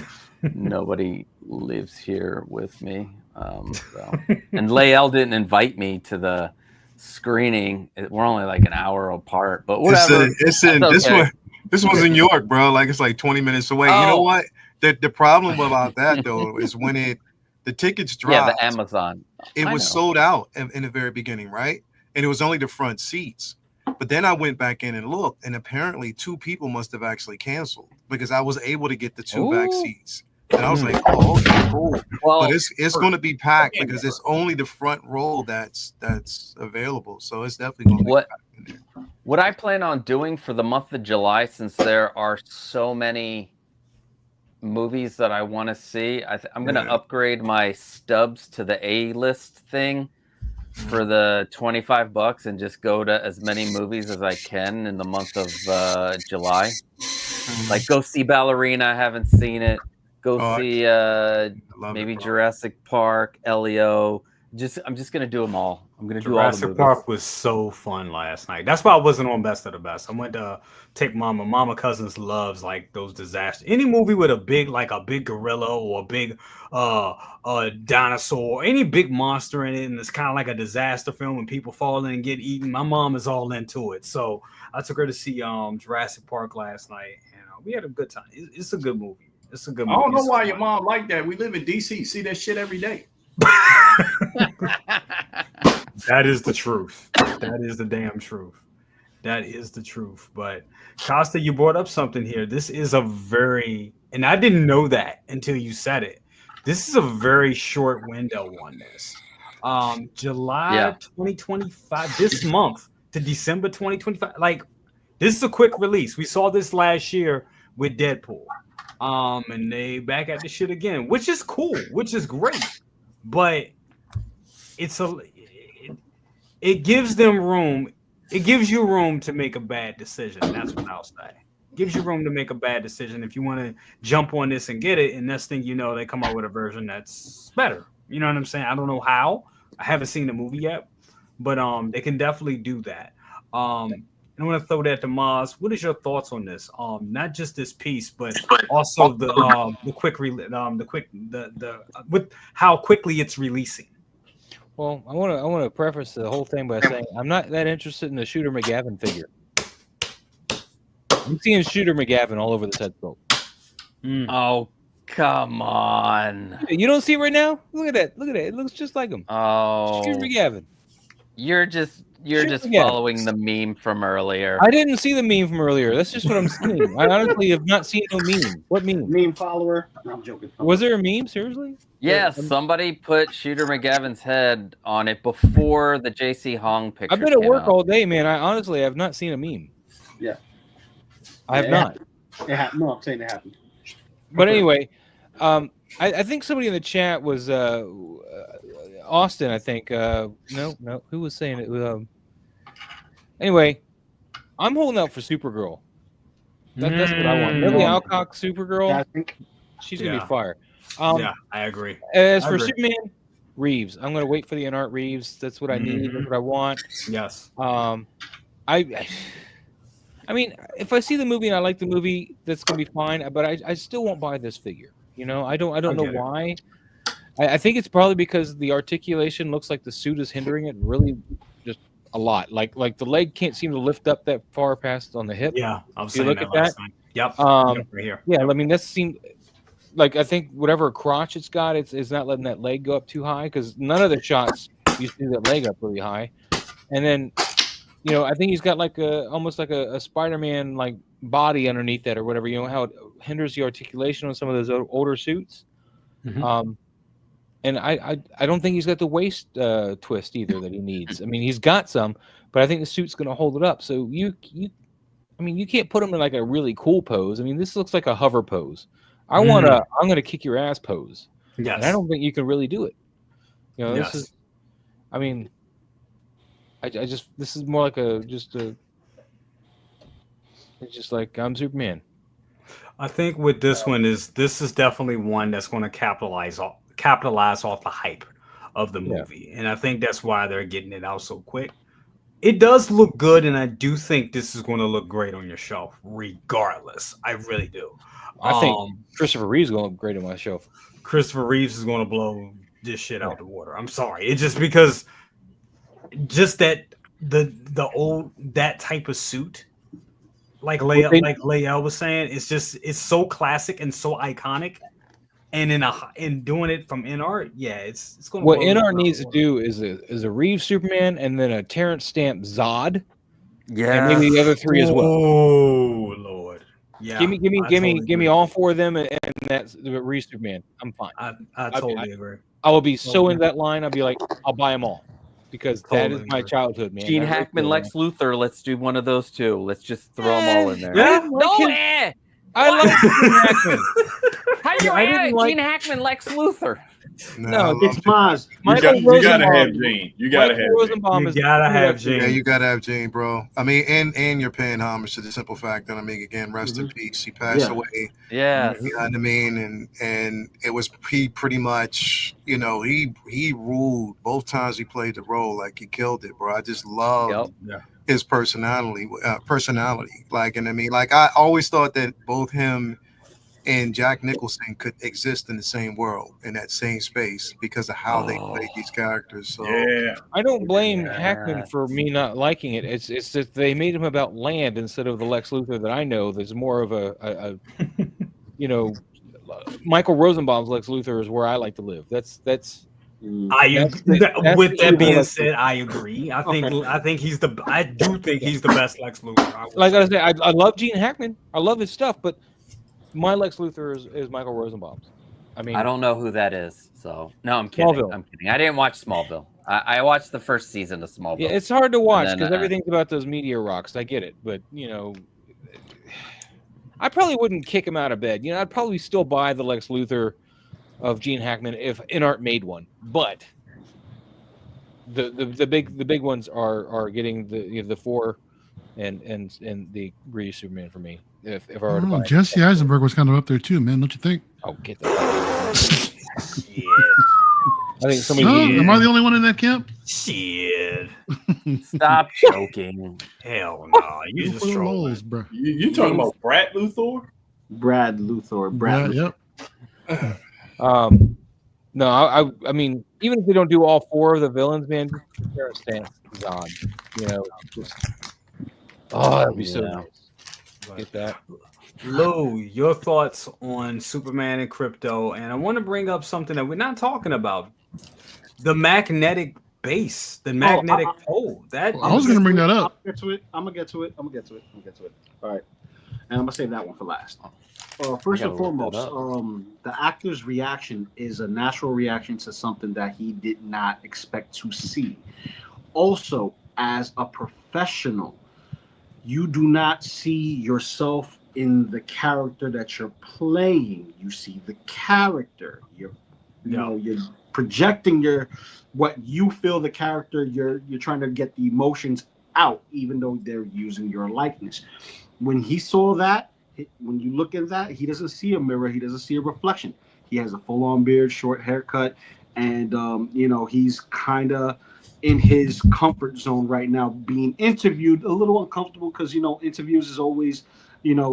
nobody lives here with me. And Lael didn't invite me to the screening. We're only like an hour apart, but whatever. This one's in York, bro. Like it's like 20 minutes away. You know what? The problem about that though is when the tickets dropped. Yeah, the Amazon. It was sold out in the very beginning, right? And it was only the front seats. But then I went back in and looked, and apparently 2 people must have actually canceled because I was able to get the 2 back seats. And I was like, oh, okay, cool. Well, but it's going to be packed because it's only the front row that's available. So it's definitely going to be packed in there. What I plan on doing for the month of July, since there are so many movies that I want to see, I'm going to upgrade my stubs to the A-list thing for the $25 and just go to as many movies as I can in the month of July. Like go see Ballerina. I haven't seen it. Go see maybe Jurassic Park, Elio. I'm just gonna do them all. I'm gonna do all the movies. Jurassic Park was so fun last night. That's why I wasn't on Best of the Best. I went to take Mama. Mama Cousins loves like those disasters. Any movie with a big gorilla or a big dinosaur, any big monster in it, and it's kind of like a disaster film when people fall in and get eaten. My mom is all into it. So I took her to see Jurassic Park last night, and we had a good time. It's a good movie. It's a good movie. I don't know why your mom like that. We live in DC. See that shit every day. That is the truth. That is the damn truth. That is the truth. But Costa, you brought up something here. This is a very, and I didn't know that until you said it. This is a very short window on this. July 2025, this month to December 2025. Like, this is a quick release. We saw this last year with Deadpool. And they back at the shit again, which is cool, which is great. But it gives them room. It gives you room to make a bad decision. That's what I'll say. It gives you room to make a bad decision if you want to jump on this and get it. And next thing you know, they come out with a version that's better. You know what I'm saying? I don't know how. I haven't seen the movie yet, but they can definitely do that. I want to throw that to Maz. What is your thoughts on this? Not just this piece, but also with how quickly it's releasing. Well, I want to preface the whole thing by saying I'm not that interested in the Shooter McGavin figure. I'm seeing Shooter McGavin all over the set scope. Oh, come on! You don't see it right now? Look at that! Look at that! It looks just like him. Oh, Shooter McGavin. You're just following the meme from earlier. I didn't see the meme from earlier. That's just what I'm seeing. I honestly have not seen no meme. What meme? Meme follower. No, I'm joking. Was there a meme? Seriously? Yeah, somebody put Shooter McGavin's head on it before the JC Hong picture. I've been at work all day, man. I honestly have not seen a meme. Yeah. I have not. It happened. No, I'm saying it happened. But anyway, I think somebody in the chat was Austin, I think. No. Who was saying it? Anyway, I'm holding out for Supergirl. That's what I want. Millie Alcock, Supergirl. Yeah, I think she's going to be fire. Yeah, I agree. As for Superman, Reeves. I'm going to wait for the InArt Reeves. That's what I need. That's what I want. Yes. I mean, if I see the movie and I like the movie, that's going to be fine. But I still won't buy this figure. You know, I don't know why. I think it's probably because the articulation looks like the suit is hindering it really just a lot. Like the leg can't seem to lift up that far past on the hip. Yeah, I was saying look that at last that. time. Yep. Right here. Yeah, I mean that seemed like I think whatever crotch it's got, it's not letting that leg go up too high because none of the shots you see that leg up really high. And then, you know, I think he's got like almost like a Spider-Man like body underneath that or whatever. You know how it hinders the articulation on some of those older suits. Mm-hmm. And I don't think he's got the waist twist either that he needs. I mean, he's got some, but I think the suit's going to hold it up. So you can't put him in like a really cool pose. I mean, this looks like a hover pose. I want to. I'm gonna kick your ass pose. Yes. And I don't think you can really do it. You know, Yes. this is. I mean, I just this is more like it's just like I'm Superman. I think with this one this is definitely one that's going to capitalize off the hype of the movie, and I think that's why they're getting it out so quick. It does look good, and I do think this is going to look great on your shelf, regardless. I really do. I think Christopher Reeve's going to look great on my shelf. Christopher Reeves is going to blow this shit out the water. I'm sorry, it's just because that the old that type of suit. Like Lael was saying, it's so classic and so iconic, and in doing it from InArt, it's going. What InArt needs to do is a Reeves Superman, and then a Terrence Stamp Zod, and maybe the other three as well. Oh Lord, yeah! Give me all four of them, and that's the Reeves Superman. I'm fine. I totally agree. I will be so in that line. I'll be like, I'll buy them all. Because that is my childhood, man. Gene Hackman, Lex Luthor. Let's do one of those two. Let's just throw them all in there. I like Gene Hackman. How you Gene Hackman, Lex Luthor? No, it's Maz. You gotta have Gene. You gotta have Gene. Yeah, you gotta have Gene, bro. I mean, and you're paying homage to the simple fact that again, rest in peace. He passed away. Yeah, you know what I mean, and it was pretty much, he ruled both times he played the role. Like, he killed it, bro. I just loved his personality. Like, and I mean, like, I always thought that both him and Jack Nicholson could exist in the same world, in that same space, because of how they played these characters. So I don't blame Hackman for me not liking it. It's that they made him about land instead of the Lex Luthor that I know. There's more of a Michael Rosenbaum's Lex Luthor is where I like to live. With that being said, I agree. I think he's the best Lex Luthor. Like I said, I love Gene Hackman. I love his stuff, but my Lex Luthor is Michael Rosenbaum's. I mean, I don't know who that is. So no, I'm kidding. Smallville. I'm kidding. I didn't watch Smallville. I watched the first season of Smallville. Yeah, it's hard to watch because everything's about those meteor rocks. I get it, but I probably wouldn't kick him out of bed. I'd probably still buy the Lex Luthor of Gene Hackman if InArt made one. But the big ones are getting the four and the Reeves Superman for me. If I were to buy Jesse Eisenberg was kind of up there too, man. Don't you think? Oh, get that! I think somebody. Am I the only one in that camp? Shit! Stop joking! Hell no! You just trolling, bro. You talking about Brad Luthor? Brad Luthor. Yep. No, I mean, even if they don't do all four of the villains, man, Terrence Stamp Zod. That'd be so nice. Get that. Lou, your thoughts on Superman and Crypto, and I want to bring up something that we're not talking about: the magnetic base, the magnetic pole. I was going to bring that up. I'm gonna get to it. All right, and I'm gonna save that one for last. First and foremost, the actor's reaction is a natural reaction to something that he did not expect to see. Also, as a professional, you do not see yourself in the character that you're playing. You see the character. You're projecting what you feel the character. You're trying to get the emotions out, even though they're using your likeness. When he saw that, when you look at that, he doesn't see a mirror. He doesn't see a reflection. He has a full-on beard, short haircut, and he's kind of in his comfort zone right now, being interviewed. A little uncomfortable because interviews is always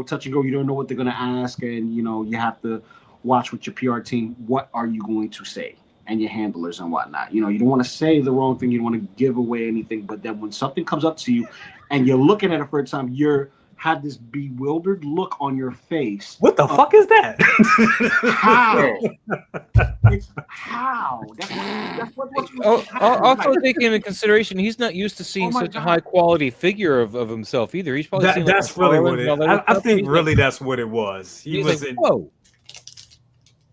touch and go. You don't know what they're gonna ask, and you have to watch with your PR team. What are you going to say? And your handlers and whatnot. You don't want to say the wrong thing. You don't want to give away anything. But then when something comes up to you, and you're looking at it for a time, you're have this bewildered look on your face. What the fuck is that? How? It's how. That's what's also taking into consideration, he's not used to seeing such a high quality figure of himself either. He's probably seen that's really what it is. I think really that's what it was. He was like, whoa.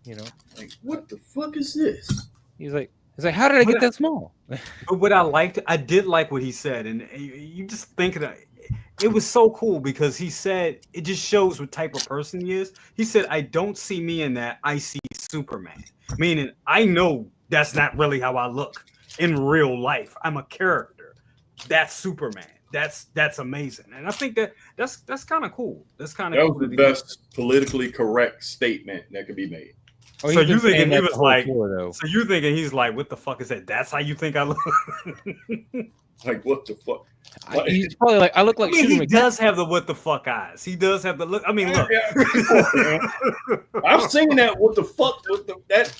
Like, what the fuck is this? He's like, how did I get that small? But what I did like what he said, and you just think that it was so cool because he said it just shows what type of person he is. He said, "I don't see me in that. I see Superman," meaning I know that's not really how I look in real life. I'm a character. That's Superman. That's amazing, and I think that's kind of cool. That's kind of that cool. was the best politically correct statement that could be made. Oh, so he's you been saying thinking he that was the whole like? tour, though. So you thinking he's like, what the fuck is that? That's how you think I look? Like, what the fuck? He's probably like, I look like. I mean, he Shooter does have the what the fuck eyes. He does have the look. I mean, look. I've seen that. What the fuck? What the that?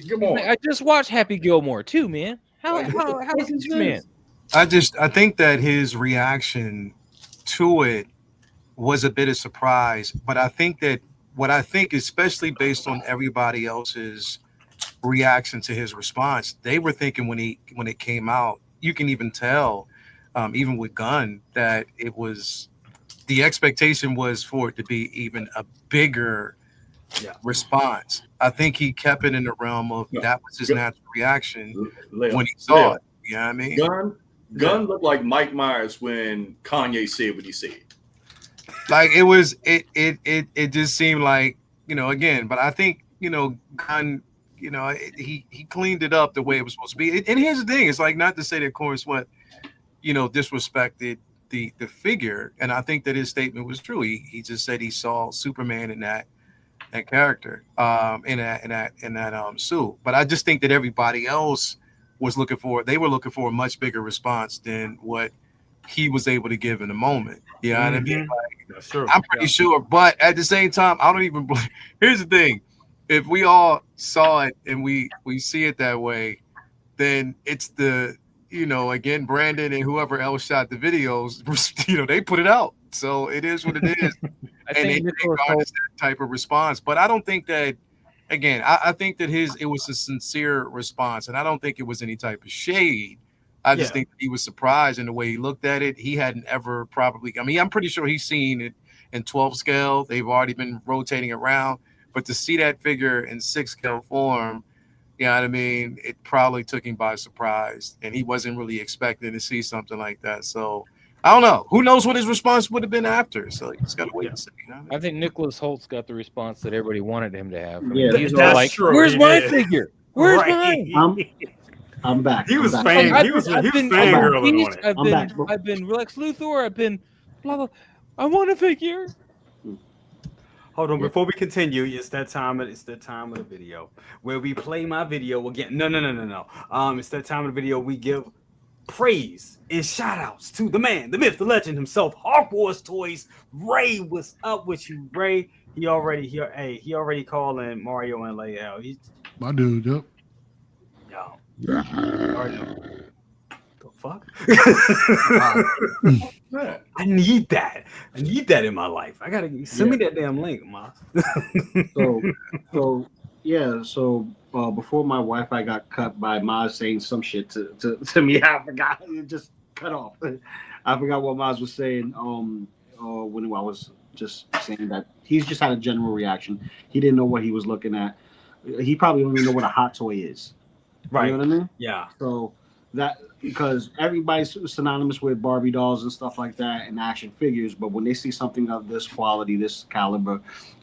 Come on. I just watched Happy Gilmore too, man. How is this man? I think that his reaction to it was a bit of surprise, but I think that what I think, especially based on everybody else's reaction to his response, they were thinking when it came out, you can even tell, even with Gunn, that it was the expectation was for it to be even a bigger response. I think he kept it in the realm of that was his natural reaction when he saw it. You know what I mean? Gunn looked like Mike Myers when Kanye said what he said. Like it just seemed like, again, but I think, Gunn, he cleaned it up the way it was supposed to be. And here's the thing, it's like, not to say that Corey Sweat, disrespected the figure. And I think that his statement was true. He just said he saw Superman in that character, in that suit. But I just think that everybody else was looking for a much bigger response than what he was able to give in the moment. You know what I mean? Like, that's true. I'm pretty sure, but at the same time, I don't even believe. Here's the thing: if we all saw it and we see it that way, then it's the again, Brandon and whoever else shot the videos, they put it out, so it is what it is, and they garnered that type of response. But I don't think that. Again, I think that it was a sincere response, and I don't think it was any type of shade. I just think that he was surprised in the way he looked at it. He hadn't ever probably, I'm pretty sure he's seen it in 12 scale. They've already been rotating around, but to see that figure in 6 scale form, you know what I mean? It probably took him by surprise, and he wasn't really expecting to see something like that. So I don't know. Who knows what his response would have been after? So you just gotta wait and see. You know what I mean? I think Nicholas Holtz got the response that everybody wanted him to have. Yeah, he's all like, true. "Where's He my did. figure? Where's mine?" I'm back. He was I'm back. fangirling on it. I've been Lex Luthor. I've been blah blah. I want a figure. Hold on, before we continue, it's that time of the video where we play my video again. No. It's that time of the video we give praise and shout outs to the man, the myth, the legend himself, Hogwarts Toys. Ray, what's up with you, Ray? He already calling Mario and Lael. My dude, yep. Yo. The fuck? I need that. I need that in my life. I gotta send me that damn link, Ma. So before my Wi-Fi got cut by Maz saying some shit to me, I forgot. It just cut off. I forgot what Maz was saying. When I was just saying that he's just had a general reaction. He didn't know what he was looking at. He probably don't even know what a hot toy is. Right. You know what I mean? Yeah. So that, because everybody's synonymous with Barbie dolls and stuff like that and action figures, but when they see something of this quality, this caliber,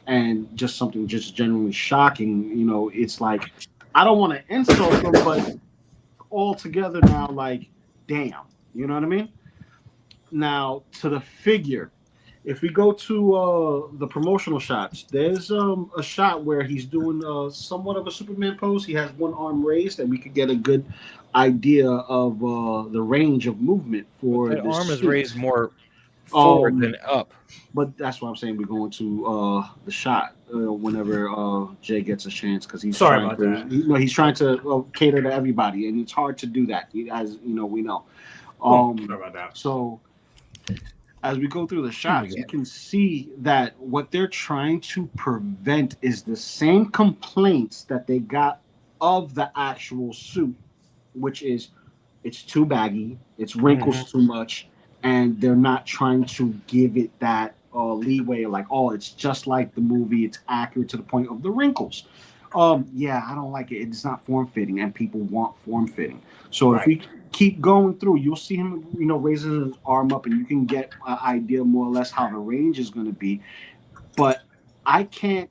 and just something just genuinely shocking, it's like, I don't want to insult them, but all together now, like, damn, you know what I mean? Now to the figure. If we go to the promotional shots, there's a shot where he's doing somewhat of a Superman pose. He has one arm raised, and we could get a good idea of the range of movement for the arm is suit. raised more forward than up. But that's why I'm saying we're going to the shot whenever Jay gets a chance, because he's sorry trying about to, that. He's trying to cater to everybody, and it's hard to do that, as we know. Sorry about that. So as we go through the shots, you can see that what they're trying to prevent is the same complaints that they got of the actual suit, which is it's too baggy, it's wrinkles too much, and they're not trying to give it that leeway, like, oh, it's just like the movie, it's accurate to the point of the wrinkles. I don't like it. It's not form-fitting, and people want form-fitting. So if we keep going through, you'll see him, raising his arm up, and you can get an idea more or less how the range is going to be. But I can't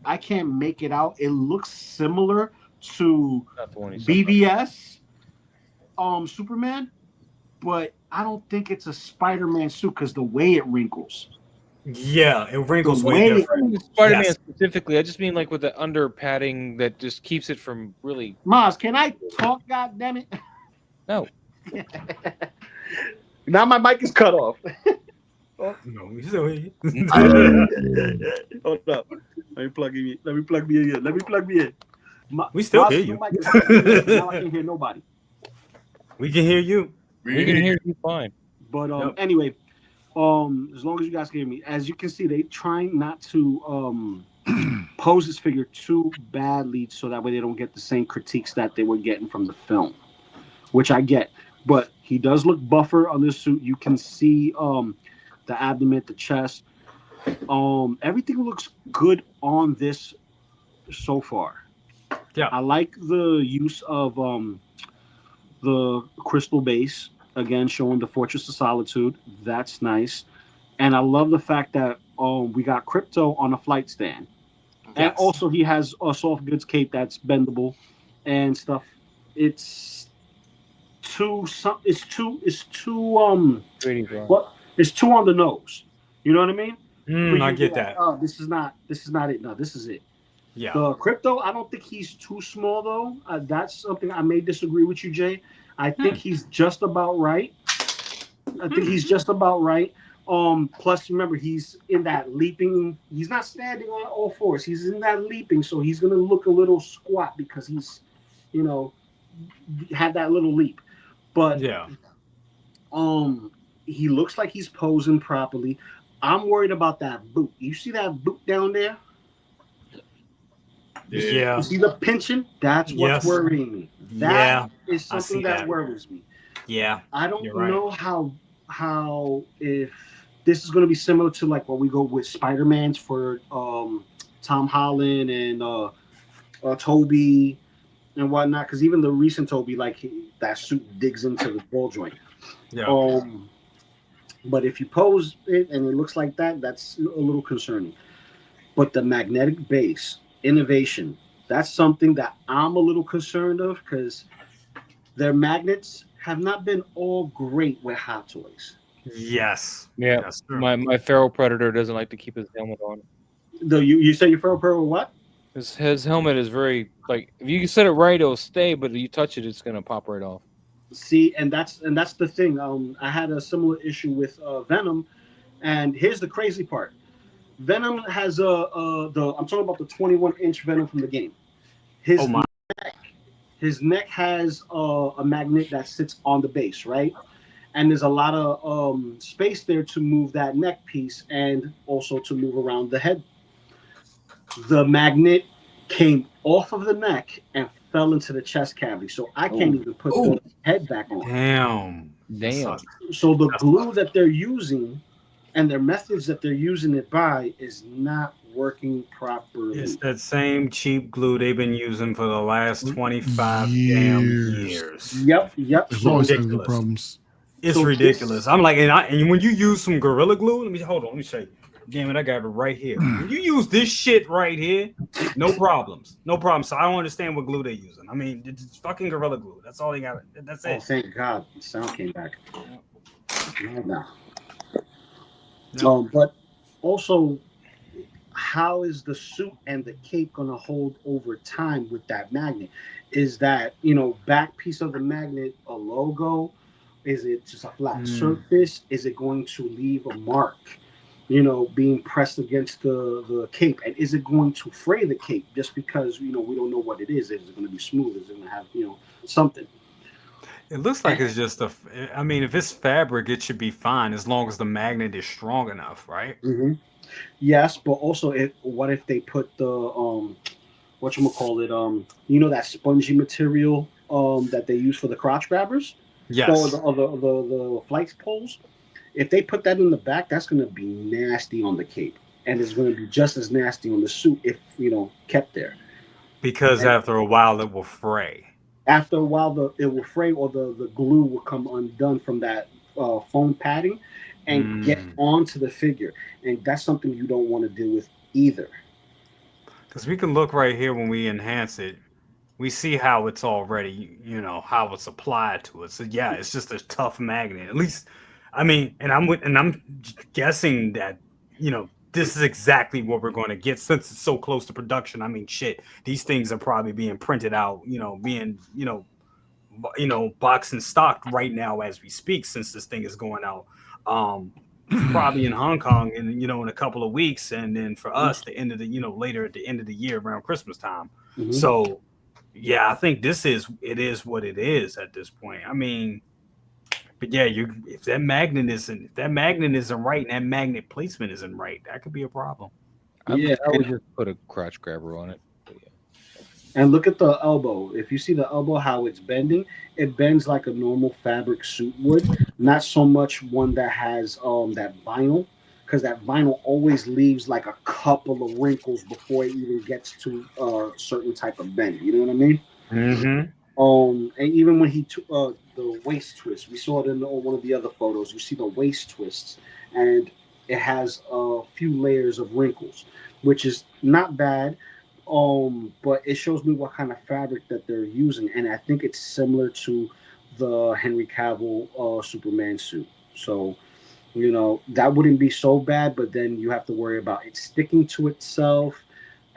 make it out. It looks similar to BVS Superman, but I don't think it's a Spider-Man suit because the way it wrinkles. Yeah, it wrinkles way different. Spider-Man specifically, I just mean like with the under padding that just keeps it from really. Maz, can I talk? God damn it! No. Now my mic is cut off. No, we still hear you. Hold up. Let me plug me in. We still hear you. Now I can hear nobody. We can hear you. We can hear you fine. But anyway, as long as you guys can hear me, as you can see, they trying not to pose this figure too badly, so that way they don't get the same critiques that they were getting from the film, which I get. But he does look buffer on this suit. You can see the abdomen, the chest. Everything looks good on this so far. Yeah, I like the use of the crystal base, again showing the Fortress of Solitude. That's nice. And I love the fact that we got Crypto on a flight stand. Yes. And also he has a soft goods cape that's bendable and stuff. It's too it's too on the nose. You know what I mean? I get that. Oh, this is not it. No, this is it. Yeah. The Crypto, I don't think he's too small though. That's something I may disagree with you, Jay. I think he's just about right. Plus, remember, he's in that leaping. He's not standing on all fours. He's in that leaping, so he's gonna look a little squat because he's, had that little leap. But yeah, he looks like he's posing properly. I'm worried about that boot. You see that boot down there? Yeah. You see the pinching? That's what's worrying me. That is something that worries me. Yeah. I don't know how if this is going to be similar to like what we go with Spider-Man's for Tom Holland and Toby and whatnot. Because even the recent Toby, like that suit digs into the ball joint. Yeah. But if you pose it and it looks like that, that's a little concerning. But the magnetic base innovation, that's something that I'm a little concerned of because their magnets have not been all great with Hot Toys. Yes. Yeah. My feral predator doesn't like to keep his helmet on. Though you say your feral predator what? His helmet is very like if you set it right, it'll stay, but if you touch it, it's gonna pop right off. See, and that's the thing. I had a similar issue with Venom, and here's the crazy part. Venom has I'm talking about the 21-inch Venom from the game. His neck has a magnet that sits on the base, right? And there's a lot of space there to move that neck piece and also to move around the head. The magnet came off of the neck and fell into the chest cavity, so I can't even put the head back on. Damn. So the glue that they're using and their methods that they're using it by is not working properly. It's that same cheap glue they've been using for the last 25 damn years. Yep. There's always having problems. It's ridiculous. I'm like, and when you use some Gorilla Glue, let me show you. Damn it, I got it right here. When you use this shit right here, no problems. So I don't understand what glue they're using. I mean, it's fucking Gorilla Glue. That's all they got. That's it. Oh, thank God. The sound came back. But also, how is the suit and the cape going to hold over time with that magnet? Is that, back piece of the magnet a logo? Is it just a flat surface? Is it going to leave a mark, being pressed against the cape? And is it going to fray the cape just because, we don't know what it is? Is it going to be smooth? Is it going to have, something? It looks like it's just if it's fabric, it should be fine as long as the magnet is strong enough, right? Mm-hmm. Yes, but also, what if they put the that spongy material that they use for the crotch grabbers? Yes. Or the flight poles. If they put that in the back, that's going to be nasty on the cape, and it's going to be just as nasty on the suit if kept there. Because after a while, it will fray. After a while, it will fray, or the glue will come undone from that foam padding and get onto the figure, and that's something you don't want to deal with either. Because we can look right here when we enhance it. We see how it's already, how it's applied to it. So yeah, it's just a tough magnet. At least, I mean, and I'm guessing that, this is exactly what we're going to get since it's so close to production. I mean, shit, these things are probably being printed out, being, boxed and stocked right now as we speak, since this thing is going out. Probably in Hong Kong in a couple of weeks, and then for us the end of the later at the end of the year around Christmas time. So yeah, I think it is what it is at this point. I mean, but yeah, if that magnet isn't right and that magnet placement isn't right, that could be a problem. I would just put a crotch grabber on it. And look at the elbow. If you see the elbow, how it's bending, it bends like a normal fabric suit would, not so much one that has that vinyl, because that vinyl always leaves like a couple of wrinkles before it even gets to a certain type of bend. You know what I mean? Mm-hmm. And even when he took the waist twist, we saw it in one of the other photos. You see the waist twists, and it has a few layers of wrinkles, which is not bad. But it shows me what kind of fabric that they're using, and I think it's similar to the Henry Cavill Superman suit. So, that wouldn't be so bad, but then you have to worry about it sticking to itself,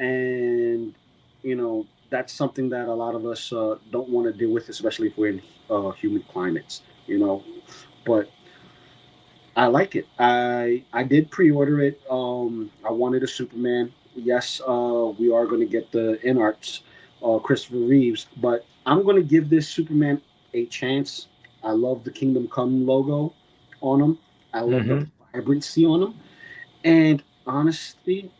and that's something that a lot of us don't want to deal with, especially if we're in humid climates. But I like it. I did pre-order it. I wanted a Superman. Yes, we are going to get the InArts, Christopher Reeves, but I'm going to give this Superman a chance. I love the Kingdom Come logo on him. I love the vibrancy on him. And honestly,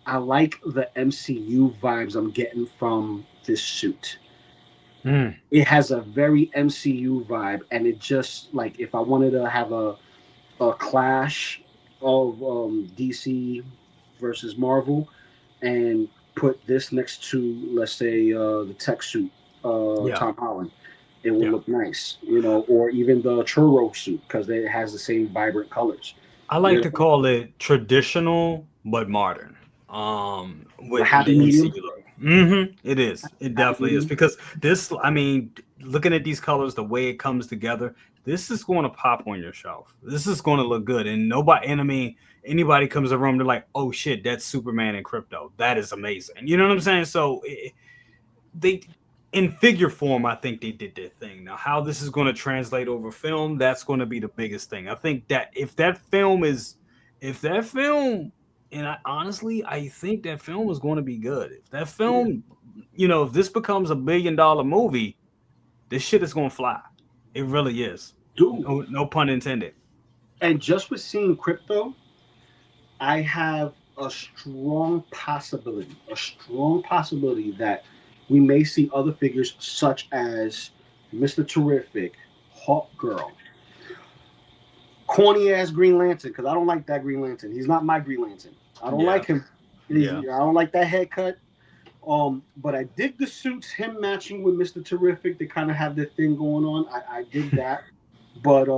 I like the MCU vibes I'm getting from this suit. It has a very MCU vibe, and it just, like, if I wanted to have a clash of DC versus Marvel and put this next to, let's say, the tech suit, Tom Holland, it would look nice, or even the churro suit, because it has the same vibrant colors. I like to call it traditional but modern. With happy medium. It is. It definitely is, because this, I mean, looking at these colors, the way it comes together, this is going to pop on your shelf. This is going to look good, and anybody comes in the room, they're like, "Oh shit, that's Superman in crypto. That is amazing." You know what I'm saying? So they, in figure form, I think they did their thing. Now, how this is going to translate over film, that's going to be the biggest thing. I think that if that film, and I think that film is going to be good. If that film, if this becomes $1 billion movie, this shit is going to fly. It really is. Dude. No pun intended. And just with seeing crypto, I have a strong possibility that we may see other figures such as Mr. Terrific, Hawk Girl, corny ass Green Lantern, because I don't like that Green Lantern. He's not my Green Lantern. I don't like him. I don't like that haircut. But I dig the suits, him matching with Mr. Terrific. They kind of have their thing going on. I dig that. But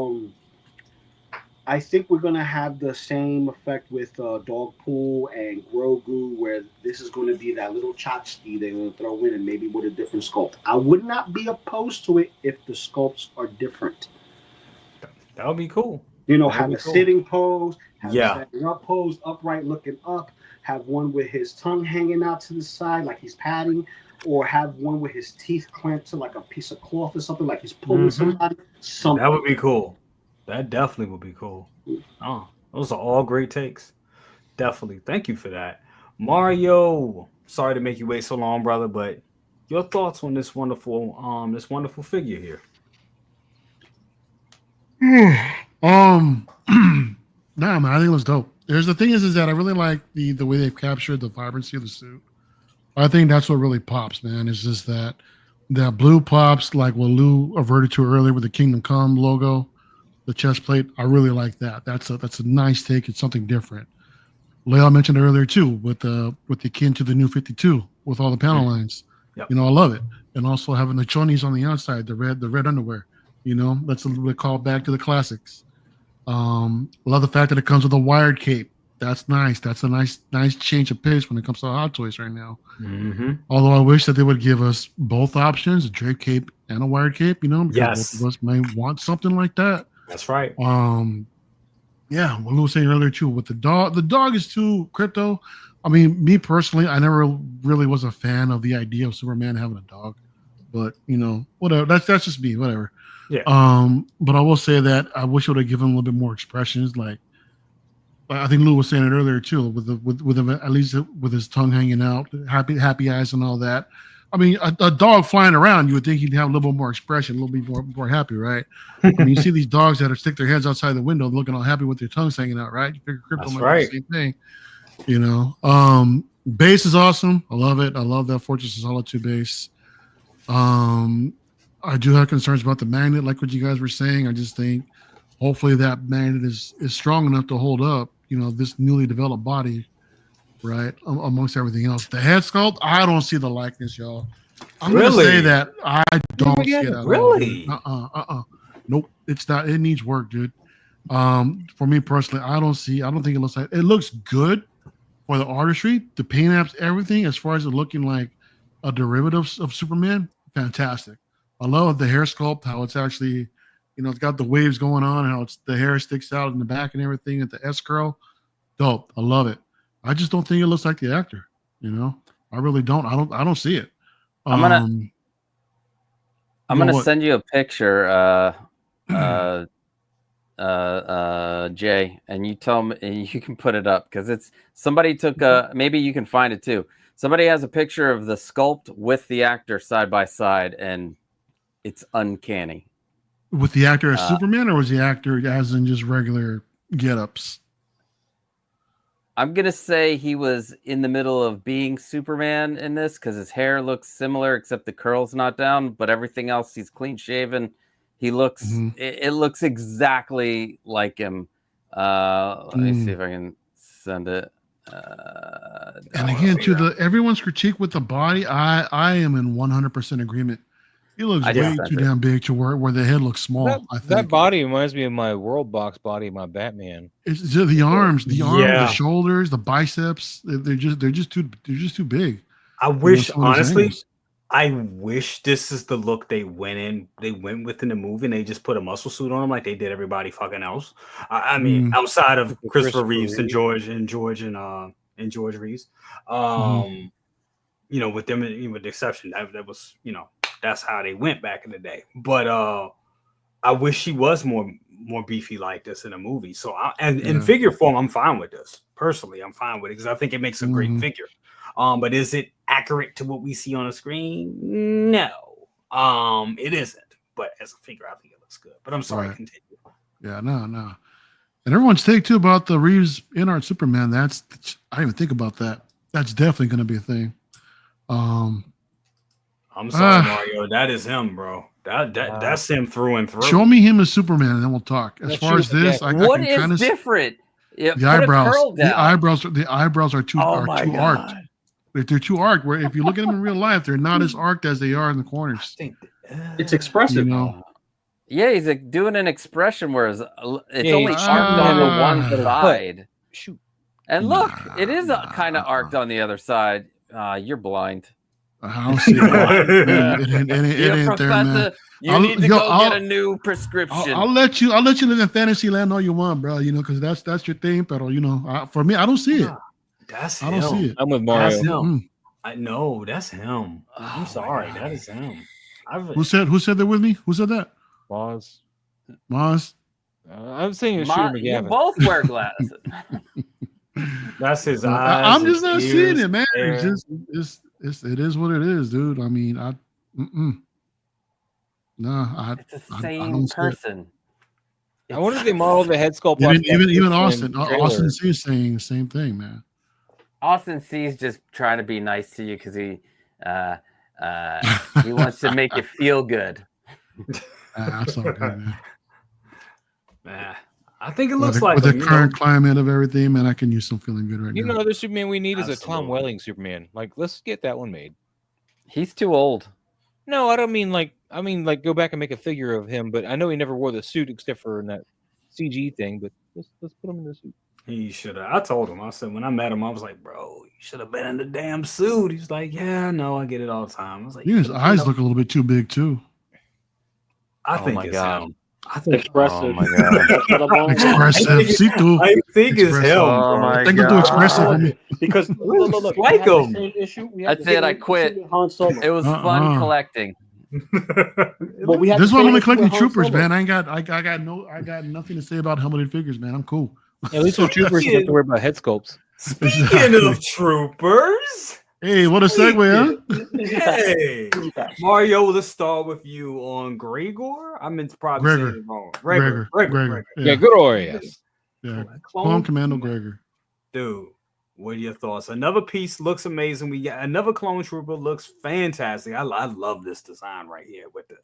I think we're going to have the same effect with Dogpool and Grogu, where this is going to be that little tchotchke they're going to throw in, and maybe with a different sculpt. I would not be opposed to it if the sculpts are different. That would be cool. Have a sitting pose, have a standing up pose, upright looking up, have one with his tongue hanging out to the side like he's patting, or have one with his teeth clamped to like a piece of cloth or something, like he's pulling somebody. Something. That would be cool. That definitely would be cool. Oh, those are all great takes. Definitely. Thank you for that. Mario, sorry to make you wait so long, brother, but your thoughts on this wonderful figure here. Nah, man, I think it was dope. The thing is that I really like the way they've captured the vibrancy of the suit. I think that's what really pops, man. It's just that blue pops, like what Lou averted to earlier with the Kingdom Come logo, the chest plate. I really like that. That's a nice take. It's something different. Leia mentioned earlier too, with the akin to the new 52 with all the panel lines. Yep. I love it. and also having the chonies on the outside, the red underwear. You know, that's a little bit called back to the classics. Love the fact that it comes with a wired cape. That's nice. That's a nice change of pace when it comes to Hot Toys right now. Mm-hmm. Although I wish that they would give us both options, a drape cape and a wired cape, you know, because both of us may want something like that. That's right. Yeah, what Lou was saying earlier too, with the dog is too crypto. I mean, me personally, I never really was a fan of the idea of Superman having a dog, but you know, whatever. That's just me, whatever. Yeah. But I will say that I wish I would have given him a little bit more expressions. Like I think Lou was saying it earlier too, with him, at least with his tongue hanging out, happy eyes and all that. I mean, a dog flying around, you would think he'd have a little bit more expression, a little bit more happy, right? I mean, you see these dogs that stick their heads outside the window, looking all happy with their tongues hanging out, right? You figure Crypto might be the same thing, you know. Base is awesome. I love it. I love that Fortress of Solitude base. I do have concerns about the magnet, like what you guys were saying. I just think hopefully that magnet is strong enough to hold up, you know, this newly developed body, right? Amongst everything else. The head sculpt, I don't see the likeness, y'all. I'm gonna say that I don't see it at all. Nope, it's not. It needs work, dude. For me personally, I don't think it looks like it looks good for the artistry, the paint apps, everything. As far as it looking like a derivative of Superman, fantastic. I love the hair sculpt, how it's actually, you know, it's got the waves going on, and how the hair sticks out in the back and everything at the S curl. Dope. I love it. I just don't think it looks like the actor. You know, I really don't. I don't see it. I'm gonna send you a picture, Jay, and you tell me, and you can put it up because it's somebody took a. Maybe you can find it too. Somebody has a picture of the sculpt with the actor side by side, and it's uncanny. With the actor as Superman, or was the actor as in just regular get-ups? I'm going to say he was in the middle of being Superman in this because his hair looks similar, except the curl's not down, but everything else, he's clean shaven. He looks, it looks exactly like him. Let me see if I can send it. And again, to everyone's critique with the body, I am in 100% agreement. He looks way too damn big to where the head looks small. I think that body reminds me of my World Box body, my Batman. It's just the arms, the shoulders, the biceps. They're just too big. I wish, honestly, I wish this is the look they went with in the movie, and they just put a muscle suit on him like they did everybody fucking else. I mean, outside of Christopher Reeves and George Reeves, you know, with them, with the exception that was, you know, that's how they went back in the day. But I wish he was more beefy like this in a movie. So in figure form, I'm fine with this. Personally, I'm fine with it because I think it makes a great figure. But is it accurate to what we see on the screen? No, it isn't. But as a figure, I think it looks good. But I'm sorry, continue. Yeah, no. And everyone's take too about the Reeves InArt Superman. I didn't even think about that. That's definitely going to be a thing. I'm sorry, Mario. That is him, bro. That's him through and through. Show me him as Superman, and then we'll talk. As far as this, what is different? The eyebrows are too arced. They're too arced. Where if you look at them in real life, they're not as arced as they are in the corners. It's expressive. You know? Yeah, he's like doing an expression where it's only arced on the one side. Shoot. And look, it is kind of arced on the other side. You're blind. I don't see it. It ain't there, man. You need to go get a new prescription. I'll let you live in fantasy land all you want, bro. You know, because that's your thing. But you know, for me, I don't see it. I don't see it. I'm with Mario. That's him. I know that's him. I'm sorry, that is him. Who said that with me? Who said that? Moz. I'm saying Shooter McGavin. You both wear glasses. That's his eyes. I'm just not seeing it, man. It is what it is, dude. I mean, it's the same person. I wonder if they modeled the head sculpt. Even Austin C is saying the same thing, man. Austin C is just trying to be nice to you because he wants to make you feel good. That's all good, man. I think it looks like with the current climate of everything, man. I can use some feeling good right now. You know, the Superman we need is a Tom Welling Superman. Like, let's get that one made. He's too old. No, I don't mean like. I mean like go back and make a figure of him. But I know he never wore the suit except for in that CG thing. But let's put him in the suit. He should have. I told him. I said when I met him, I was like, "Bro, you should have been in the damn suit." He's like, "Yeah, no, I get it all the time." I was like, His eyes look a little bit too big too. I Oh think my it's God. him. I think Expressive. Oh my God. That's what I'm on. Expressive. See through. I think it's him. Oh Bro. my I think it'll do expressive for me. Because look, we Like had the him. same issue. We had That's the it. I same quit. issue with Han Solo. It was fun collecting. But we had This is the why I'm same only issue collecting with Han troopers, Solo. man. I got nothing to say about helmeted figures, man. I'm cool. At least with troopers, you don't have to worry about head sculpts. Speaking Exactly. of troopers, Hey, what a segue, huh? hey, Mario, let's start with you on Gregor. I meant to probably Gregor. say it wrong. Gregor. Yeah, good or yes. Yeah. Clone Clone Commando Gregor. Dude, what are your thoughts? Another piece looks amazing. We got another clone trooper, looks fantastic. I love this design right here with the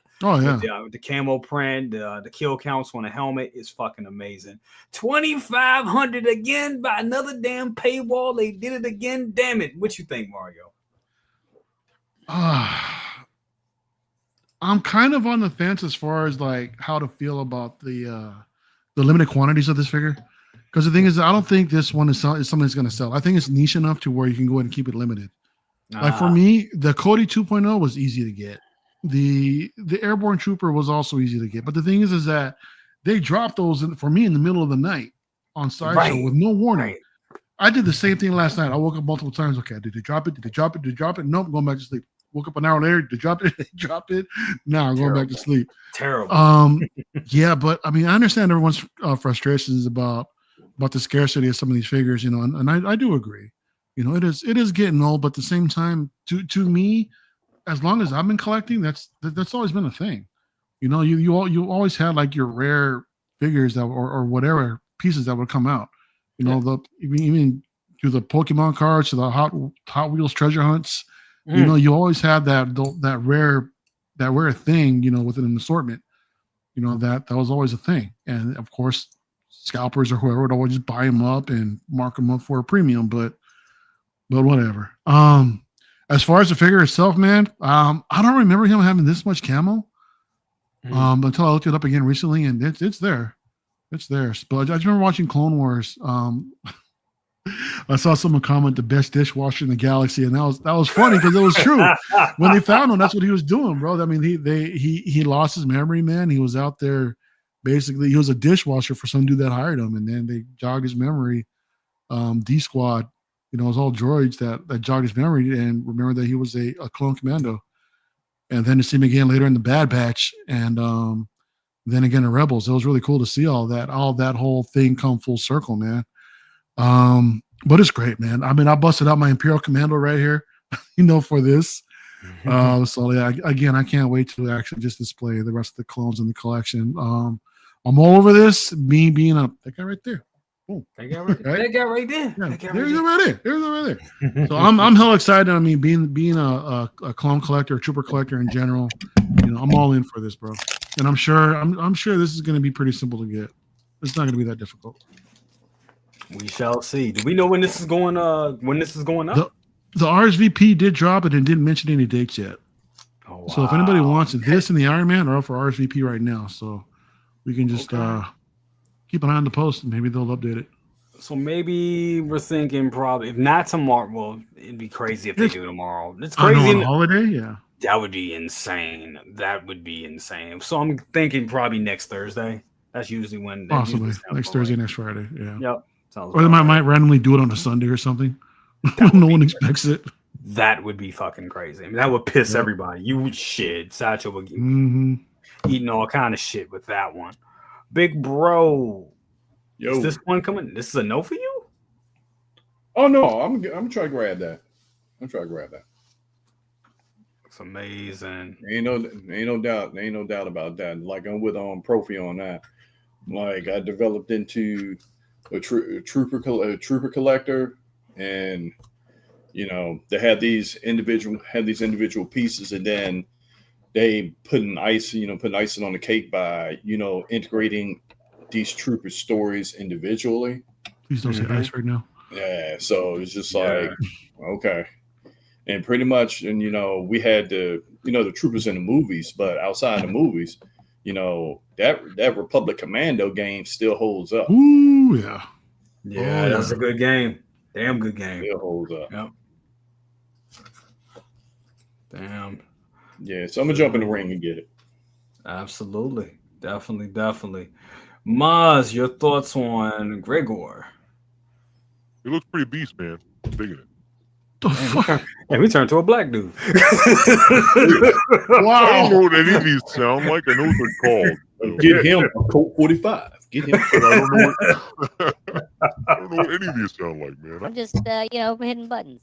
with the camo print, the kill counts on the helmet is fucking amazing. 2,500 again by another damn paywall. They did it again. Damn it! What you think, Mario? I'm kind of on the fence as far as like how to feel about the limited quantities of this figure. Because the thing is, I don't think this one is something that's going to sell. I think it's niche enough to where you can go ahead and keep it limited. Like for me, the Cody 2.0 was easy to get. The Airborne Trooper was also easy to get. But the thing is that they dropped those for me in the middle of the night on Sideshow with no warning. Right. I did the same thing last night. I woke up multiple times. Okay, did they drop it? Did they drop it? Did they drop it? Nope, going back to sleep. Woke up an hour later. Did they drop it? Did they drop it? Now I'm going back to sleep. Terrible. Yeah, but I mean, I understand everyone's frustrations about the scarcity of some of these figures, you know, and I do agree. You know, it is getting old, but at the same time, to me, as long as I've been collecting, that's always been a thing. You know, you always had like your rare figures that or whatever pieces that would come out. You know, even through the Pokemon cards to the Hot Wheels treasure hunts. You know, you always had that rare thing, you know, within an assortment. You know, that was always a thing. And of course, scalpers or whoever would always just buy them up and mark them up for a premium, but whatever. As far as the figure itself, man, I don't remember him having this much camo. Until I looked it up again recently, and it's there. It's there. But I just remember watching Clone Wars. I saw someone comment the best dishwasher in the galaxy, and that was funny because it was true. When they found him, that's what he was doing, bro. I mean, he lost his memory, man. He was out there, basically, he was a dishwasher for some dude that hired him, and then they jogged his memory. D Squad, you know, it was all droids that jogged his memory and remember that he was a clone commando. And then to see him again later in the Bad Batch, and then again in Rebels, it was really cool to see all that whole thing come full circle, man. But it's great, man. I mean, I busted out my Imperial Commando right here, you know, for this. So yeah, again, I can't wait to actually just display the rest of the clones in the collection. I'm all over this. Me being that guy right there. Oh, that guy right there. Yeah, there's it right there. So I'm hell excited. I mean, being a clone collector, a trooper collector in general, you know, I'm all in for this, bro. And I'm sure this is going to be pretty simple to get. It's not going to be that difficult. We shall see. Do we know when this is going? When this is going up? The RSVP did drop it and didn't mention any dates yet. Oh, wow. So if anybody wants it, this and the Ironman are up for RSVP right now. So we can just keep an eye on the post and maybe they'll update it. So maybe we're thinking probably if not tomorrow. Well, it'd be crazy if they do tomorrow. It's crazy. On holiday, yeah. That would be insane. That would be insane. So I'm thinking probably next Thursday. That's usually when. Possibly next Thursday, next Friday. Yeah. Yep. Or they might randomly do it on a Sunday or something. When no one expects it. That would be fucking crazy. I mean, that would piss everybody. You would shit. Satchel would get eating all kind of shit with that one. Big bro. Yo. Is this one coming? This is a no for you? Oh no, I'm gonna try to grab that. It's amazing. Ain't no doubt about that. Like I'm with Profi on that. Like I developed into a trooper collector, and you know they had these individual pieces, and then they putting icing on the cake by integrating these trooper stories individually. Please don't say ice right now. Yeah, so it's just like okay, and pretty much, and we had to the troopers in the movies, but outside the movies, that Republic Commando game still holds up. Ooh, yeah. Yeah, that's a good game. Damn good game. Still holds up. Yep. Damn. Yeah, so I'm gonna jump in the ring and get it. Absolutely. Definitely. Maz, your thoughts on Gregor? It looks pretty beast, man. I'm digging it. And we turned to a black dude. Wow. I don't know what any of these sound like. I know what they're called. Get him a Colt 45. Get him. I don't know what any of these sound like, man. I'm just, hitting buttons.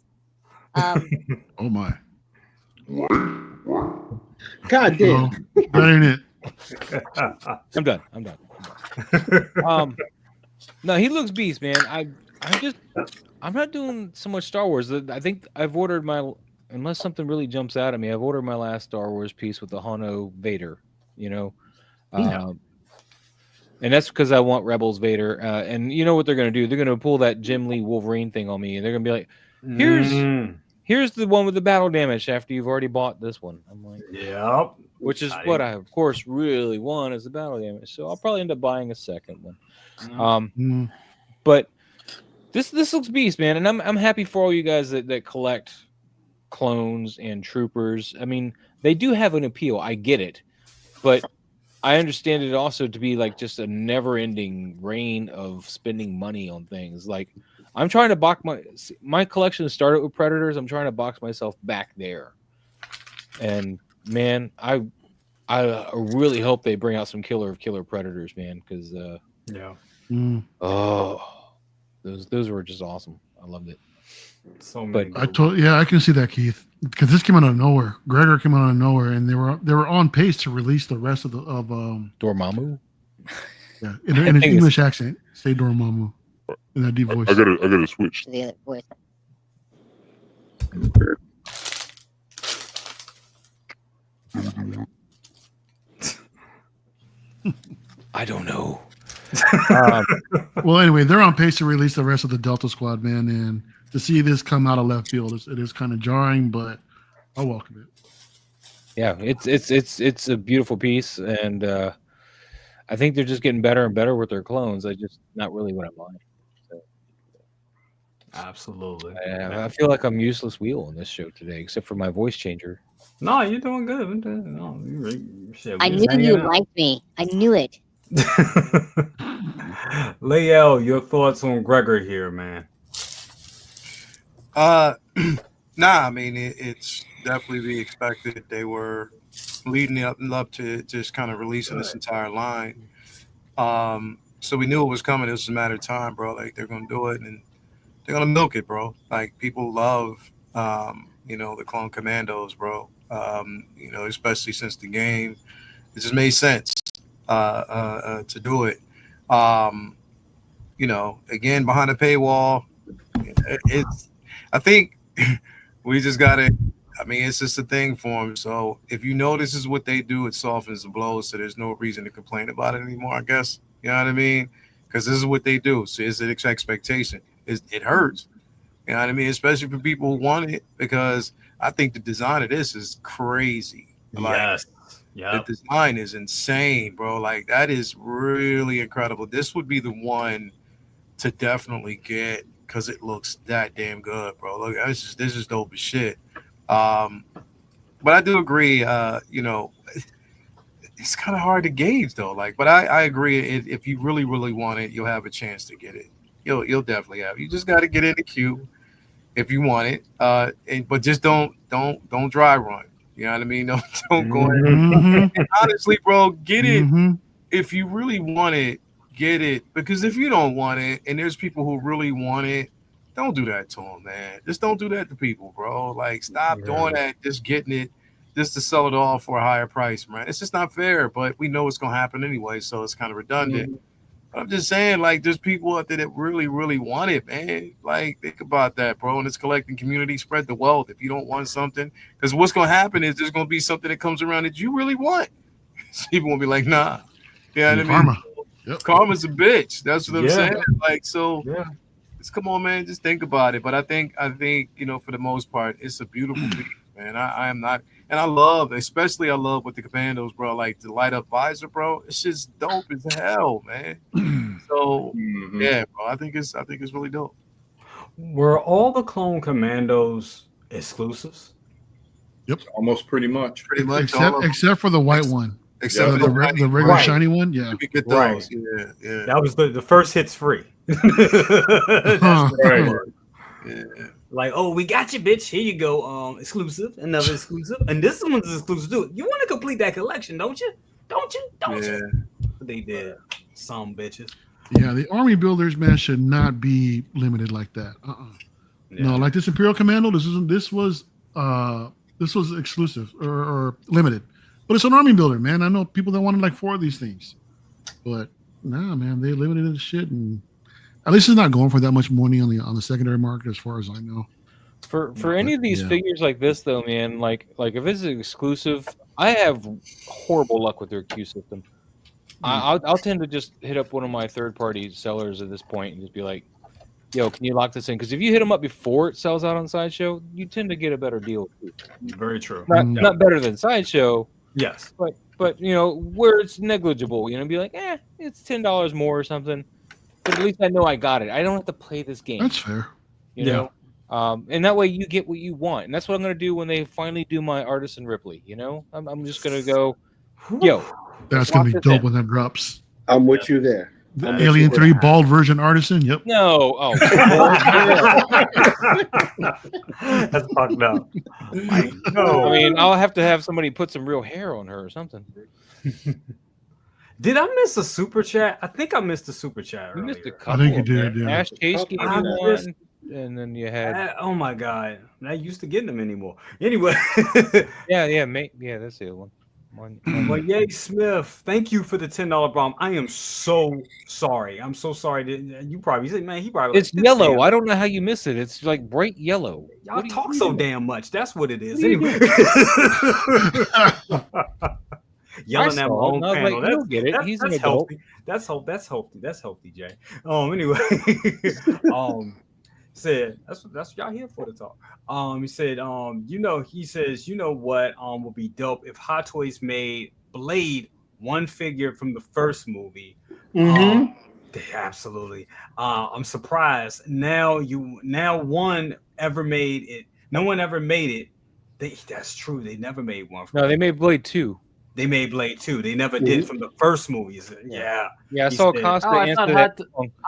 Oh my. God damn. That ain't it. I'm done. No, he looks beast, man. I'm not doing so much Star Wars. I think I've ordered unless something really jumps out at me, I've ordered my last Star Wars piece with the Hono Vader, and that's because I want Rebels Vader. And you know what they're going to do? They're going to pull that Jim Lee Wolverine thing on me, and they're going to be like, here's the one with the battle damage after you've already bought this one. I'm like, yep. Which is what I, of course, really want is the battle damage. So I'll probably end up buying a second one. But this looks beast, man, and I'm happy for all you guys that collect clones and troopers. I mean, they do have an appeal. I get it, but I understand it also to be like just a never-ending reign of spending money on things. Like I'm trying to box my collection started with Predators. I'm trying to box myself back there, and man, I really hope they bring out some killer Predators, man, because those were just awesome. I loved it. So many. I can see that, Keith, because this came out of nowhere. Gregor came out of nowhere, and they were on pace to release the rest of Dormammu. Yeah, in an English accent, say Dormammu in that deep voice. I gotta switch. The other voice. I don't know. Well, anyway, they're on pace to release the rest of the Delta Squad, man, and to see this come out of left field, it is kind of jarring, but I welcome it. Yeah, it's a beautiful piece, and I think they're just getting better and better with their clones. I just not really what I'm buying. So. Absolutely. I feel like I'm useless wheel on this show today, except for my voice changer. No, you're doing good. No, I knew you liked me. I knew it. Layel, your thoughts on Gregor here, man? Nah, I mean it's definitely to be expected. They were leading up to just kind of releasing this entire line. So we knew it was coming. It was a matter of time, bro. Like they're gonna do it and they're gonna milk it, bro. Like people love the clone commandos, bro. Especially since the game, it just made sense to do it. Again, behind the paywall, I think we just gotta. I mean, it's just a thing for them. So if you know this is what they do, it softens the blow. So there's no reason to complain about it anymore, I guess. You know what I mean? Because this is what they do. So it's an expectation. It hurts. You know what I mean? Especially for people who want it, because I think the design of this is crazy. Yes. Yeah. The design is insane, bro. Like that is really incredible. This would be the one to definitely get because it looks that damn good, bro. Look, this is dope as shit. But I do agree. It's kind of hard to gauge though. Like, but I agree. If you really, really want it, you'll have a chance to get it. You'll definitely have. You just got to get in the queue if you want it. But just don't dry run. You know what I mean? Don't go in. And honestly, bro, get it. If you really want it, get it. Because if you don't want it, and there's people who really want it, don't do that to them, man. Just don't do that to people, bro. Like, stop doing that. Just getting it, just to sell it all for a higher price, man. It's just not fair. But we know it's gonna happen anyway, so it's kind of redundant. But I'm just saying, like, there's people out there that really, really want it, man. Like, think about that, bro. And it's collecting community, spread the wealth. If you don't want something, because what's gonna happen is there's gonna be something that comes around that you really want. So people won't be like, nah. You know what I mean? Karma. Yep. Karma's a bitch. That's what I'm saying. Like, so come on, man. Just think about it. But I think, for the most part, it's a beautiful piece. man. I am not, and I love with the Commandos, bro. Like the light up visor, bro. It's just dope as hell, man. So yeah, bro. I think it's really dope. Were all the Clone Commandos exclusives? Yep, almost pretty much. Pretty much, except for the white one. Except for the regular right. shiny one, yeah. You get those. Right. Yeah. That was the first hit's free. That's Right. Yeah. Like, oh, we got you, bitch. Here you go. Exclusive, another exclusive, and this one's exclusive too. You want to complete that collection, don't you? Don't you? They did. Some bitches. Yeah, the army builders, man, should not be limited like that. No, like this Imperial Commando, this was exclusive or limited. But it's an army builder, man. I know people that wanted like 4 of these things. But nah, man, they limited the shit, and at least it's not going for that much money on the secondary market, as far as I know. For any of these figures like this, though, man, like if it's exclusive, I have horrible luck with their queue system. I'll tend to just hit up one of my third-party sellers at this point and just be like, "Yo, can you lock this in?" Because if you hit them up before it sells out on Sideshow, you tend to get a better deal. Very true. Not better than Sideshow. Yes. But you know, where it's negligible, you know, be like, it's $10 more or something. But at least I know I got it. I don't have to play this game. That's fair. You know? And that way you get what you want. And that's what I'm gonna do when they finally do my Artisan Ripley, you know? I'm just gonna go, yo. That's gonna be dope when that drops. I'm with you there. The Alien 3 bald version Artisan, yep. No, that's fucked up. No. I mean, I'll have to have somebody put some real hair on her or something. Did I miss a super chat? I think I missed a super chat. You missed a earlier. couple. I think you did, yeah. Ash Chase gave you one, and then you had. Oh my god, I'm not used to getting them anymore. Anyway, yeah, that's the other one. But yay, Smith, thank you for the $10 bomb. I am so sorry. I'm so sorry. You probably said, man, he probably. It's yellow. I don't know how you miss it. It's like bright yellow. Y'all talk so damn much. That's what it is. Anyway. Yelling at my own panel. Like, you'll get it. He's an adult. Healthy. That's healthy, Jay. Anyway. Said that's what y'all here for to talk. He said, he says, you know what would be dope if Hot Toys made Blade one figure from the first movie. Absolutely. I'm surprised. No one ever made it. No one ever made it. That's true. They never made one. No, they made Blade 2. They made Blade 2. They never did from the first movies. Yeah. I saw Costa answer that.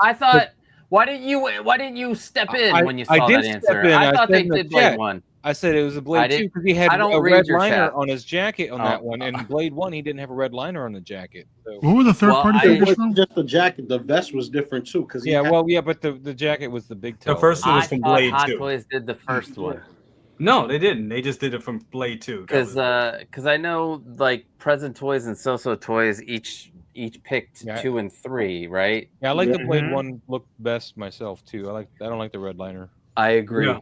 I thought. Why didn't you step in when you saw that answer? I thought they did Blade 1. I said it was a Blade 2 because he had a red liner on his jacket on that one, and Blade 1 he didn't have a red liner on the jacket. So. What were the third-party figures from? Just the jacket. The vest was different too. Because but the jacket was the big. The first one was from Blade 2. Hot Toys did the first one. No, they didn't. They just did it from Blade 2. Because I know like Present Toys and So Toys each picked 2 and 3, right? Yeah, I like the Blade 1 look best myself too. I don't like the red liner. I agree. Yeah.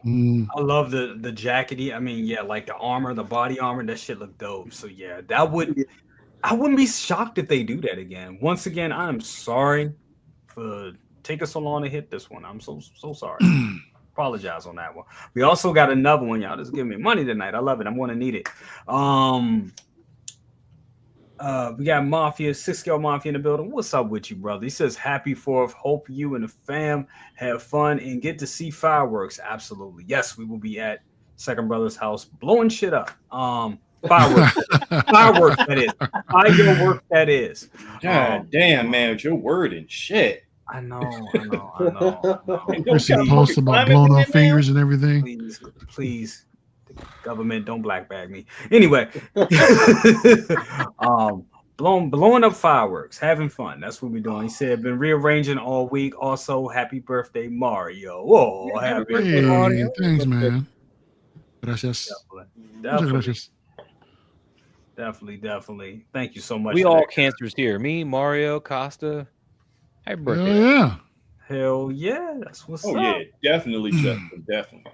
I love the jackety. I mean, like the armor, the body armor, that shit look dope. So yeah, I wouldn't be shocked if they do that again. Once again, I'm sorry for taking so long to hit this one. I'm so sorry. Apologize on that one. We also got another one, y'all. Just give me money tonight. I love it. I'm gonna need it. We got Mafia, 6 Scale Mafia in the building. What's up with you, brother? He says, happy 4th. Hope you and the fam have fun and get to see fireworks. Absolutely. Yes, we will be at Second Brother's house blowing shit up. Fireworks. Fireworks, that is. Fireworks, that is. God damn, man, with your word and shit. I know. We're supposed about blowing off fingers and everything. Please. Government, don't black bag me. Anyway, blowing up fireworks, having fun. That's what we're doing. He said, been rearranging all week. Also, happy birthday, Mario. Whoa, happy birthday, Mario. Thanks, man. Gracias. Definitely. Thank you so much. We all cancers here. Me, Mario, Costa. Happy birthday. Hell yeah. That's what's up. Oh yeah, definitely, Justin. Definitely.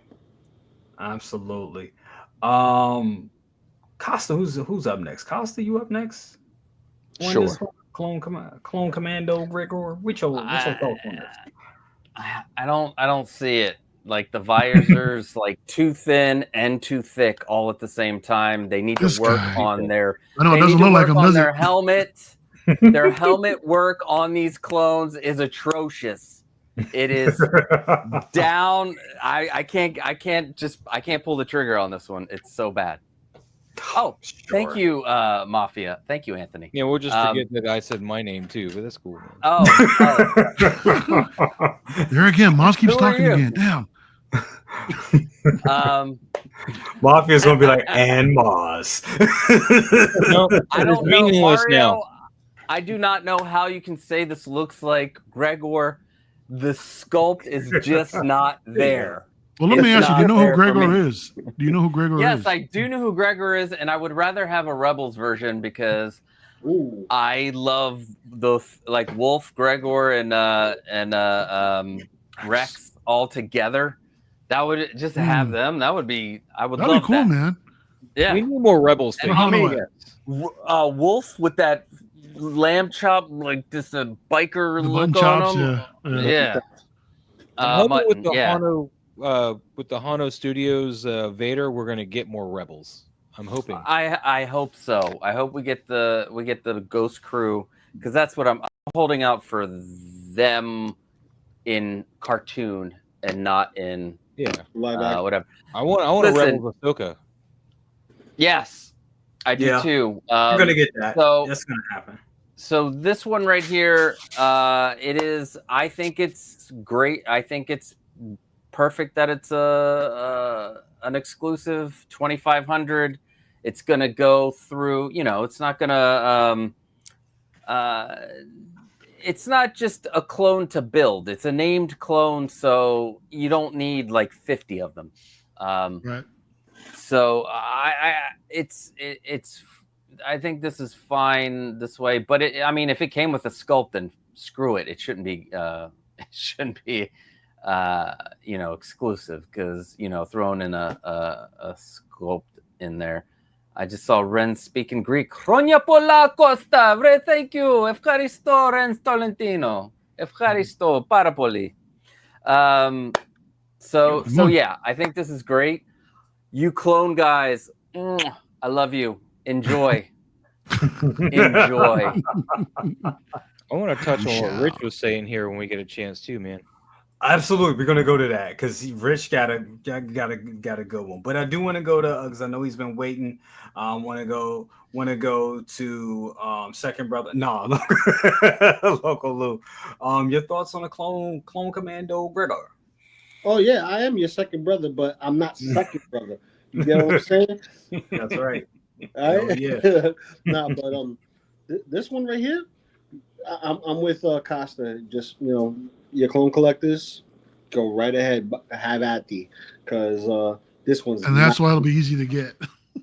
Absolutely. Costa, who's up next? Costa, you up next? Sure. Clone Commando, Gregor. Which your thoughts on this? I don't see it. Like the visors, like too thin and too thick all at the same time. They need This to work guy. on their. I know it They doesn't need to look like work him, on does their it? helmet. Their helmet work on these clones is atrocious. It is down. I can't pull the trigger on this one. It's so bad. Oh, thank you, Mafia. Thank you, Anthony. Yeah, we'll just forget that I said my name too, but that's cool. Oh, There again, Moss keeps Who are talking you? again. Damn. Mafia's gonna be like, and Moss. No, I don't it's know, meaningless Mario. now. I do not know how you can say this looks like Gregor. The sculpt is just not there. Well, let me It's ask you, do you not know who there for Gregor me. is? Do you know who Gregor Yes, is? I do know who Gregor is, and I would rather have a Rebels version because I love those like Wolf, Gregor, and Rex all together. That would just have them. That would be. I would That'd love be cool, that. man. Yeah, We need more Rebels And things. Wolf with that lamb chop, like just a biker The look button on chops, him. yeah. Yeah. I'm hoping with the yeah. Hano Studios Vader, we're gonna get more Rebels. I'm hoping. I hope so. I hope we get the Ghost Crew because that's what I'm holding out for them in cartoon and not in whatever. I want a Listen, Rebels Ahsoka. Yes, I do Yeah. too. You're gonna get that. So That's gonna happen. So this one right here, it is. I think it's great. I think it's perfect that it's an exclusive 2500. It's gonna go through. You know, it's not gonna. It's not just a clone to build. It's a named clone, so you don't need like 50 of them. Right. So it's. I think this is fine this way, but I mean, if it came with a sculpt, then screw it. It shouldn't be. It shouldn't be. Exclusive because throwing in a sculpt in there. I just saw Ren speaking Greek. Chronia pola costa. Thank you. Evcharisto Ren Stolentino. Evcharisto Parapoli. So yeah, I think this is great. You clone guys, I love you. Enjoy. Enjoy. I want to touch on what Rich was saying here when we get a chance too, man. Absolutely, we're gonna go to that because Rich got a good one. But I do want to go to because I know he's been waiting. Want to go to second brother. No, Loco Lu. Your thoughts on the clone Commando Gregor? Oh yeah, I am your second brother, but I'm not second brother. You get what I'm saying? That's right. All right. Yeah. But this one right here, I'm with Costa. Just your clone collectors, go right ahead, have at thee, because this one's And that's why it'll be easy to get.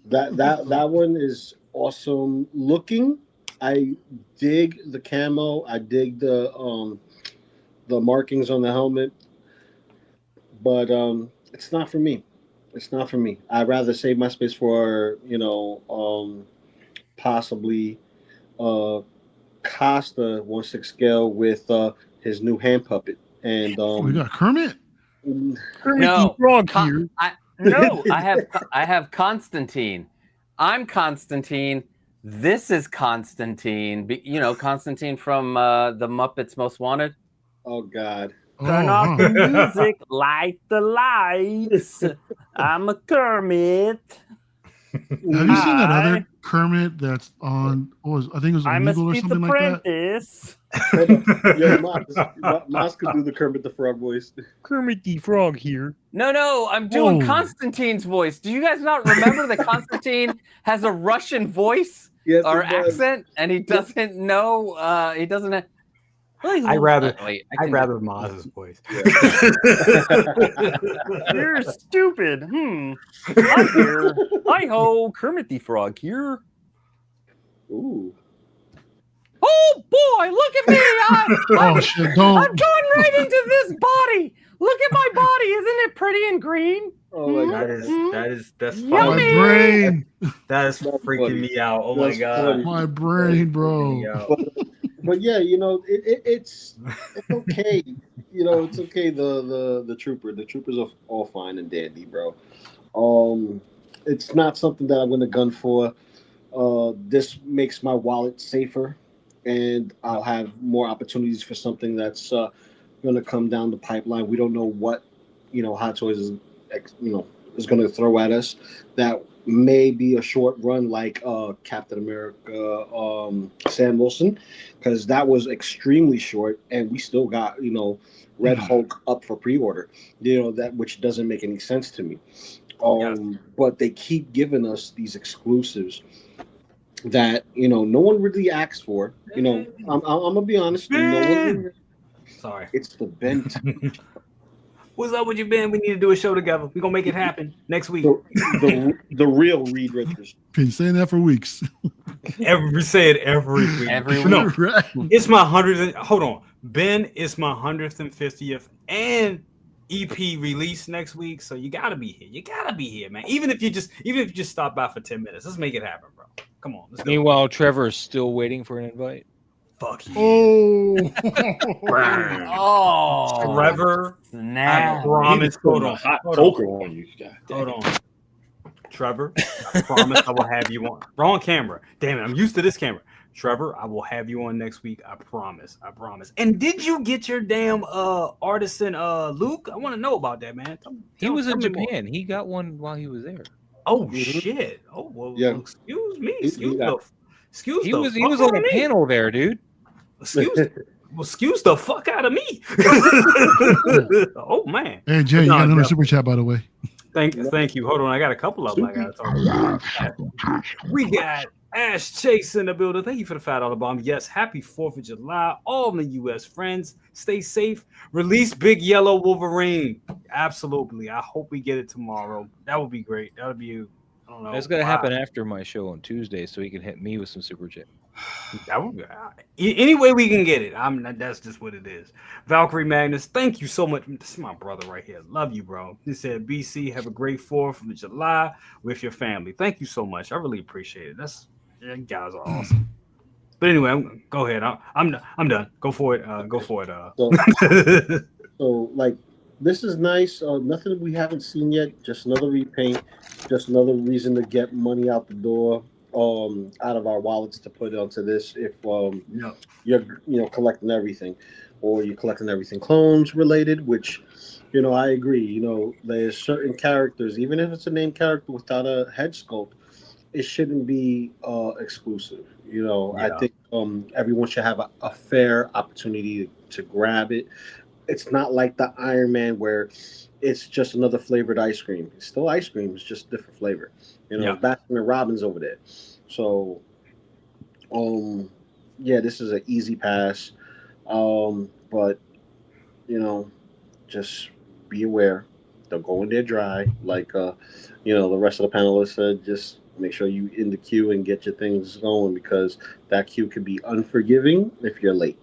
that one is awesome looking. I dig the camo. I dig the markings on the helmet, but it's not for me. It's not for me. I'd rather save my space for possibly Costa 1/6 scale with his new hand puppet. And we got Kermit. No, here. I have Constantine. I'm Constantine. This is Constantine. Constantine from the Muppets Most Wanted. Oh God. Turn off the music, light the lights. I'm a Kermit. Have you seen that other Kermit that's on? I think it was I must illegal or be the something like that. apprentice. Yeah, Moss could do the Kermit the Frog voice. Kermit the Frog here. No, I'm doing Whoa. Constantine's voice. Do you guys not remember that Constantine has a Russian voice or he does. accent, and he doesn't know? He doesn't. Have... I'd rather Maz's voice. You're stupid. I'm here. Hi-ho, Kermit the Frog here. Ooh. Oh boy, look at me! Oh shit! Don't. I'm going right into this body. Look at my body. Isn't it pretty and green? Oh my God. That's My Yummy. brain. That is freaking me out. Oh my God. My brain, bro. but yeah, it's okay. It's okay. The troopers are all fine and dandy, bro. It's not something that I'm gonna gun for. This makes my wallet safer, and I'll have more opportunities for something that's gonna come down the pipeline. We don't know what Hot Toys is gonna throw at us. That may be a short run like Captain America, Sam Wilson, because that was extremely short, and we still got Red Hulk up for pre-order. That which doesn't make any sense to me. But they keep giving us these exclusives that no one really asked for. I'm gonna be honest. No one really, Sorry, it's the bent. What's up with you, Ben? We need to do a show together. We're gonna make it happen next week. The real Reed Richards. Been saying that for weeks. Every week. No, Right. it's my 100th. Hold on, Ben. It's my 150th and EP release next week. So you gotta be here. You gotta be here, man. Even if you just stop by for 10 minutes, let's make it happen, bro. Come on. Let's go. Meanwhile, Trevor is still waiting for an invite. Fuck you. Oh, Trevor, snap. I promise. Hold on. Hot poker on you. Hold on. Trevor, I promise I will have you on. Wrong camera. Damn it. I'm used to this camera. Trevor, I will have you on next week. I promise. And did you get your damn artisan Luke? I want to know about that, man. He was in Japan. He got one while he was there. Oh shit. Oh well. Yeah. Excuse me. He was on a panel there, dude. Excuse the fuck out of me. Oh man. Hey Jay, you got another super chat, by the way. Thank you. Hold on, I got a couple of them I gotta talk about. We got Ash Chase in the building. Thank you for the $5 bomb. Yes, happy 4th of July. All my US friends, stay safe. Release Big Yellow Wolverine. Absolutely. I hope we get it tomorrow. That would be great. That would be, I don't know. That's gonna happen after my show on Tuesday, so he can hit me with some super chat. That would be, any way we can get it. That's just what it is. Valkyrie Magnus, thank you so much. This is my brother right here. Love you, bro. He said, BC, have a great 4th of July with your family. Thank you so much. I really appreciate it. You guys are awesome. But anyway, go ahead. I'm done. Go for it. So like, this is nice. Nothing we haven't seen yet. Just another repaint. Just another reason to get money out the door. Out of our wallets to put onto this if you're collecting everything, or you're collecting everything clones related, which I agree. There's certain characters, even if it's a named character without a head sculpt, it shouldn't be exclusive. I think everyone should have a fair opportunity to grab it. It's not like the Ironman where it's just another flavored ice cream. It's still ice cream. It's just different flavor. Baskin and Robbins over there. So, this is an easy pass. But just be aware. Don't go in there dry. Like the rest of the panelists said, just make sure you in the queue and get your things going, because that queue can be unforgiving if you're late.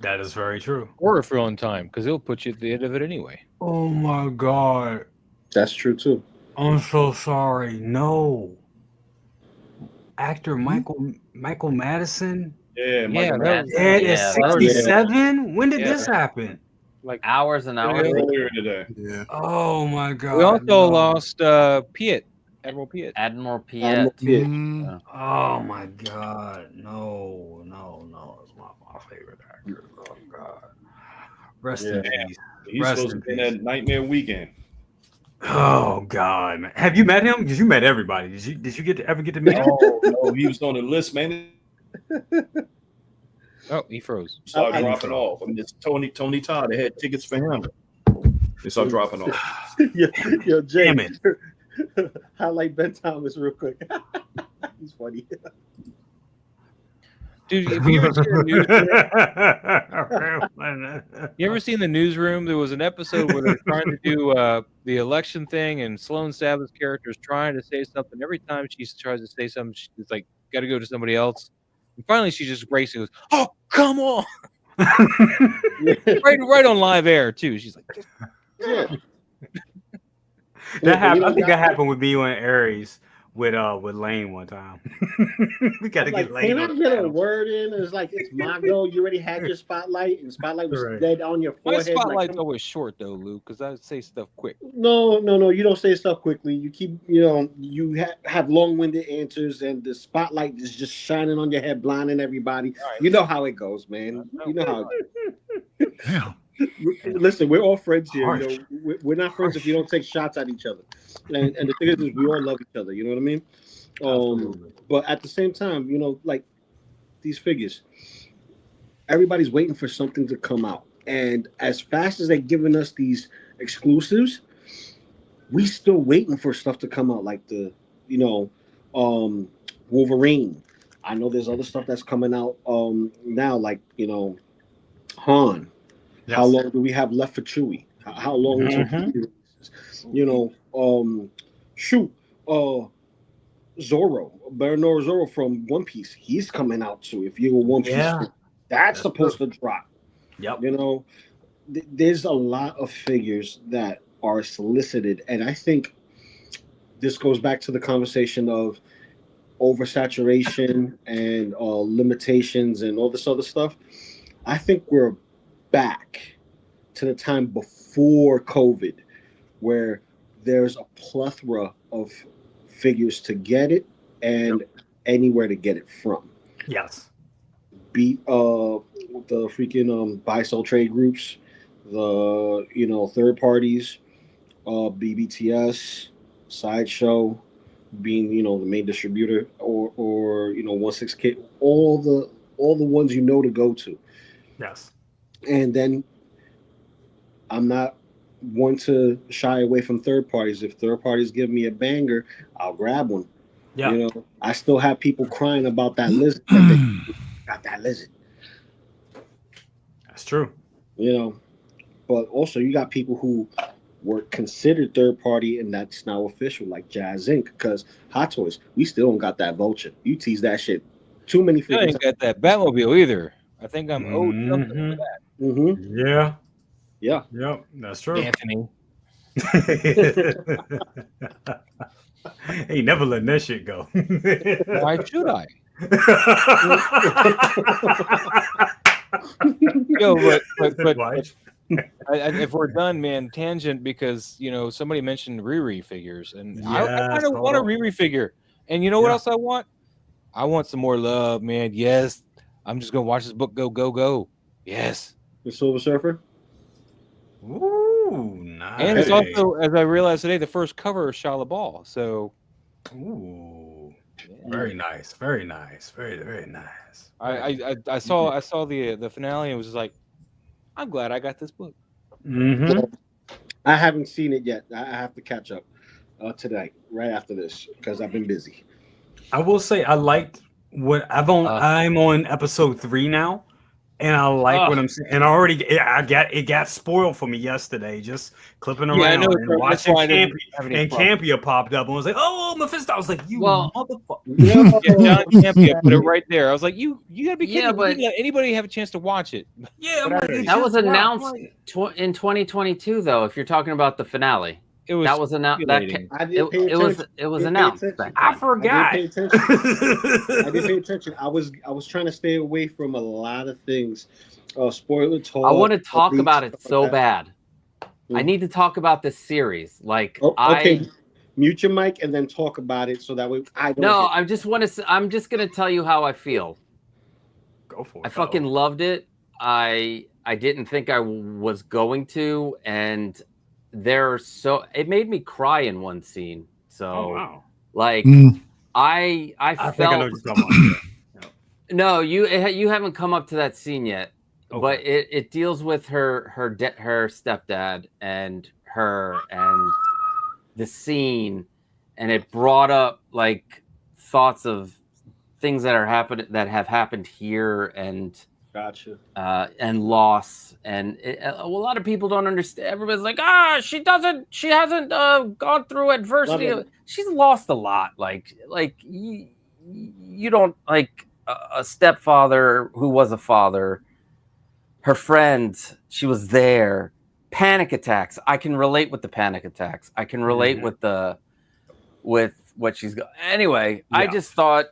That is very true. Or if you're on time, because it'll put you at the end of it anyway. Oh my god. That's true too. I'm so sorry. No. Actor Michael Madison. Yeah, Madison. Dead at 67. When did this happen? Like hours and hours earlier today. Yeah. Oh my god. We also lost Piet. Admiral Piet. Oh my god. No. It's my favorite actor. Oh god. Rest in peace. He's supposed to be in that Nightmare Weekend. Oh God, man! Have you met him? Because you met everybody. Did you ever get to meet him? No, he was on the list, man. Oh, he froze. Started dropping off. I mean, it's Tony Todd. They had tickets for him. They started dropping off. Yo, Jay, Damn it! Highlight Ben Thomas real quick. He's funny. Dude, have you ever seen the newsroom? You ever seen the newsroom? There was an episode where they're trying to do the election thing, and Sloane Saville's character is trying to say something. Every time she tries to say something, she's like, got to go to somebody else. And finally, she just breaks and goes, "Oh, come on!" right on live air too. She's like, yeah. That happened. I think that happened with B1 Aries with Lane one time. We got to like, get Lane can I on the get a panel. word in? It's like, it's my go. You already had your spotlight, and spotlight was Right. dead on your My forehead. spotlight's Like, always short though, Luke, because I say stuff quick. no. You don't say stuff quickly. You keep, you have long-winded answers, and the spotlight is just shining on your head, blinding everybody. Right. You know how it goes, man. You know how. Damn. Listen, we're all friends here. Harsh. We're not friends if you don't take shots at each other. And the thing is we all love each other. You know what I mean? Absolutely. But at the same time, like these figures, everybody's waiting for something to come out. And as fast as they're giving us these exclusives, we still waiting for stuff to come out, like the, Wolverine. I know there's other stuff that's coming out now, like, Han. Yes. How long do we have left for Chewie? How long until Zorro, Baronor Zorro from One Piece, he's coming out too. If you're a One Piece fan, that's supposed to drop. Yep. There's a lot of figures that are solicited, and I think this goes back to the conversation of oversaturation and limitations and all this other stuff. I think we're back to the time before COVID, where there's a plethora of figures to get it and anywhere to get it from. Yes. Beat the freaking buy sell trade groups, the third parties, BBTS, Sideshow being the main distributor, or 16K, all the ones to go to. Yes. And then I'm not one to shy away from third parties. If third parties give me a banger, I'll grab one. Yeah. I still have people crying about that lizard. Got that lizard. That's true. But also you got people who were considered third party and that's now official, like Jazz Inc. Because Hot Toys, we still don't got that vulture. You tease that shit too many I ain't got that Batmobile either. I think I'm owed something for that. Mm-hmm. Yeah. Yeah. Yep. That's true. Anthony. Hey, never letting that shit go. Why should I? Yo, but if we're done, man, tangent, because somebody mentioned Riri figures, and I kind of want a Riri figure. And you know what else I want? I want some more love, man. Yes, I'm just gonna watch this book go. Yes, the Silver Surfer. Ooh, nice. And it's also, as I realized today, the first cover of Shia LaBeouf. So, ooh, very nice, very nice, very nice. I saw the finale and was just like, I'm glad I got this book. Mm-hmm. I haven't seen it yet. I have to catch up today, right after this, because I've been busy. I will say I liked what I'm on episode 3 now, and I like what I'm seeing. And it got spoiled for me yesterday, just clipping around and watching Campia popped up and was like, "Oh, Mephisto!" I was like, "You motherfucker!" Yeah, John Campia put it right there. I was like, "You gotta be kidding!" Yeah, but let anybody have a chance to watch it. Yeah, that was announced in 2022, though. If you're talking about the finale. That was announced. It was announced. I forgot. I didn't pay attention. I was trying to stay away from a lot of things. Spoiler talk. I want to talk about it so bad. I need to talk about this series. Like, okay. Mute your mic and then talk about it so that way I don't. No, I just want to. I'm just gonna tell you how I feel. Go for it. I fucking loved it. I didn't think I was going to, and it made me cry in one scene. So, like, I felt. Think I know what you're talking about. No, you haven't come up to that scene yet, but it deals with her stepdad and her and the scene, and it brought up like thoughts of things that have happened here, and gotcha, and loss, and a lot of people don't understand. Everybody's like, she hasn't gone through adversity. She's lost a lot. Like you don't, like a stepfather who was a father, her friend, she was there. Panic attacks. I can relate with the panic attacks. I can relate with what she's got. Anyway, I just thought,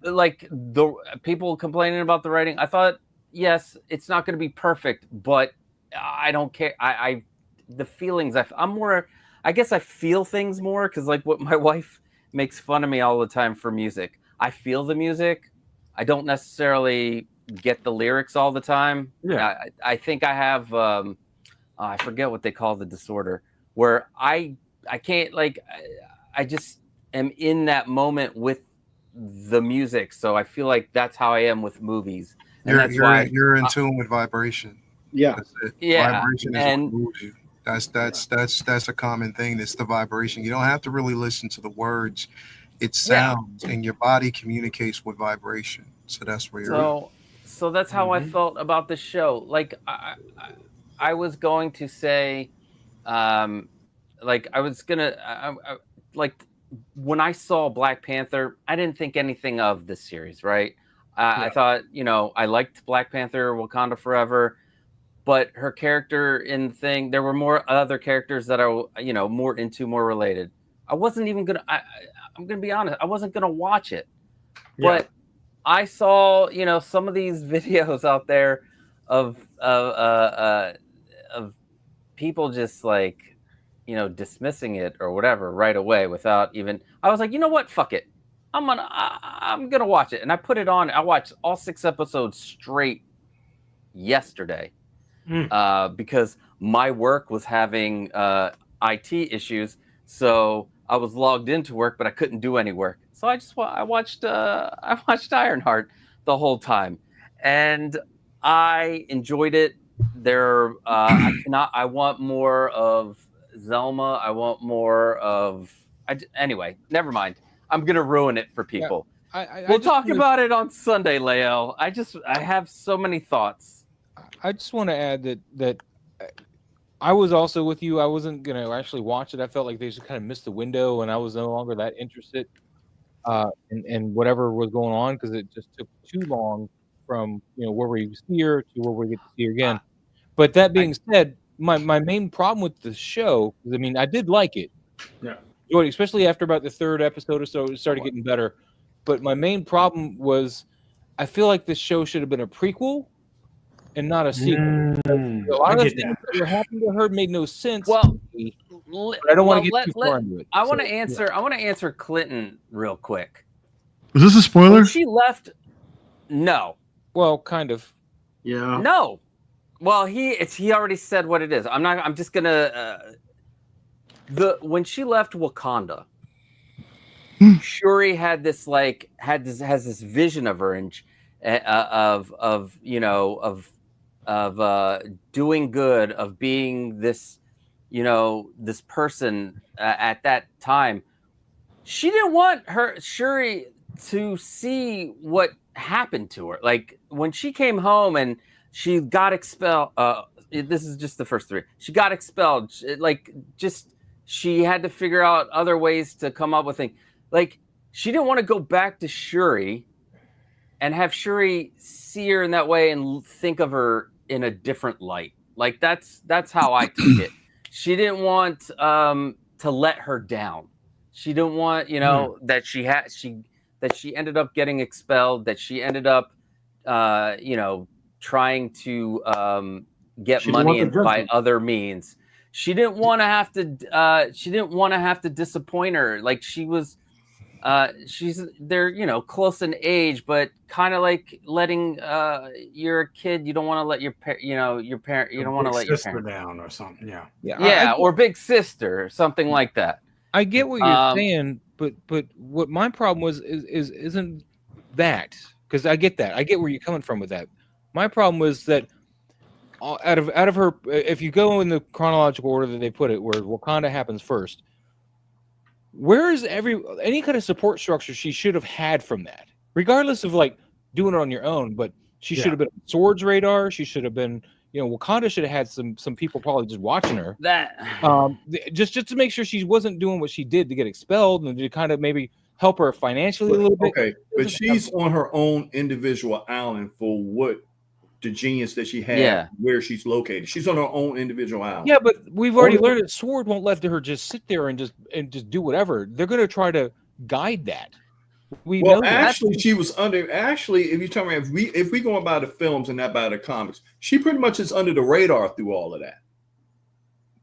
like the people complaining about the writing, I thought, yes, it's not going to be perfect, but I don't care. The feelings, I'm more, I guess I feel things more because like what my wife makes fun of me all the time for music. I feel the music. I don't necessarily get the lyrics all the time. Yeah. I think I have, I forget what they call the disorder where I can't like, I just am in that moment with the music. So I feel like that's how I am with movies. And You're in tune with vibration. Yeah. That's it. Yeah. Vibration is what moves you. That's a common thing. It's the vibration. You don't have to really listen to the words. It sounds and your body communicates with vibration. So that's where you're at. So that's how I felt about the show. Like I was going to say, like I was gonna, like when I saw Black Panther, I didn't think anything of this series, right? I thought, I liked Black Panther, Wakanda Forever, but her character in the thing, there were more other characters that I, more into, more related. I wasn't even gonna. I'm gonna be honest. I wasn't gonna watch it, but I saw, some of these videos out there of people just like, dismissing it or whatever right away without even. I was like, you know what? Fuck it. I'm gonna watch it, and I put it on. I watched all 6 episodes straight yesterday because my work was having IT issues, so I was logged into work, but I couldn't do any work. So I watched Ironheart the whole time, and I enjoyed it. I want more of Zelma. I want more of. Anyway, never mind. I'm gonna ruin it for people. We'll talk about it on Sunday, Leo. I have so many thoughts. I just want to add that I was also with you. I wasn't gonna actually watch it. I felt like they just kind of missed the window, and I was no longer that interested in whatever was going on because it just took too long from where we see her to where we get to see her again. But that being said, my main problem with the show, I mean, I did like it. Yeah. Especially after about the 3rd episode or so, it started getting better. But my main problem was I feel like this show should have been a prequel and not a sequel. A lot of the things that were happening to her made no sense. Well, I don't want to get too far into it. I want to answer Clinton real quick. Is this a spoiler? When she left. No. Well, kind of. Yeah. No. Well, he already said what it is. I'm just gonna. When she left Wakanda, Shuri had this has this vision of her and of doing good, of being this this person at that time. She didn't want Shuri to see what happened to her. Like when she came home and she got expelled. This is just the first 3. She got expelled. She had to figure out other ways to come up with things. Like she didn't want to go back to Shuri and have Shuri see her in that way and think of her in a different light. Like that's how I took it. She didn't want to let her down. She didn't want that she ended up getting expelled. That she ended up trying to get money and by other means. She didn't want to have to. She didn't want to have to disappoint her. Like she was. They're close in age, but kind of like letting. You're a kid. You don't want to let your parent. Your parent. You don't want to let your parent down or something. Yeah. Yeah. Or big sister, or something like that. I get what you're saying, but what my problem was isn't that, because I get that. I get where you're coming from with that. My problem was that out of her, if you go in the chronological order that they put it, where Wakanda happens first, where is any kind of support structure she should have had from that, regardless of like doing it on your own? But she should have been on Sword's radar. She should have been, Wakanda should have had some people probably just watching her. Just to make sure she wasn't doing what she did to get expelled, and to kind of maybe help her financially a little bit. Okay, but she's on her own individual island for what the genius that she had, where she's located. She's on her own individual island. Yeah, but we've already learned that Sword won't let her just sit there and just do whatever. They're going to try to guide that. We know actually, she was under. Actually, if you tell me if we go by the films and not by the comics, she pretty much is under the radar through all of that.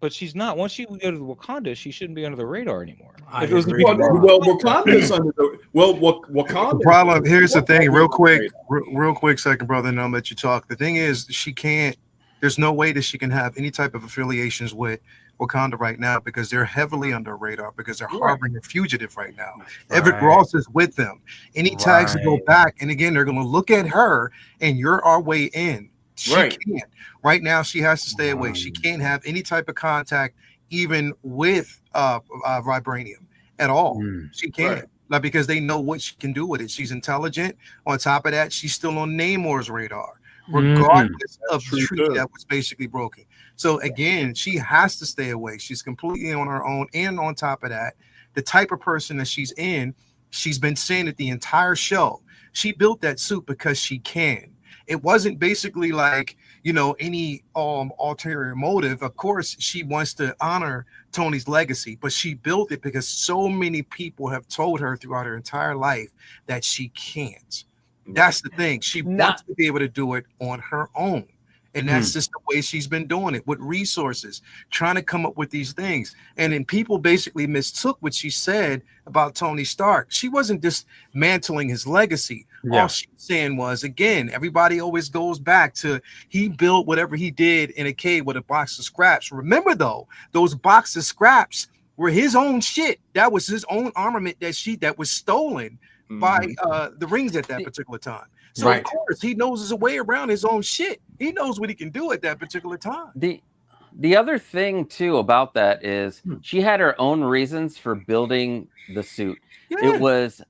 But she's not. Once she go to Wakanda, she shouldn't be under the radar anymore. Wakanda is under the Wakanda. The problem here's the thing, real quick, second brother, and I'll let you talk. The thing is, she can't. There's no way that she can have any type of affiliations with Wakanda right now because they're heavily under radar because they're harboring a fugitive right now. Everett Ross is with them. Any tags that go back, and again, they're going to look at her, and you're our way in. She can't. Right now, she has to stay away. She can't have any type of contact, even with vibranium at all. She can't. Like, because they know what she can do with it. She's intelligent. On top of that, she's still on Namor's radar, regardless of the treaty that was basically broken. So again, she has to stay away. She's completely on her own. And on top of that, the type of person that she's in, she's been saying it the entire show. She built that suit because she can. It wasn't basically like, you know, any ulterior motive. Of course, she wants to honor Tony's legacy, but she built it because so many people have told her throughout her entire life that she can't. That's the thing. She wants to be able to do it on her own. And that's just the way she's been doing it with resources, trying to come up with these things. And then people basically mistook what she said about Tony Stark. She wasn't dismantling his legacy. All she's saying was, again, everybody always goes back to he built whatever he did in a cave with a box of scraps. Remember, though, those boxes of scraps were his own shit. That was his own armament that was stolen by the rings at that particular time. So of course he knows his way around his own shit. He knows what he can do at that particular time. The other thing too about that is she had her own reasons for building the suit. It was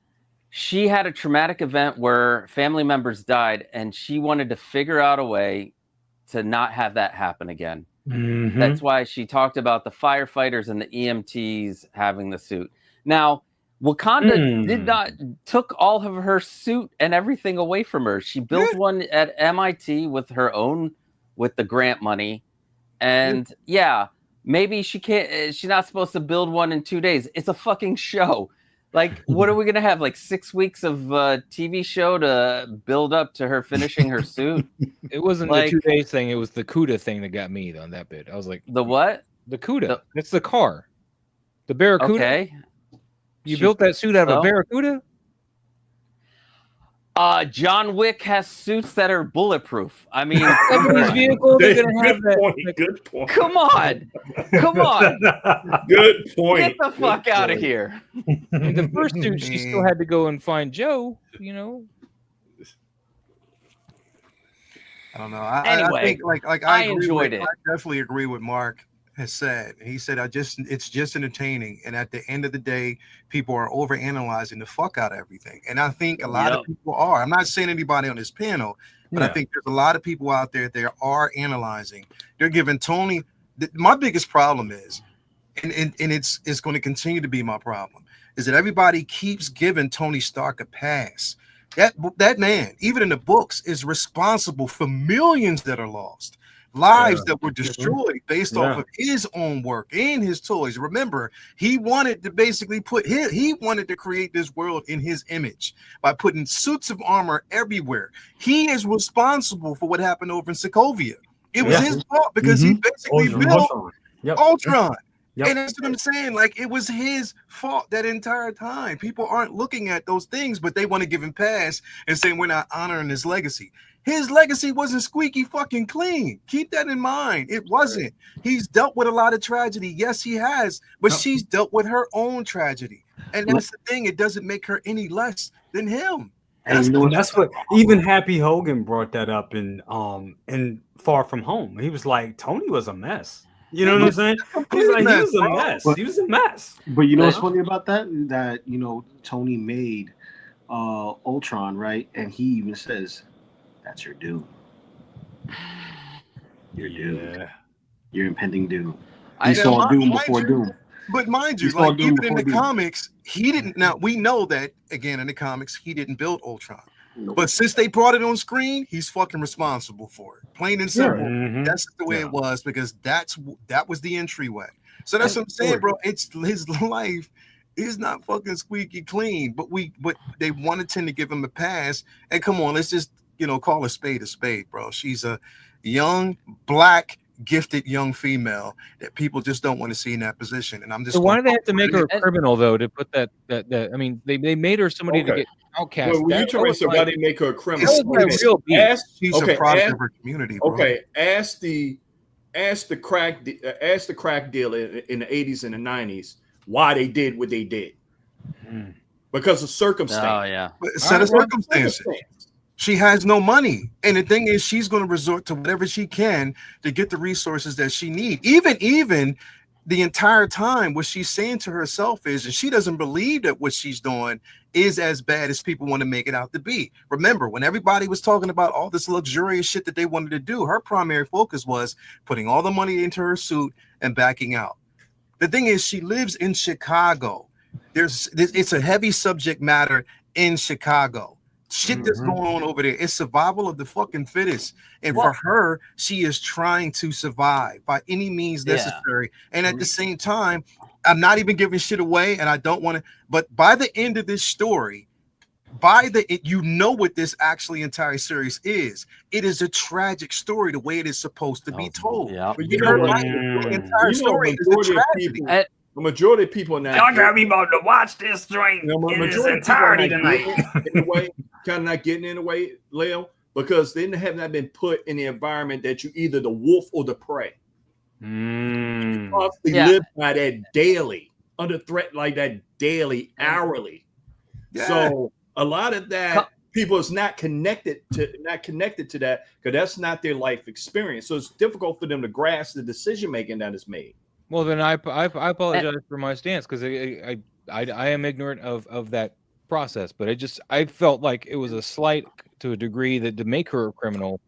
she had a traumatic event where family members died, and she wanted to figure out a way to not have that happen again. That's why she talked about the firefighters and the EMTs having the suit. Now, Wakanda took all of her suit and everything away from her. She built one at MIT with the grant money. And maybe she's not supposed to build one in 2 days. It's a fucking show. Like, what are we going to have? Like 6 weeks of TV show to build up to her finishing her suit? It wasn't the 2 days thing. It was the CUDA thing that got me on that bit. I was like, the what? The CUDA. It's the car. The Barracuda. Okay. You built that suit out of a Barracuda? John Wick has suits that are bulletproof. I mean, somebody's vehicle, they're going to have that. Good point. Come on. Good point. Get the fuck out of here. In the first suit, she still had to go and find Joe, you know. I don't know. Anyway, I think like I enjoyed it. I definitely agree with Mark has said. He said, it's just entertaining. And at the end of the day, people are overanalyzing the fuck out of everything. And I think a lot of people are. I'm not saying anybody on this panel, but I think there's a lot of people out there that are analyzing. They're giving Tony. My biggest problem is, and it's going to continue to be my problem, is that everybody keeps giving Tony Stark a pass. That man, even in the books, is responsible for millions that are lost. Lives that were destroyed based off of his own work and his toys. Remember, he wanted to basically he wanted to create this world in his image by putting suits of armor everywhere. He is responsible for what happened over in Sokovia. It was his fault because he basically built Ultron. And that's what I'm saying. Like, it was his fault that entire time. People aren't looking at those things, but they want to give him pass and saying we're not honoring his legacy. His legacy wasn't squeaky fucking clean. Keep that in mind. It wasn't. He's dealt with a lot of tragedy. Yes, he has, but she's dealt with her own tragedy. And that's the thing. It doesn't make her any less than him. And that's what even Happy Hogan brought that up in Far From Home. He was like, Tony was a mess. You know what I'm saying? He was a mess. He was a mess. But you know what's funny about that? That, you know, Tony made Ultron, right? And he even says, that's your doom. You're doomed. Your impending doom. He saw doom before doom. But mind you, like, even in the comics, he didn't. Now, we know that, again, in the comics, he didn't build Ultron. But since they brought it on screen, he's fucking responsible for it. Plain and simple. That's the way it was, because that was the entryway. So that's what I'm saying, bro. It's his life is not fucking squeaky clean, but they want to tend to give him a pass. And come on, let's just call a spade, bro. She's a young, black, gifted young female that people just don't want to see in that position. And I'm just. So why do they have to make her a criminal though? To put that I mean, they made her somebody to get outcast. Well, you trying to say why they make her a criminal? She's a product of her community. Bro. Okay, ask the crack dealer in the 80s and the 90s why they did what they did. Because of circumstance. Oh yeah, set of circumstances. She has no money, and the thing is, she's going to resort to whatever she can to get the resources that she needs. Even the entire time, what she's saying to herself is, and she doesn't believe that what she's doing is as bad as people want to make it out to be. Remember, when everybody was talking about all this luxurious shit that they wanted to do, her primary focus was putting all the money into her suit and backing out. The thing is, she lives in Chicago. It's a heavy subject matter in Chicago. Shit that's going on over there. It's survival of the fucking fittest. And for her, she is trying to survive by any means necessary. And at the same time, I'm not even giving shit away, and I don't want to. But by the end of this story, what this actually entire series is. It is a tragic story the way it is supposed to be told. Yeah. But the entire story is a tragedy. The majority of people now. Y'all got me about to watch this joint in its entirety tonight. Kind of not getting in the way, Leo, because they have not been put in the environment that you either the wolf or the prey. You live by that daily, under threat like that daily, hourly. Yeah. So a lot of that people is not connected to that because that's not their life experience. So it's difficult for them to grasp the decision making that is made. Well, then I apologize for my stance because I am ignorant of that process, but I felt like it was a slight to a degree that to make her a criminal.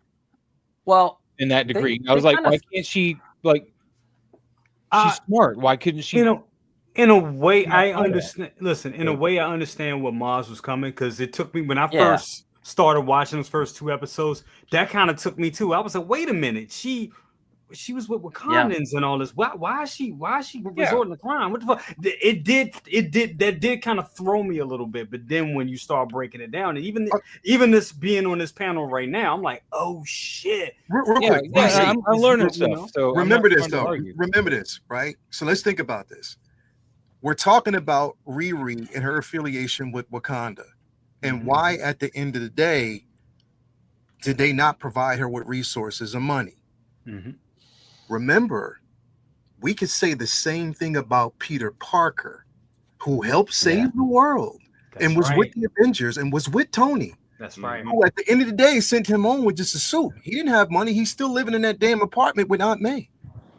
Well, in that degree, I was like, why can't she she's smart? Why couldn't she? In a way, I understand. Listen, in a way, I understand what Maz was coming because it took me when I first started watching those first 2 episodes. That kind of took me too. I was like, wait a minute, she was with Wakandans and all this. Why is she resorting to crime? What the fuck? That did kind of throw me a little bit. But then when you start breaking it down, and even this being on this panel right now, I'm like, oh shit. I'm learning stuff. So remember this though. Remember this, right? So let's think about this. We're talking about Riri and her affiliation with Wakanda, and why at the end of the day did they not provide her with resources and money? Remember, we could say the same thing about Peter Parker, who helped save the world and was with the Avengers and was with Tony. That's right. Who at the end of the day sent him home with just a suit. He didn't have money. He's still living in that damn apartment with Aunt May.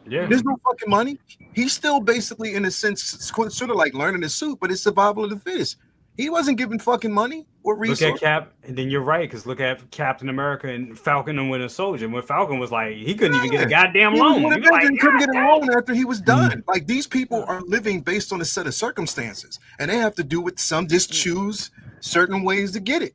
Yeah. There's no fucking money. He's still basically, in a sense, sort of like learning a suit, but it's survival of the fittest. He wasn't giving fucking money or resources. Look at Cap, and then you're right, because look at Captain America and Falcon and Winter Soldier. When Falcon was like, he couldn't even get a goddamn loan. He couldn't get a loan after he was done. Like, these people are living based on a set of circumstances, and they have to do with some just choose certain ways to get it.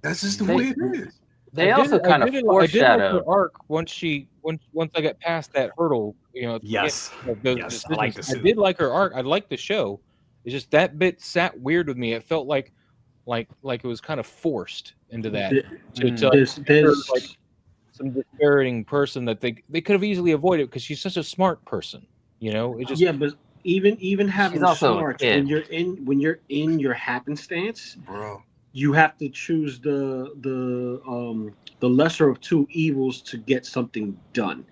That's just the way it is. They also kind of foreshadowed. I did like her arc once I got past that hurdle. Yes, I did like her arc. I liked the show. It's just that bit sat weird with me. It felt like it was kind of forced into that. There's like some disparaging person that they could have easily avoided because she's such a smart person. It just but even having smarts when you're in your happenstance, bro, you have to choose the lesser of two evils to get something done,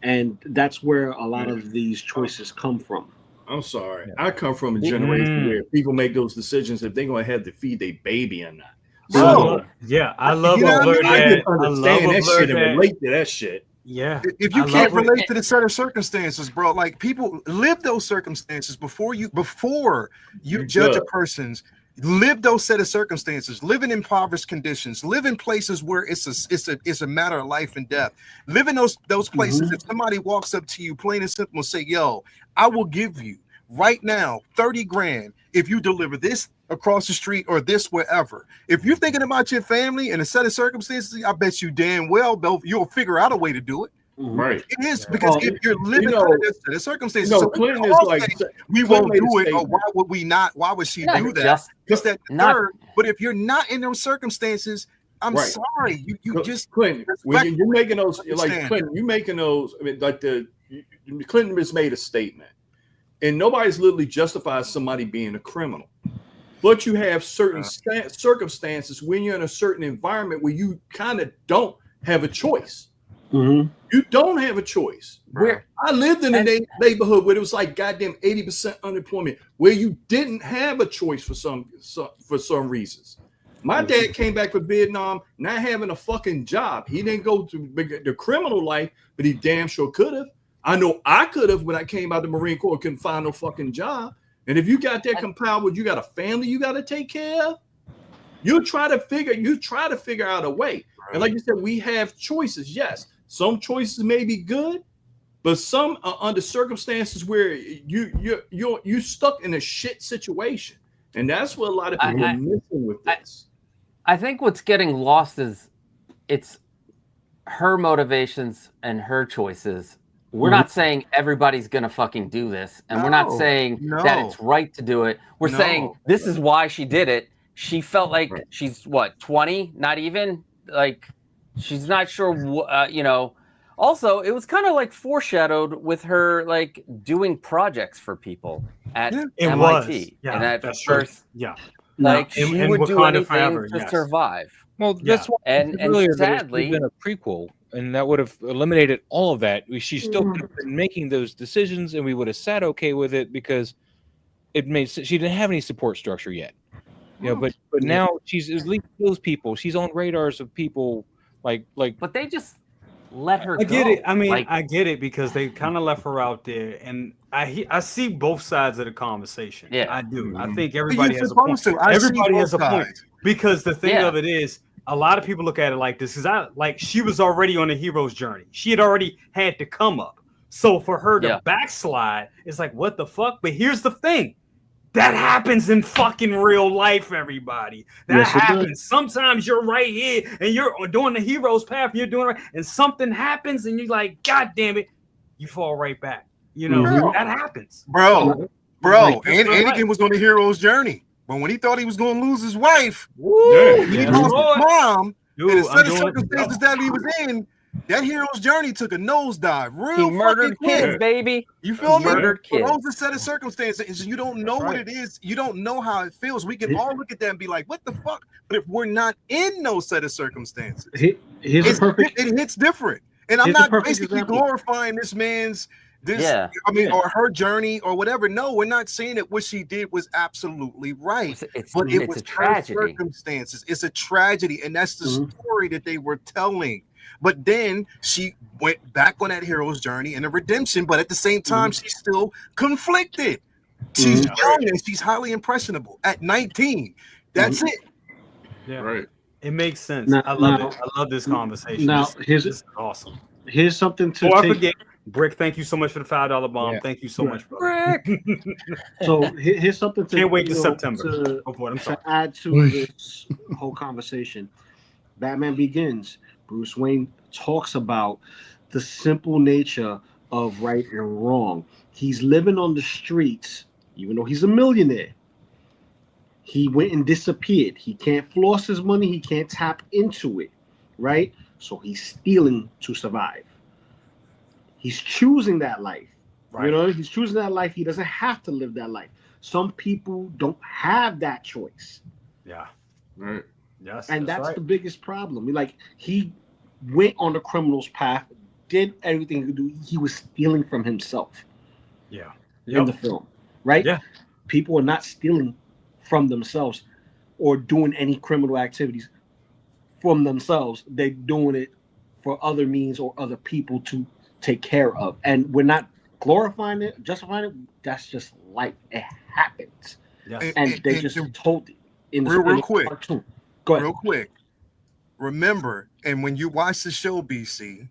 and that's where a lot of these choices come from. I'm sorry. I come from a generation where people make those decisions if they're going to have to feed their baby or not. So, I love that. I understand that shit and relate to that shit. Yeah. If you can't relate to the set of circumstances, bro, like people live those circumstances before you judge a person's. Live those set of circumstances, live in impoverished conditions, live in places where it's a matter of life and death. Live in those places. If somebody walks up to you plain and simple and say, yo, I will give you right now, 30 grand if you deliver this across the street or this wherever. If you're thinking about your family and a set of circumstances, I bet you damn well you'll figure out a way to do it. Right. It is because if you're living under this set of circumstances, you know, so Clinton we is all like say we won't do it, or why would we not? Why would she do that? Just that third. But if you're not in those circumstances, I'm Right. sorry, you just Clinton. When you're making those, like Understand. Clinton, you making those. I mean, like Clinton has made a statement, and nobody's literally justifies somebody being a criminal. But you have certain circumstances when you're in a certain environment where you kind of don't have a choice. Mm-hmm. You don't have a choice. Where I lived in a neighborhood where it was like goddamn 80% unemployment, where you didn't have a choice for some reasons. My dad came back from Vietnam not having a fucking job. He didn't go to the criminal life, but he damn sure could have. I know I could have when I came out of the Marine Corps, couldn't find no fucking job. And if you got that compiled with, you got a family you got to take care of, you try to figure out a way. And like you said, we have choices. Yes, some choices may be good, but some are under circumstances where you're stuck in a shit situation, and that's what a lot of people are missing with this. I think what's getting lost is it's her motivations and her choices. We're not saying everybody's going to fucking do this. And we're not saying that it's right to do it. We're saying this is why she did it. She felt like she's, 20? Not even? Like, she's not sure, you know. Also, it was kind of like foreshadowed with her, like, doing projects for people at MIT. Yeah, and at that's first, like, she and would do Wakanda anything forever, to survive. Well, that's why and sadly, been a prequel, and that would have eliminated all of that. She still could have been making those decisions, and we would have sat okay with it because it made she didn't have any support structure yet. You know, but now she's at least those people. She's on radars of people like. But they just let her. I get go. it. I mean, Like, I get it because they kind of left her out there, and I see both sides of the conversation. Yeah, I do. I think everybody has a point. to. Everybody has a point because the thing Yeah. of it is, a lot of people look at it like this. Because she was already on a hero's journey. She had already had to come up. So for her to backslide, it's like, what the fuck? But here's the thing. That happens in fucking real life, everybody. That happens. Sometimes you're right here and you're doing the hero's path. And you're doing right, and something happens, and you're like, God damn it, you fall right back. You know that happens, bro. Like, And Anakin right. was on the hero's journey, but when he thought he was going to lose his wife, he Yeah, lost his Lord. mom. Dude, and the I'm set of doing it. circumstances that he was in, that hero's journey took a nosedive. Real he murdered fucking quick. kids, baby. You feel me? Murdered kids. Those are set of circumstances. You don't know what it is. You don't know how it feels. We can all look at that and be like, "What the fuck?" But if we're not in those set of circumstances, Here's a perfect. it hits different. And I'm Here's a not perfect basically example. glorifying this man's or her journey or whatever. No, we're not saying that what she did was absolutely right. But it was a tragedy. her circumstances. It's a tragedy, and that's the story that they were telling. But then she went back on that hero's journey and a redemption, but at the same time, she's still conflicted. She's young and she's highly impressionable at 19. That's it. Yeah. Right. It makes sense. Now- I love now- it. I love this conversation. Now, this is awesome. Here's something to I take. forget. Brick, thank you so much for the $5 bomb. Thank you so much, brother. So here's something to Can't wait to you know, September. to, Go for it. I'm sorry. to add to this whole conversation. Batman Begins. Bruce Wayne talks about the simple nature of right and wrong. He's living on the streets, even though he's a millionaire. He went and disappeared. He can't floss his money. He can't tap into it, right? So he's stealing to survive. He's choosing that life. Right. You know, he's choosing that life. He doesn't have to live that life. Some people don't have that choice. Yeah. Right. Yes. And that's right. the biggest problem. Like, he went on the criminal's path, did everything he could do. He was stealing from himself. Yeah. In the film, right? Yeah. People are not stealing from themselves or doing any criminal activities from themselves. They're doing it for other means or other people to take care of. And we're not glorifying it, justifying it. That's just life. It happens. Yes. And they just told it in real the quick. cartoon. Go ahead. Real quick. Remember, and when you watch the show, BC,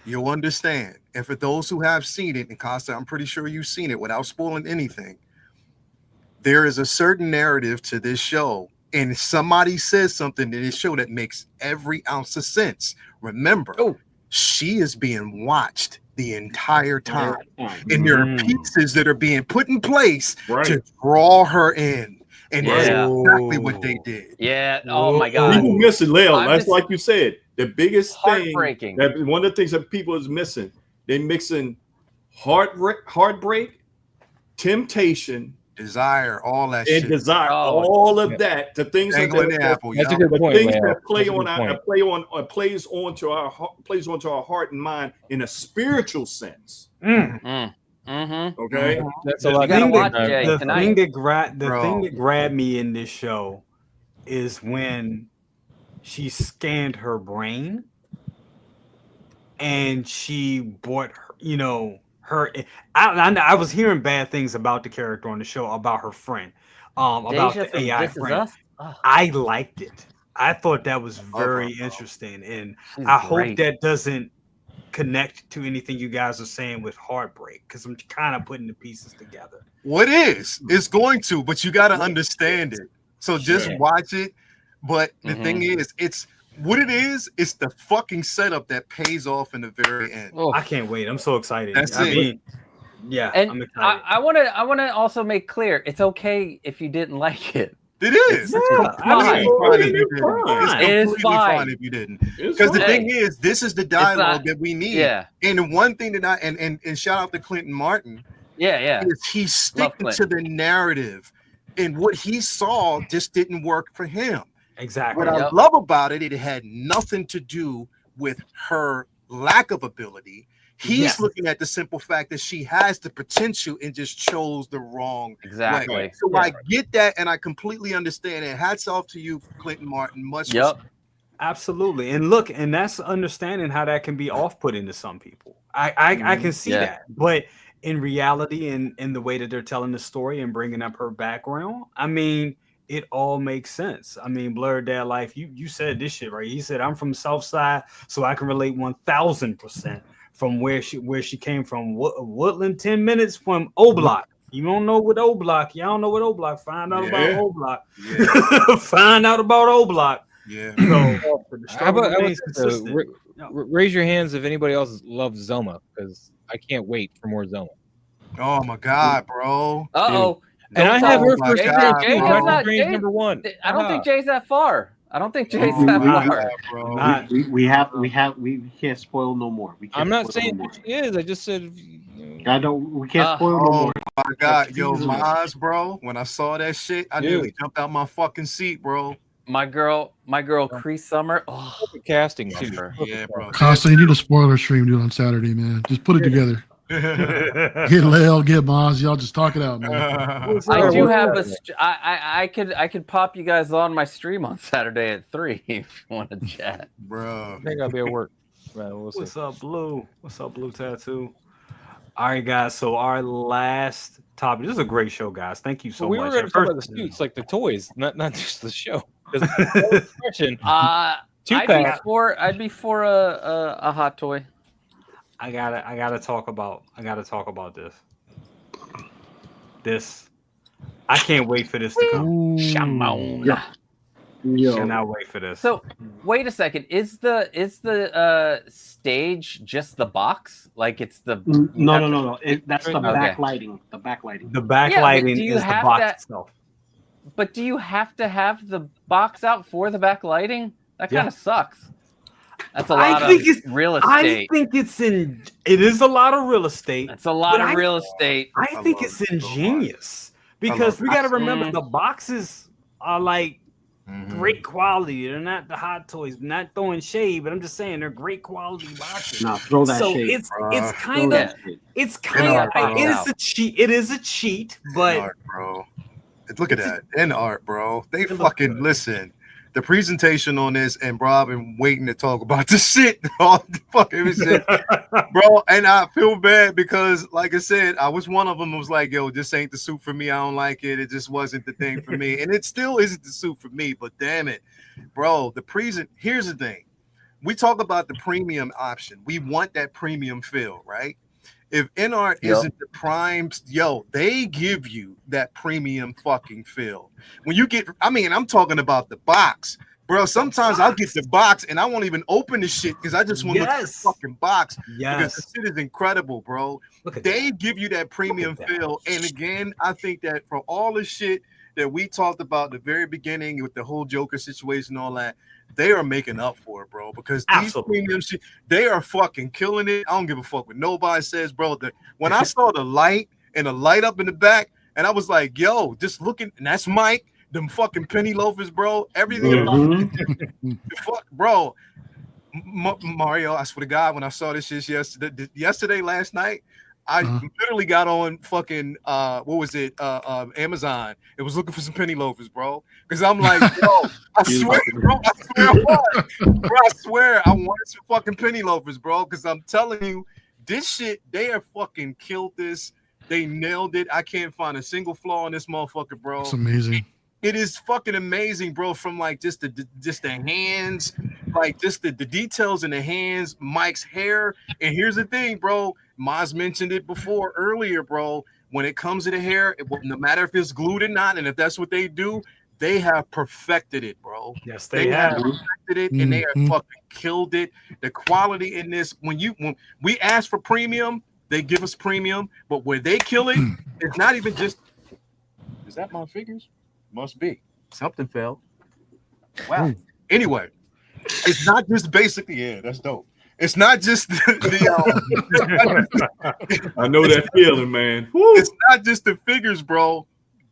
you'll understand. And for those who have seen it, and Costa, I'm pretty sure you've seen it without spoiling anything. There is a certain narrative to this show, and somebody says something in this show that makes every ounce of sense. Remember, she is being watched the entire time, and there are pieces that are being put in place to draw her in, and that's exactly what they did. Yeah. Oh my God. People missing, Leo. I'm That's just- like you said. The biggest thing, Heartbreaking. that one of the things that people is missing, they mixing heartbreak, temptation, desire, all that and shit. desire, all of that. The things that That's a good point, things Leo. that play That's a on good our point. plays onto our heart and mind in a spiritual sense. Okay, That's a lot. The thing tonight. that grabbed me in this show is when she scanned her brain and she bought her, I was hearing bad things about the character on the show, about her friend, about Deja the from AI This Is friend. Us? Oh. I liked it. I thought that was very interesting, and She's I hope great. that doesn't connect to anything you guys are saying with heartbreak, because I'm kind of putting the pieces together. What is? It's going to, but you got to understand it. So just watch it. But the thing is, it's what it is. It's the fucking setup that pays off in the very end. I can't wait. I'm so excited. That's I it. mean, yeah, And I'm excited. I want to also make clear, it's okay if you didn't like it. It is. It's Fine. It is It's fine. fine if you didn't. Because the thing is, this is the dialogue that we need. Yeah. And the one thing that and shout out to Clinton Martin. Yeah. Is he's sticking to the narrative, and what he saw just didn't work for him. Exactly. What I love about it, it had nothing to do with her lack of ability. He's looking at the simple fact that she has the potential and just chose the wrong way. So I get that, and I completely understand it. Hats off to you, Clinton Martin. Much respect. Absolutely. And look, and that's understanding how that can be off-putting to some people. I can see that. But in reality, and in the way that they're telling the story and bringing up her background, I mean, it all makes sense. I mean, Blurred Dad Life, you said this shit, right? He said, I'm from Southside, so I can relate 1000% from where she came from. Woodland, 10 minutes from O Block. You don't know what O Block. Y'all don't know what O Block. Find out about O Block. Find out about O Block. Yeah. So, How about raise your hands if anybody else loves Zoma, because I can't wait for more Zoma. Oh my God, bro. Uh-oh. And I have her first Jay's not number one. I don't think Jay's that far. I don't think Jay's that far. We can't spoil no more. We can't I'm not spoil saying no more. she is. I just said. I don't. We can't spoil no more. Oh my God, yo, Maz, bro. When I saw that shit, I nearly jumped out my fucking seat, bro. My girl, Cree Summer. Oh, casting too. Yeah, bro. Costa, you need a spoiler stream, dude, on Saturday, man. Just put it together. Get Lel, get Maz, y'all just talk it out, man. I do have a. I could pop you guys on my stream on Saturday at 3 if you want to chat, bro. I think I'll be at work. What's up, Blue? What's up, Blue Tattoo? All right, guys. So our last topic. This is a great show, guys. Thank you so much. We were going to talk about the suits, like the toys, not just the show. I'd be for a hot toy. I gotta talk about this. I can't wait for this to come. Shamona. Cannot wait for this. So wait a second. Is the stage just the box? Like it's the no. That's the backlighting. The backlighting. The backlighting is the box itself. But do you have to have the box out for the backlighting? That kind of sucks. That's a lot of real estate. I think it is a lot of real estate. It's a lot of real estate. I think it's ingenious because we got to remember the boxes are like great quality. They're not the hot toys. I'm not throwing shade, but I'm just saying they're great quality boxes. No, throw that so shade. It's kind of it is a cheat, but art, bro. Look at that in art, bro. They fucking listen. The presentation on this, and bro, I've been waiting to talk about this shit, all the fucking shit, bro. And I feel bad because, like I said, I was one of them who was like, "Yo, this ain't the suit for me. I don't like it. It just wasn't the thing for me." And it still isn't the suit for me. But damn it, bro, here's the thing: we talk about the premium option. We want that premium feel, right? If InArt isn't the prime, they give you that premium fucking feel. When you get, I mean, I'm talking about the box, bro. Sometimes I'll get the box and I won't even open the shit because I just want to look at the fucking box. Because the shit is incredible, bro. They give you that premium feel. And again, I think that for all the shit that we talked about at the very beginning with the whole Joker situation and all that, they are making up for it, bro, because these premium shit, they are fucking killing it. I don't give a fuck what nobody says, bro. When I saw the light and the light up in the back, and I was like, yo, just looking, and that's Mike, them fucking penny loafers, bro. Everything about the fuck, bro. Mario, I swear to God, when I saw this shit yesterday, last night, I literally got on fucking what was it? Amazon. It was looking for some penny loafers, bro. Because I'm like, yo, I swear, bro, I swear I wanted some fucking penny loafers, bro. Because I'm telling you, this shit, they have fucking killed this. They nailed it. I can't find a single flaw in this motherfucker, bro. It's amazing. It is fucking amazing, bro. From like just the hands, like just the details in the hands, Mike's hair. And here's the thing, bro. Maz mentioned it before earlier, bro. When it comes to the hair, no matter if it's glued or not, and if that's what they do, they have perfected it, bro. Yes, they have perfected it, and they have fucking killed it. The quality in this, when we ask for premium, they give us premium, but where they kill it, it's not even just. Is that my figures? Must be. Something fell. Wow. Anyway, it's not just basically, yeah, that's dope. It's not just I know that feeling, man. It's not just the figures, bro.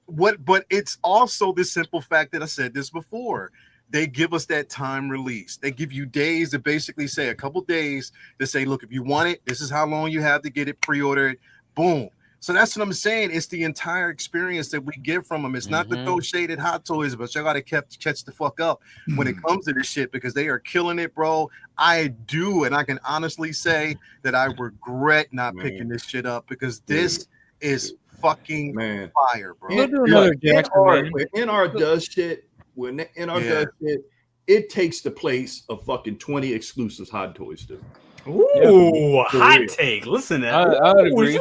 But it's also the simple fact that I said this before. They give us that time release. They give you days to basically say a couple days to say, look, if you want it, this is how long you have to get it pre-ordered. Boom. So that's what I'm saying. It's the entire experience that we get from them. It's not the throw shaded hot toys, but y'all gotta catch the fuck up when it comes to this shit because they are killing it, bro. I do, and I can honestly say that I regret not picking this shit up because this is fucking fire, bro. When NR does shit, when NR does shit, it takes the place of fucking 20 exclusives hot toys do. Ooh, hot take. Listen to that. I would agree.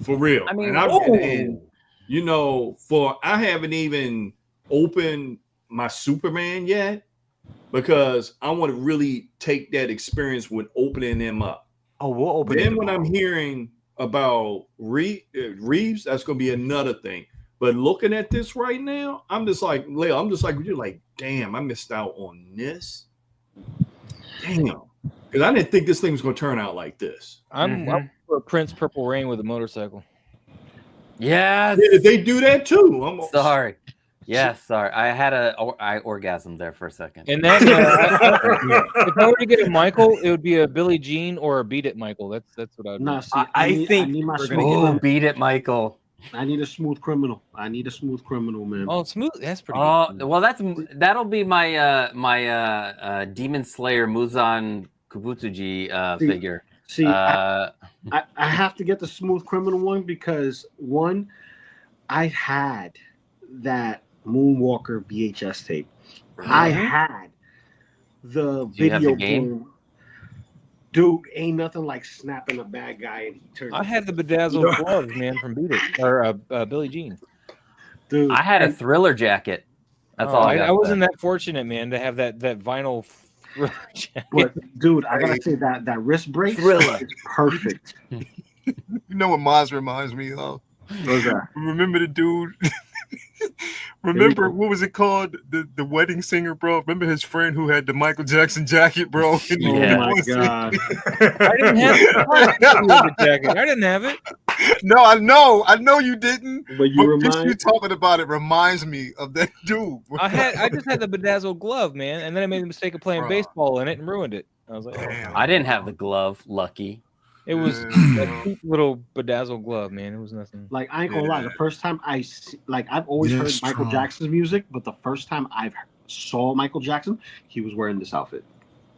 For real. I mean, and you know, I haven't even opened my Superman yet because I want to really take that experience with opening them up. Oh, we'll open them. Then when I'm hearing about Reeves, that's gonna be another thing. But looking at this right now, I'm just like, Leo, you're like, damn, I missed out on this. Damn. Because I didn't think this thing was going to turn out like this. I'm for Prince Purple Rain with a motorcycle. Yes. Yeah, they do that too. Sorry. Yes, sorry. I orgasmed there for a second. And then if I were to get a Michael, it would be a Billie Jean or a Beat It Michael. That's what I would. No, see, I think we're gonna get Beat It Michael. I need a smooth criminal. Man. Oh, smooth. That's pretty. Well, that'll be my Demon Slayer Muzan Kubutsuji figure. See, I have to get the smooth criminal one because one, I had that Moonwalker VHS tape. I had the video game. Dude, ain't nothing like snapping a bad guy and he turns. I had the bedazzled gloves, man, from Beat It or Billie Jean. Dude, I had a Thriller jacket. That's all I got. I wasn't that fortunate, man, to have that vinyl Thriller jacket. But dude, I gotta say that wrist brace is perfect. You know what Maz reminds me of? What's that? Remember the dude? Remember what was it called? The wedding singer, bro. Remember his friend who had the Michael Jackson jacket, bro? Oh my god! I didn't have the jacket. I didn't have it. No, I know you didn't. But you talking about it reminds me of that dude. I just had the bedazzled glove, man, and then I made the mistake of playing baseball in it and ruined it. I was like, I didn't have the glove. Lucky. It was a cute little bedazzled glove, man. It was nothing. Like, I ain't gonna lie. The first time I've always heard Michael Jackson's music, but the first time I saw Michael Jackson, he was wearing this outfit.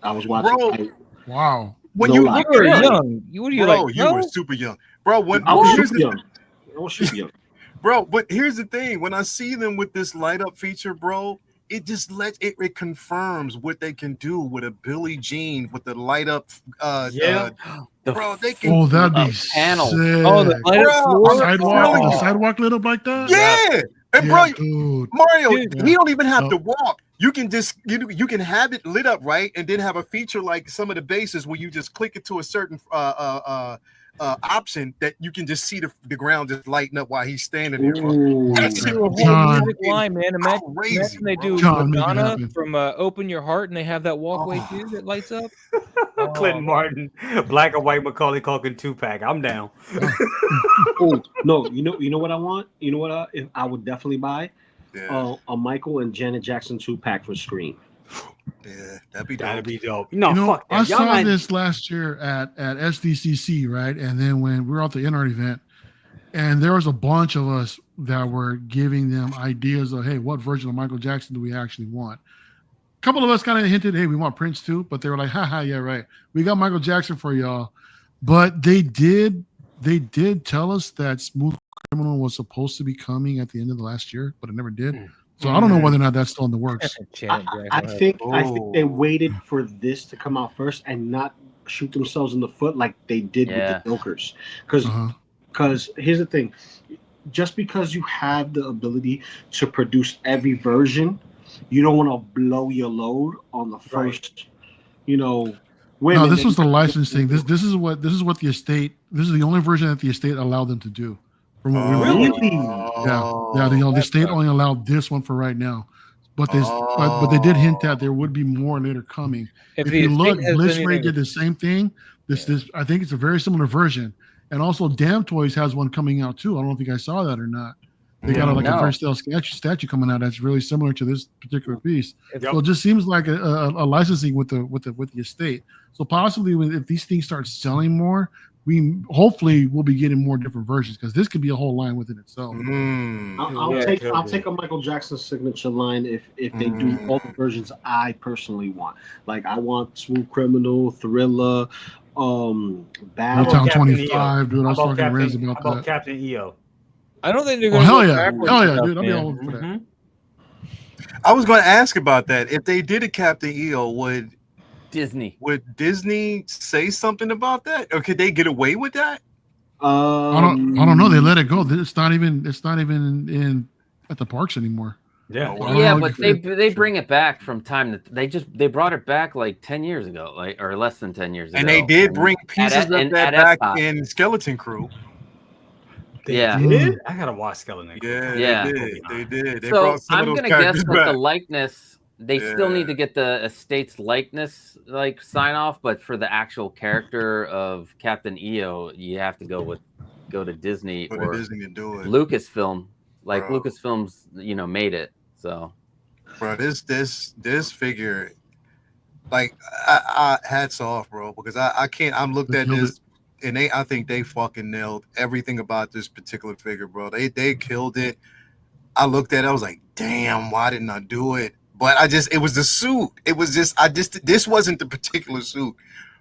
I was watching. Wow. When you were young, you were super young, bro. I was super young. Bro, but here's the thing: when I see them with this light up feature, bro, it just it confirms what they can do with a Billie Jean with the light up. Bro, they can. Oh, that'd be panels. sick. Oh, the light up floor? Sidewalk, the sidewalk lit up like that. Yeah, and Yeah, bro, dude. Mario, Dude. he don't even have Oh. to walk. You can just you can have it lit up, right, and then have a feature like some of the bases where you just click it to a certain option that you can just see the ground just lighting up while he's standing there. Bro. That's do a whole John. music line, man. Imagine they do John, make it Madonna happen. from "Open Your Heart" and they have that walkway too that lights up. Clinton Martin, black and white Macaulay Culkin 2-pack. I'm down. Oh no, you know what I want? You know what if I would definitely buy? A Michael and Janet Jackson 2-pack for Scream. Yeah, that'd be dope. No, fuck that. I Y'all saw might- this last year at SDCC, right? And then when we were at the InArt event, and there was a bunch of us that were giving them ideas of, hey, what version of Michael Jackson do we actually want? A couple of us kind of hinted, hey, we want Prince too, but they were like, haha, yeah, right. We got Michael Jackson for y'all. But they did tell us that Smooth Criminal was supposed to be coming at the end of the last year, but it never did. So I don't know whether or not that's still in the works. I think they waited for this to come out first and not shoot themselves in the foot like they did with the Jokers. Because here's the thing, just because you have the ability to produce every version, you don't want to blow your load on the first, women. No, this was the licensing. This is what the estate. This is the only version that the estate allowed them to do. From what we were told. Yeah. The estate only allowed this one for right now, but they did hint that there would be more later coming. If If the you look, estate has Bliss anything Ray to- did the same thing. This I think it's a very similar version, and also Damn Toys has one coming out too. I don't know if you guys saw that or not. They got a very style statue coming out that's really similar to this particular piece. So it just seems like a licensing with the estate. So possibly if these things start selling more, we hopefully will be getting more different versions, because this could be a whole line within itself. I'll take a Michael Jackson signature line if they do all the versions I personally want. Like I want Smooth Criminal, Thriller, Battle. Motown 25, dude. I was talking to Renz How about about that. Captain EO? I don't think they're Oh going to hell go yeah, backwards hell yeah, enough, dude! I'll be man. all over for that. I was going to ask about that. If they did a Captain EO, would Disney say something about that, or could they get away with that? I don't know. They let it go. It's not even in at the parks anymore. Yeah, but they bring it back from time to they brought it back like 10 years ago, or less than 10 years ago. And they did bring pieces of that back Epcot. in Skeleton Crew. They did? I gotta watch Skeleton Crew. Yeah. They did. They So brought some I'm of those gonna guess characters that back. the likeness, they still need to get the estate's likeness sign off, but for the actual character of Captain EO, you have to go to Disney Go to or Disney and do it. Lucasfilm. Like Bro. Lucasfilms, made it. So, Bro, this figure, like, I hats off, bro, because I can't. I'm looked at this, and I think they fucking nailed everything about this particular figure, bro. They killed it. I looked at it, I was like, damn, why didn't I do it? But it was the suit. It was this wasn't the particular suit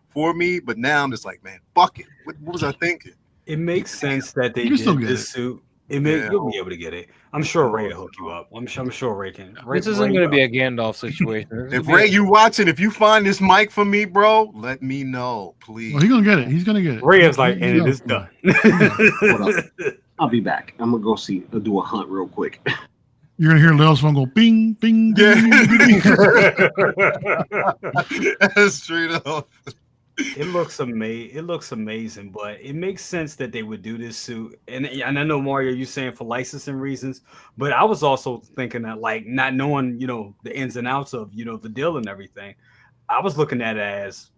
for me. But now I'm just like, man, fuck it. What was I thinking? It makes sense that they You can still did get this it. suit. You'll be able to get it. I'm sure Ray will hook you up. I'm sure Ray can. This isn't going to be a Gandalf situation. If Ray, you watching, if you find this mic for me, bro, let me know, please. Well, he's gonna get it. He's gonna get it. Ray is like, and He's it is done. Hold up. I'll be back. I'm gonna go do a hunt real quick. You're gonna hear Lil's phone go bing, bing, bing, bing, bing. Straight up. It looks amazing, but it makes sense that they would do this suit. And I know, Mario, you're saying for licensing reasons, but I was also thinking that, like, not knowing, the ins and outs of, the deal and everything, I was looking at it as,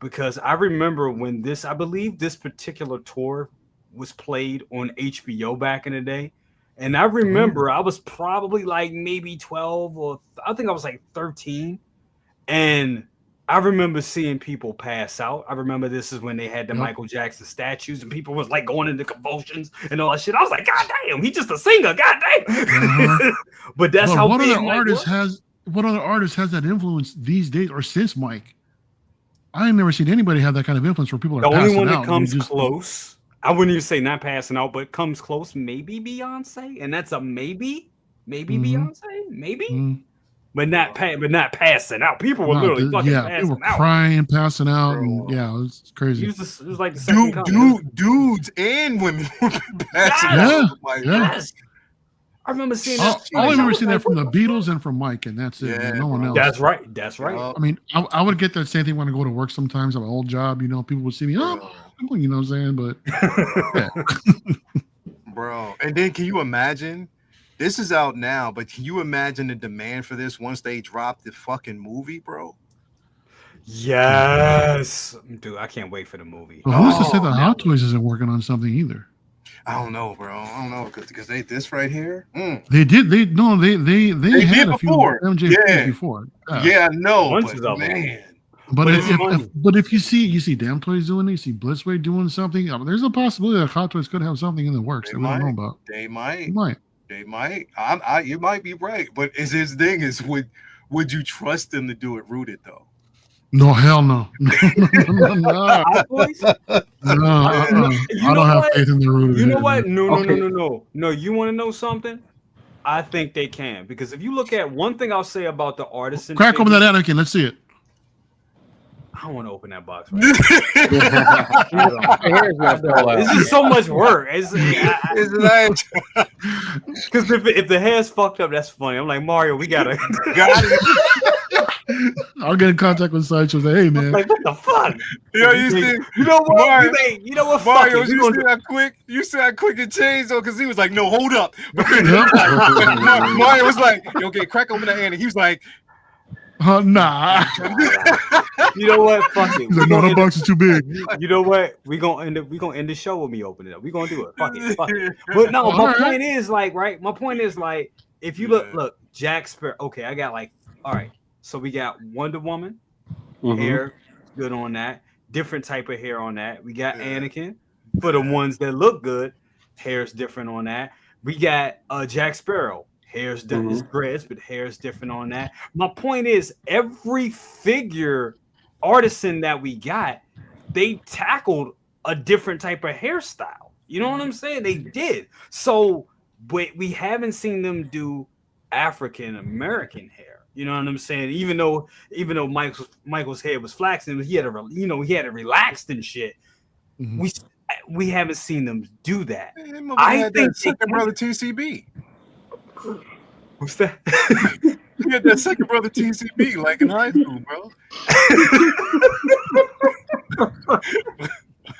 because I remember when I believe this particular tour was played on HBO back in the day. And I remember I was probably like maybe 12, or I think I was like 13. And I remember seeing people pass out. I remember this is when they had the Michael Jackson statues and people was like going into convulsions and all that shit. I was like, God damn, he's just a singer. God damn. But that's how what big other Mike artist was. what other artist has that influence these days or since Mike? I ain't never seen anybody have that kind of influence where people are The only passing one that out. comes close, I wouldn't even say not passing out, but comes close, maybe Beyonce. And that's a maybe. Maybe Beyonce? Maybe? but not passing out. People were literally fucking passing people were out. crying, passing out, and it was crazy. It was like the second dudes and women were passing out. Yes. I remember seeing that. I remember seeing that from the Beatles and from Mike, and that's it. Man. No one else. That's right. I mean, I would get that same thing when I go to work sometimes at my old job. You know, people would see me, you know what I'm saying? But bro, and then can you imagine? This is out now, but can you imagine the demand for this once they drop the fucking movie, bro? Yes, dude, I can't wait for the movie. Well, who's to say that Hot Toys isn't working on something either? I don't know, bro. I don't know because they this right here. They did. They had a few MJ before. Yeah, no, but if you see Damn Toys doing it, you see Blitzway doing something. There's a possibility that Hot Toys could have something in the works that we don't know about. They might. You might be right, but his thing is, would you trust them to do it rooted though? No, hell no. I don't have faith in the rooted. You know what? No. You want to know something? I think they can, because if you look at one thing I'll say about the artisan, crack open that Anakin. Let's see it. I don't want to open that box right now. This is so much work. Because if the hair's fucked up, that's funny. I'm like, Mario, we got it. I'll get in contact with Sideshow. Say, hey man, like, what the fuck? You know what? Mario, you know what? Mario, you see how quick? You see how quick it changed though? Because he was like, no, hold up. Mario was like, okay, crack open that hand, and he was like, nah. You know what? Fuck it. He's like, no, that box is too big. You know what? We gonna end the show with me opening it up. We gonna do it. Fuck it. But no, my point is like, right? My point is like, if you look, Jack Sparrow. Okay, I got like, all right. So we got Wonder Woman hair, good on that. Different type of hair on that. We got Anakin for the ones that look good. Hair's different on that. We got Jack Sparrow. Hair's different, it's dreads, but hair's different on that. My point is, every figure artisan that we got, they tackled a different type of hairstyle. You know what I'm saying? They did. So, but we haven't seen them do African American hair. You know what I'm saying? Even though Michael's hair was flaxen, he had it relaxed and shit. We haven't seen them do that. I think second brother TCB. What's that? You had that second brother TCB like in high school, bro.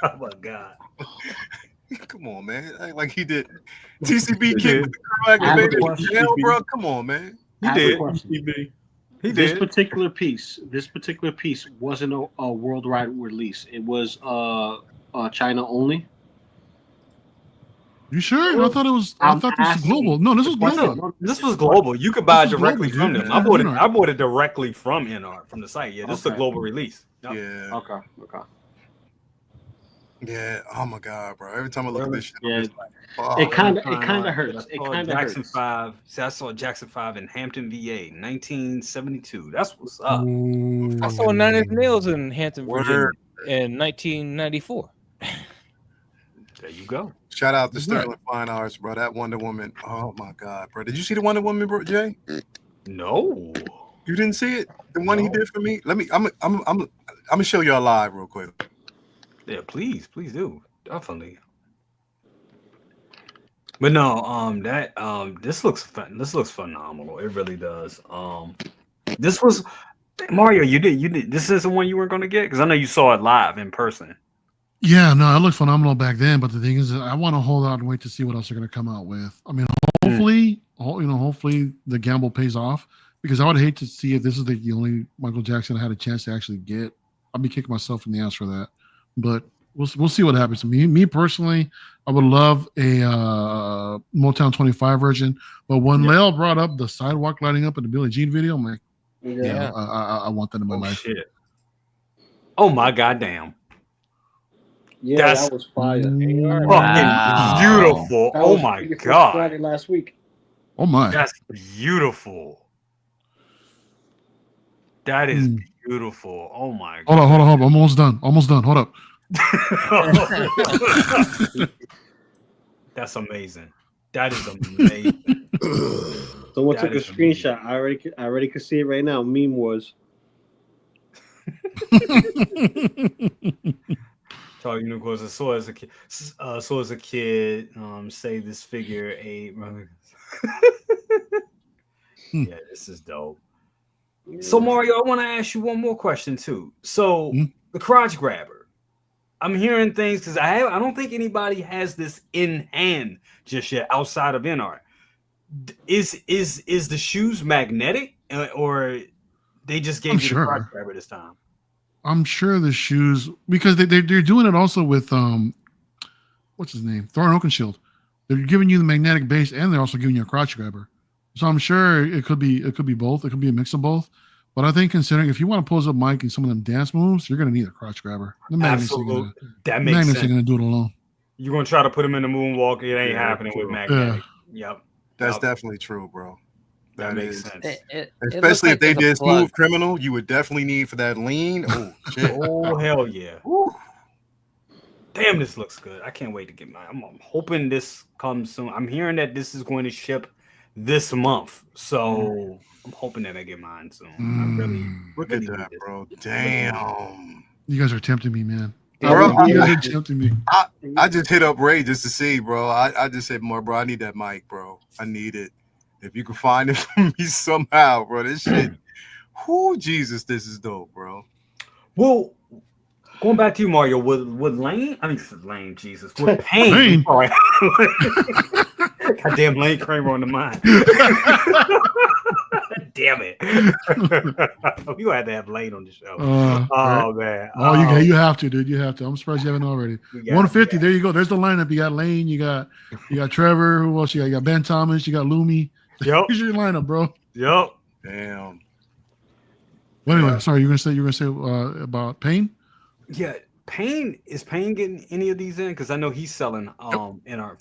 Oh my god! Come on, man! Like he did. TCB kid with the curl activated gel, bro. Come on, man. He did. He This did. particular piece wasn't a worldwide release. It was China only. You sure? I thought it was. I thought this was global. No, this was global. This was global. You could buy it directly from them. I bought it directly from InArt, from the site. Yeah, this is a global release. Yep. Yeah. Okay. Yeah. Oh my god, bro! Every time I look at this shit, Yeah. oh, It kind of hurts. It kind of Jackson hurts. 5. See, I saw Jackson 5 in Hampton, VA, 1972. That's what's up. I saw Nine Inch Nails in Hampton, Virginia in 1994. There you go. Shout out to Sterling Fine Arts, bro. That Wonder Woman. Oh my god, bro! Did you see the Wonder Woman, bro, Jay? No. You didn't see it? The one he did for me. I'm gonna show y'all live real quick. Yeah, please do. Definitely. But no, this looks fun. This looks phenomenal. It really does. This was Mario. You did. This is the one you weren't going to get, because I know you saw it live in person. Yeah, no, it looked phenomenal back then. But the thing is, I want to hold out and wait to see what else they're going to come out with. I mean, hopefully the gamble pays off, because I would hate to see if this is the only Michael Jackson I had a chance to actually get. I'd be kicking myself in the ass for that. But we'll see what happens. Me personally, I would love a Motown 25 version. But when Lale brought up the sidewalk lighting up in the Billie Jean video, I'm like, I want that in my life. Shit. Oh my goddamn. Yeah, that was fire. Fucking beautiful. Oh my god. Friday last week. Oh my. That's beautiful. That is beautiful. Oh my god. Hold on. I'm almost done. Hold up. That's amazing. That is amazing. Someone That took a is amazing. screenshot. I already could see it right now. Meme was. Talking unicorns. I saw as a kid. Say this figure a. Yeah, this is dope. So Mario, I want to ask you one more question too. So the crotch grabber, I'm hearing things because I don't think anybody has this in hand just yet outside of InArt. Is the shoes magnetic or they just gave you the crotch grabber this time? I'm sure the shoes, because they're doing it also with what's his name, Thorin Oakenshield. They're giving you the magnetic base and they're also giving you a crotch grabber. So I'm sure it could be both. It could be a mix of both. But I think considering if you want to pose up Mike and some of them dance moves, you're gonna need a crotch grabber. The magnets ain't gonna do it alone. You're gonna try to put him in the moonwalk. It ain't happening with magnetic. Yep. That's definitely true, bro. That makes sense. Especially if they did Smooth Criminal, you would definitely need for that lean. Oh shit! Oh hell yeah! Damn, this looks good. I can't wait to get mine. I'm hoping this comes soon. I'm hearing that this is going to ship this month, so I'm hoping that I get mine soon. I really look at that, bro. Damn, you guys are tempting me, man. Bro, you guys are tempting me. I just hit up Ray just to see, bro. I just said more, bro. I need that mic, bro. I need it. If you can find it for me somehow, bro, this shit. Whoo, Jesus, this is dope, bro. Well, going back to you, Mario, with Lane, Jesus, with Pain. Sorry. Goddamn Lane Kramer on the mind. Damn it. You had to have Lane on the show. Right. Man. Oh, you have to, dude. You have to. I'm surprised you haven't already. 150. There you go. There's the lineup. You got Lane. You got Trevor. Who else? You got Ben Thomas. You got Lumi. Yep. Here's your lineup, bro. Yep. Damn. Well, anyway, sorry. You're gonna say about Pain? Yeah, Pain getting any of these in? Because I know he's selling in our.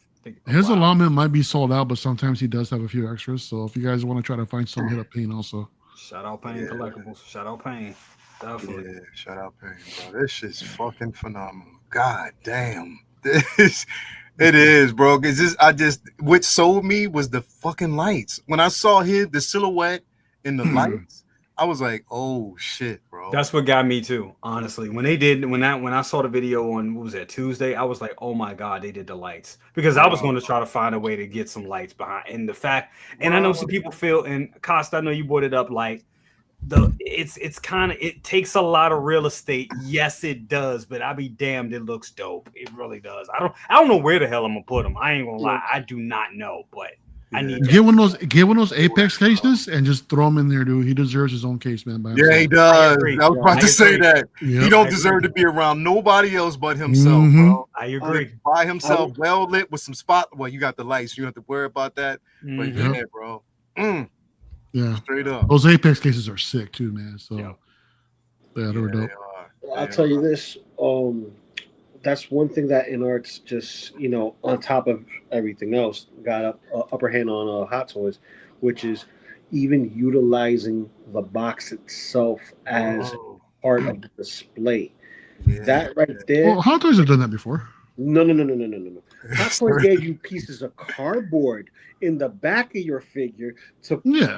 His allotment might be sold out, but sometimes he does have a few extras. So if you guys want to try to find some, hit up Pain also. Shout out Pain Collectibles. Shout out Pain. Definitely. Yeah, shout out Pain, bro. This shit's fucking phenomenal. God damn. It is, bro. What sold me was the fucking lights. When I saw the silhouette in the lights, I was like, oh shit, bro. That's what got me too, honestly. When I saw the video on, what was that, Tuesday, I was like, oh my God, they did the lights. Because I was going to try to find a way to get some lights behind. And the fact, and I know some people feel, and Costa, I know you brought it up, like, it takes a lot of real estate. Yes, it does, but I'll be damned, it looks dope. It really does. I don't know where the hell I'm gonna put them. I ain't gonna lie, I do not know, but I need get one of those Apex cases and just throw him in there, dude. He deserves his own case, man. Yeah, he does. I was about to say that. Yep. He don't deserve to be around nobody else but himself, bro. I agree. By himself, well lit with some spot. Well, you got the lights, you don't have to worry about that. But yeah, bro. Yeah, straight up. Those Apex cases are sick too, man. So yeah, they were dope. I'll tell you this. That's one thing that InArt's just, on top of everything else, got upper hand on Hot Toys, which is even utilizing the box itself as part of the display. Yeah. That right there. Well, Hot Toys have done that before. No. Hot Toys gave you pieces of cardboard in the back of your figure to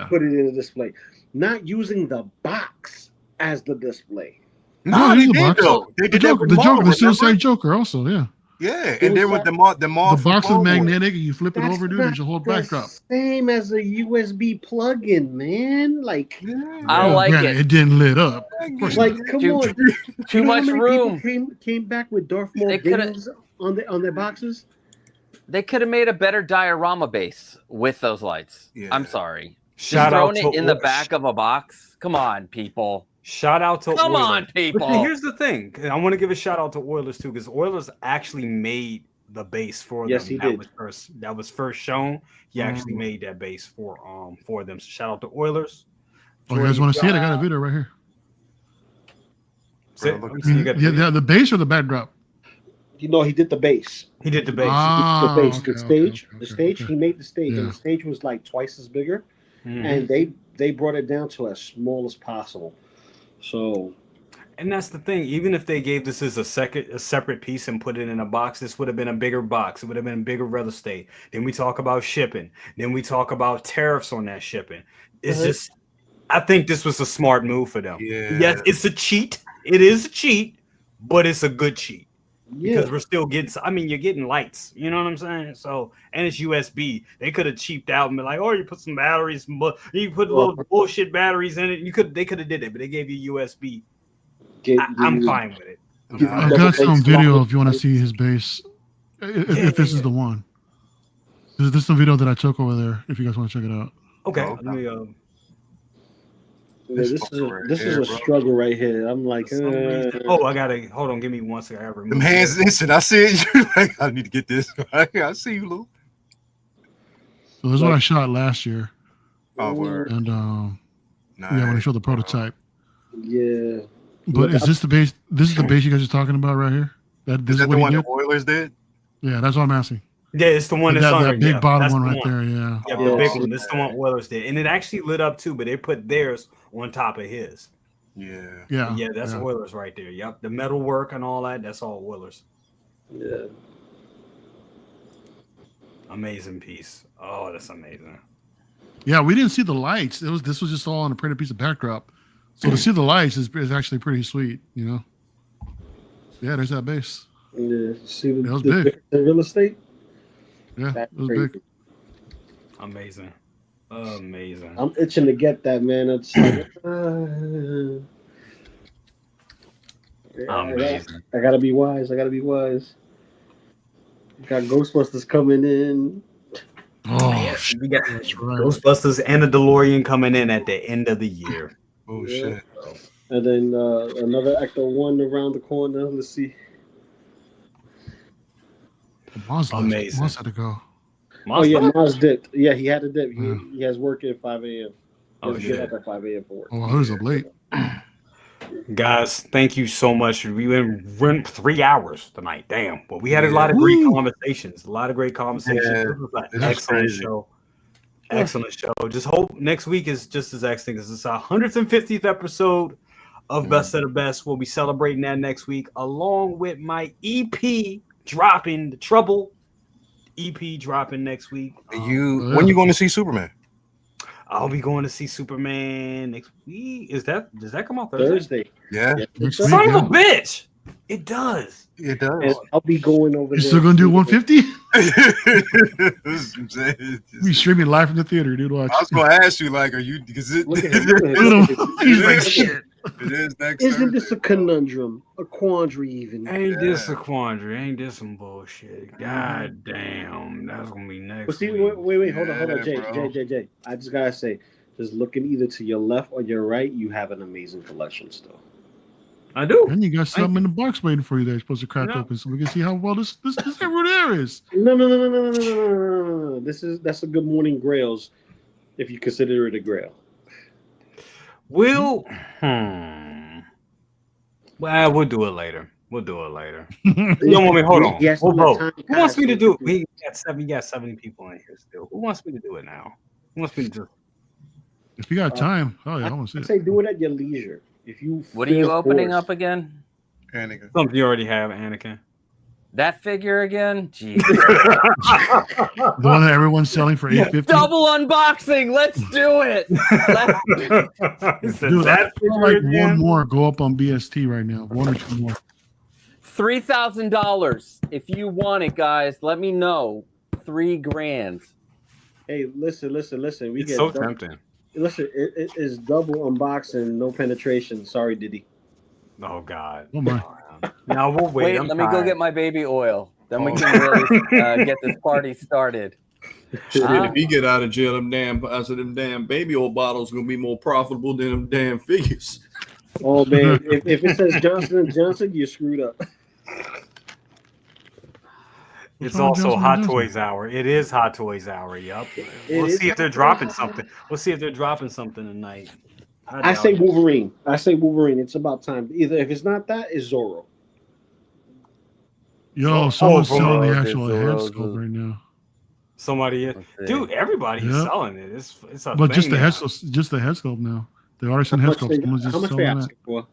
put it in a display, not using the box as the display. No, they did though. They did that with the Suicide Joker also, yeah. Yeah, and then with the box is magnetic, and you flip it over, dude, and you hold backdrop. Same as a USB plug-in, man. Like, I like it. It didn't lit up. Like, come on, too much room. Came back with Darth Maul videos on their boxes. They could have made a better diorama base with those lights. Yeah. I'm sorry. Just throwing it in the back of a box. Come on, people. Shout out to Come Oilers. on, people. But here's the thing. I want to give a shout out to Oilers too, because Oilers actually made the base for them. Yes, he did. That was first shown. He actually made that base for them. So shout out to Oilers. Oh, you guys want to see it? I got a video right here. The base or the backdrop? He did the base. He did the base. The stage. The stage. He made the stage, and the stage was like twice as bigger, and they brought it down to as small as possible. So, And that's the thing. Even if they gave this as a separate piece and put it in a box, this would have been a bigger box. It would have been bigger real estate. Then we talk about shipping. Then we talk about tariffs on that shipping. It's just, I think this was a smart move for them. Yeah. Yes, it's a cheat. It is a cheat, but it's a good cheat. Because we're still getting, I mean, you're getting lights. You know what I'm saying? So, and it's USB. They could have cheaped out and been like, oh, you put some batteries, you put little bullshit batteries in it. They could have did it, but they gave you USB. I'm fine with it. I got some video if you want to see his base. If this is the one. This is the video that I took over there. If you guys want to check it out. Okay. Let me, this is a struggle right here. I'm like, oh, I gotta hold on. Give me 1 second. I gotta remove them hands. Listen, I said like, I need to get this. I see you, Lou. So this is what I shot last year. Oh, word. And nice. Yeah, when I showed the prototype. Yeah. But is this the base? This is the base you guys are talking about right here. This is that what the one did? the Oilers did? Yeah, that's what I'm asking. Yeah, it's the one that's on that big bottom one right there. Yeah, the big one. It's the one Oilers did, and it actually lit up too. But they put theirs on top of his. Yeah. That's Oilers right there. Yep, the metal work and all that. That's all Oilers. Yeah. Amazing piece. Oh, that's amazing. Yeah, we didn't see the lights. This was just all on a printed piece of backdrop. So to see the lights is actually pretty sweet, you know. Yeah, there's that base. Yeah, see it was big. The real estate. Yeah, That's it was crazy. big. Amazing. I'm itching to get that, man. It's like, I gotta be wise. Got Ghostbusters coming in. Oh, we got Ghostbusters and the DeLorean coming in at the end of the year. Oh shit! And then another Ecto 1 around the corner. Let's see. Amazing. Maz had to go. Oh yeah, Maz dipped. Yeah, he had to dip. He has work at 5 a.m. Oh shit! Up at 5 a.m. for work. Oh, I was up late. Guys, thank you so much. We went 3 hours tonight. Damn, but we had a lot of great conversations. Yeah, This was an excellent show. Excellent show. Just hope next week is just as excellent because it's our 150th episode of Best of the Best. We'll be celebrating that next week along with my EP dropping, the Trouble EP dropping next week. When you going to see Superman? I'll be going to see Superman next week. Does that come out Thursday? Yeah. Son of a bitch. It does. It does. And I'll be going over You're there. still gonna do 150? We streaming live from the theater, dude. Watch. I was gonna ask you, like, are you? Because it, He's like, shit. It is next. Isn't this a conundrum? A quandary, even? Ain't this a quandary? Ain't this some bullshit? God damn, that's gonna be next. But see, week. wait, hold on, Jay. I just gotta say, just looking either to your left or your right, you have an amazing collection still. I do. And you got something in the box waiting for you that's supposed to crack open so we can see how well this over there is. No. That's a Good Morning Grails, if you consider it a Grail. Well, we'll do it later. You don't want me? Hold on. Yes, Who wants me to do it? We got 70 people in here still. Who wants me to do it now? Who wants me to do it? If you got time, I want to see I it. say do it at your leisure. If you What are you opening up again? Anakin. Something you already have, Anakin. That figure again? Jeez. The one that everyone's selling for $850. Double unboxing. Let's do it. Dude, I feel like one more go up on BST right now. One or two more. $3,000. If you want it, guys, let me know. $3,000. Hey, listen. We It's get so tempting. Listen, it is double unboxing, no penetration. Sorry, Diddy. Oh God. Oh my. Now we'll wait. Let me go get my baby oil. Then we can really get this party started. Shit, if he get out of jail, them damn baby oil bottles gonna be more profitable than them damn figures. Oh man, if it says Johnson & Johnson, you're screwed up. It's also Hot Toys Hour. It is Hot Toys Hour. Yup. We'll see if they're dropping something. Tonight. I say Wolverine. It's about time. Either if it's not that, it's Zorro. Yo, someone's selling the actual head sculpt right now. Somebody is. Dude, everybody's selling it. It's a But thing just the now. head sculpt now. The Artisan head sculpt. Someone's just How much they selling asking that. for?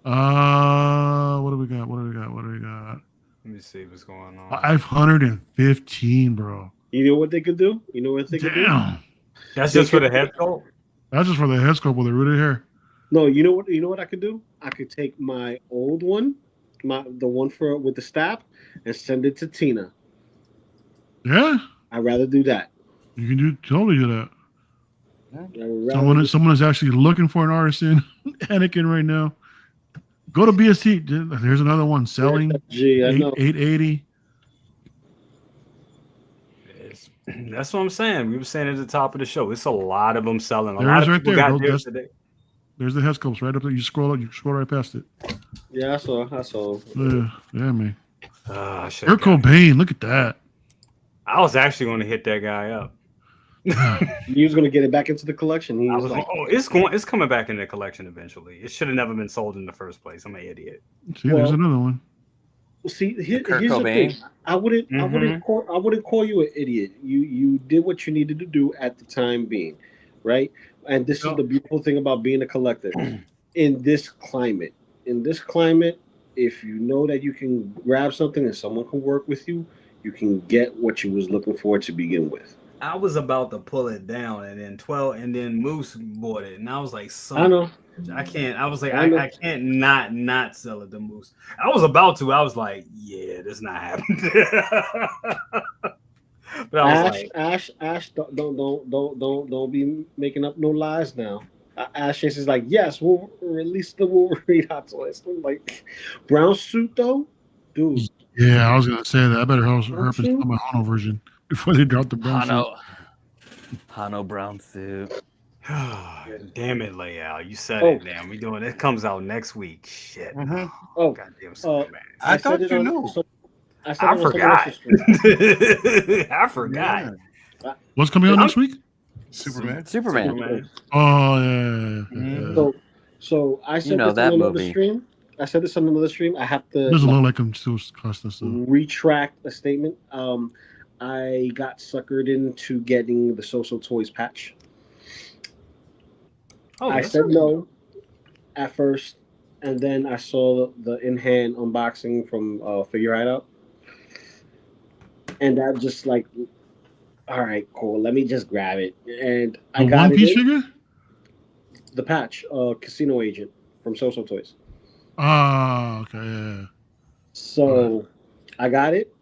What do we got? What do we got? What do we got? Let me see what's going on. 515, bro. You know what they could do? You know what they could do? Damn. That's just for the head sculpt? That's just for the head sculpt with the rooted hair. No, you know what? You know what I could do? I could take my old one, the one for with the staff, and send it to Tina. Yeah, I'd rather do that. you can totally do that. Someone Someone is actually looking for an Artisan Anakin right now. Go to BST. There's another one selling. Gee, I know. 880. That's what I'm saying. We were saying at the top of the show. It's a lot of them selling. A There lot it is of right people there. got theirs today. There's the head sculpts right up there. You scroll right past it. Yeah, I saw. Yeah, man. Kurt Cobain, look at that. I was actually going to hit that guy up. He was going to get it back into the collection. He was like, "Oh, it's coming back in the collection eventually. It should have never been sold in the first place. I'm an idiot." See, there's another one. See, here's the thing. I wouldn't call you an idiot. You did what you needed to do at the time being, right? And this is the beautiful thing about being a collector. In this climate, if you know that you can grab something and someone can work with you, you can get what you was looking for to begin with. I was about to pull it down, and then Moose bought it, and I was like, I know. I can't. I was like, I can't not sell it to Moose. I was about to. I was like, yeah, this not happening. But I was Ash, don't be making up no lies now. Ash is like, yes, we'll release the Wolverine Hot Toys. I'm like, brown suit though, dude. Yeah, I was gonna say that. I better help on my Hano version before they drop the brown suit. Hano brown suit. Damn it, Layout. You said it, damn. We doing it. Comes out next week. Shit. Oh, goddamn. I thought you knew. I forgot. I forgot. What's coming out next week? Superman. Oh yeah. So I said this on another stream. I said this on another stream. I have to. Doesn't look like I'm still costing stuff. Retract a statement. I got suckered into getting the So Toys patch. I said no at first, and then I saw the in-hand unboxing from Figure Hideout, and I just like, all right, cool. Let me just grab it, and I got One Piece figure. The patch, Casino Agent from So Toys. Oh, okay. Yeah. So I got it.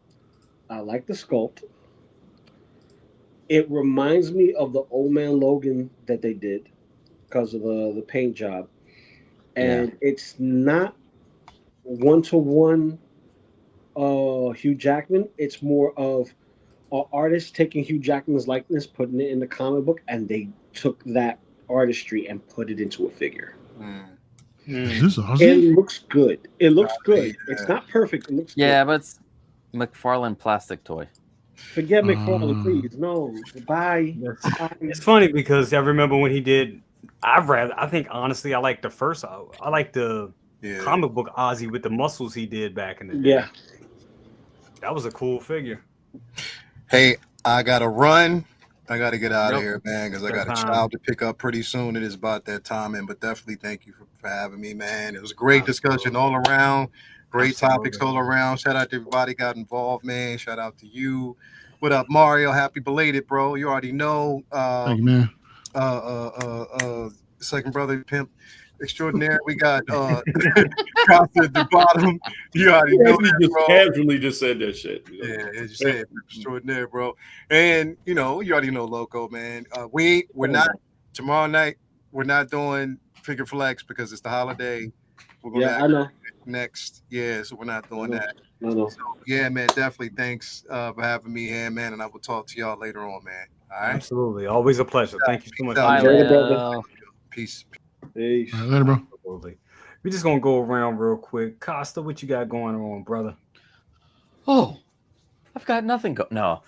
I like the sculpt. It reminds me of the Old Man Logan that they did because of the paint job. And it's not one-to-one Hugh Jackman. It's more of an artist taking Hugh Jackman's likeness, putting it in the comic book, and they took that artistry and put it into a figure. Is this awesome? It looks good. It's not perfect. It looks good. Yeah, but it's McFarlane plastic toy. Forget McFarlane, please. No. Bye. It's funny because I remember when he did. I think honestly, I like the first. I like the comic book Ozzy with the muscles he did back in the day. Yeah, that was a cool figure. Hey, I gotta run. I gotta get out of here, man, because I got a child to pick up pretty soon. It is about that time, but definitely thank you for having me, man. It was a great discussion all around. Great topics all around. Shout out to everybody got involved, man. Shout out to you. What up, Mario? Happy belated, bro. You already know. Thank you, man. Second brother pimp extraordinaire. We got Costa at the bottom. You already know that, just bro. casually just said that shit. Yeah, as you said, extraordinaire, bro. And you already know Loco, man. We're not tomorrow night. We're not doing Figure Flex because it's the holiday. We're going I know. Next, so we're not doing that. No. So, yeah, man, definitely thanks for having me here, man, and I will talk to y'all later on, man. All right, absolutely, always a pleasure. Thank you so much. Peace. Peace. All right, later, bro. Absolutely. We're just gonna go around real quick. Costa, what you got going on, brother? Oh, I've got nothing. No.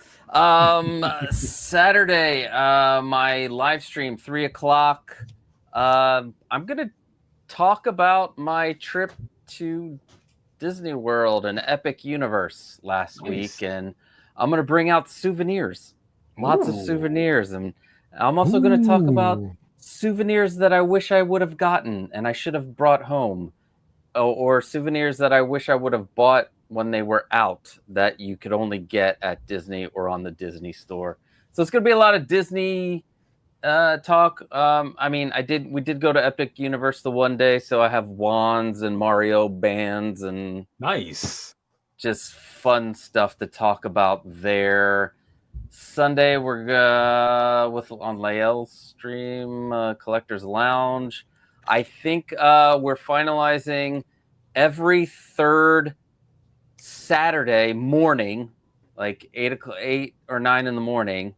Saturday, my live stream, 3:00. I'm gonna talk about my trip to Disney World and Epic Universe last week, and I'm gonna bring out souvenirs, lots of souvenirs, and I'm also gonna talk about souvenirs that I wish I would have gotten and I should have brought home or souvenirs that I wish I would have bought when they were out that you could only get at Disney or on the Disney store. So it's going to be a lot of Disney talk. I mean, we did go to Epic Universe the one day, so I have wands and Mario bands and nice, just fun stuff to talk about there. Sunday we're on Lael's stream, Collector's Lounge. I think we're finalizing every third Saturday morning, like 8 or 9 in the morning.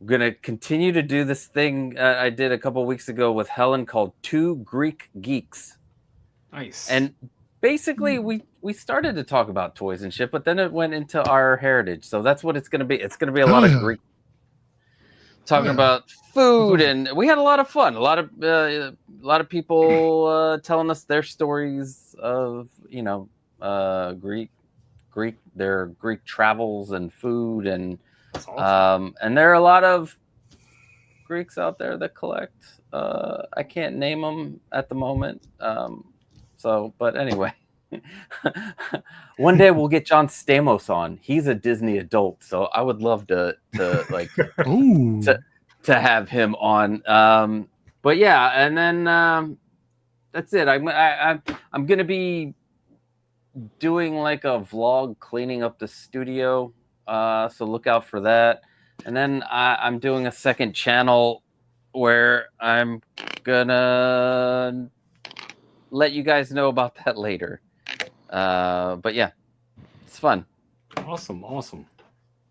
I'm gonna continue to do this thing I did a couple weeks ago with Helen called Two Greek Geeks. Nice. And basically we started to talk about toys and shit, but then it went into our heritage. So that's what it's gonna be. It's gonna be a lot of Greek talking about food, and we had a lot of fun. A lot of people telling us their stories of their Greek travels and food, and awesome. And there are a lot of Greeks out there that collect. I can't name them at the moment. But anyway, one day we'll get John Stamos on. He's a Disney adult, so I would love to have him on. But yeah, and then that's it. I'm gonna be doing like a vlog cleaning up the studio, so look out for that. And then I'm doing a second channel where I'm gonna let you guys know about that later. But yeah, it's fun. Awesome.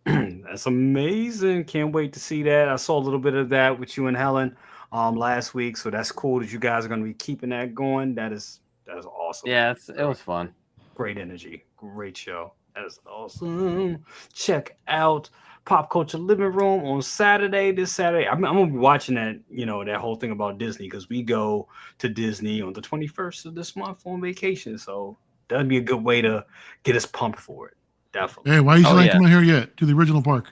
That's amazing. Can't wait to see that. I saw a little bit of that with you and Helen last week, so that's cool that you guys are going to be keeping that going. That is awesome. Yeah, it was fun. Great energy. Great show. That is awesome. Check out Pop Culture Living Room on this Saturday. I'm gonna be watching that, that whole thing about Disney, because we go to Disney on the 21st of this month on vacation. So that'd be a good way to get us pumped for it. Definitely. Hey, why you not coming here yet to the original park?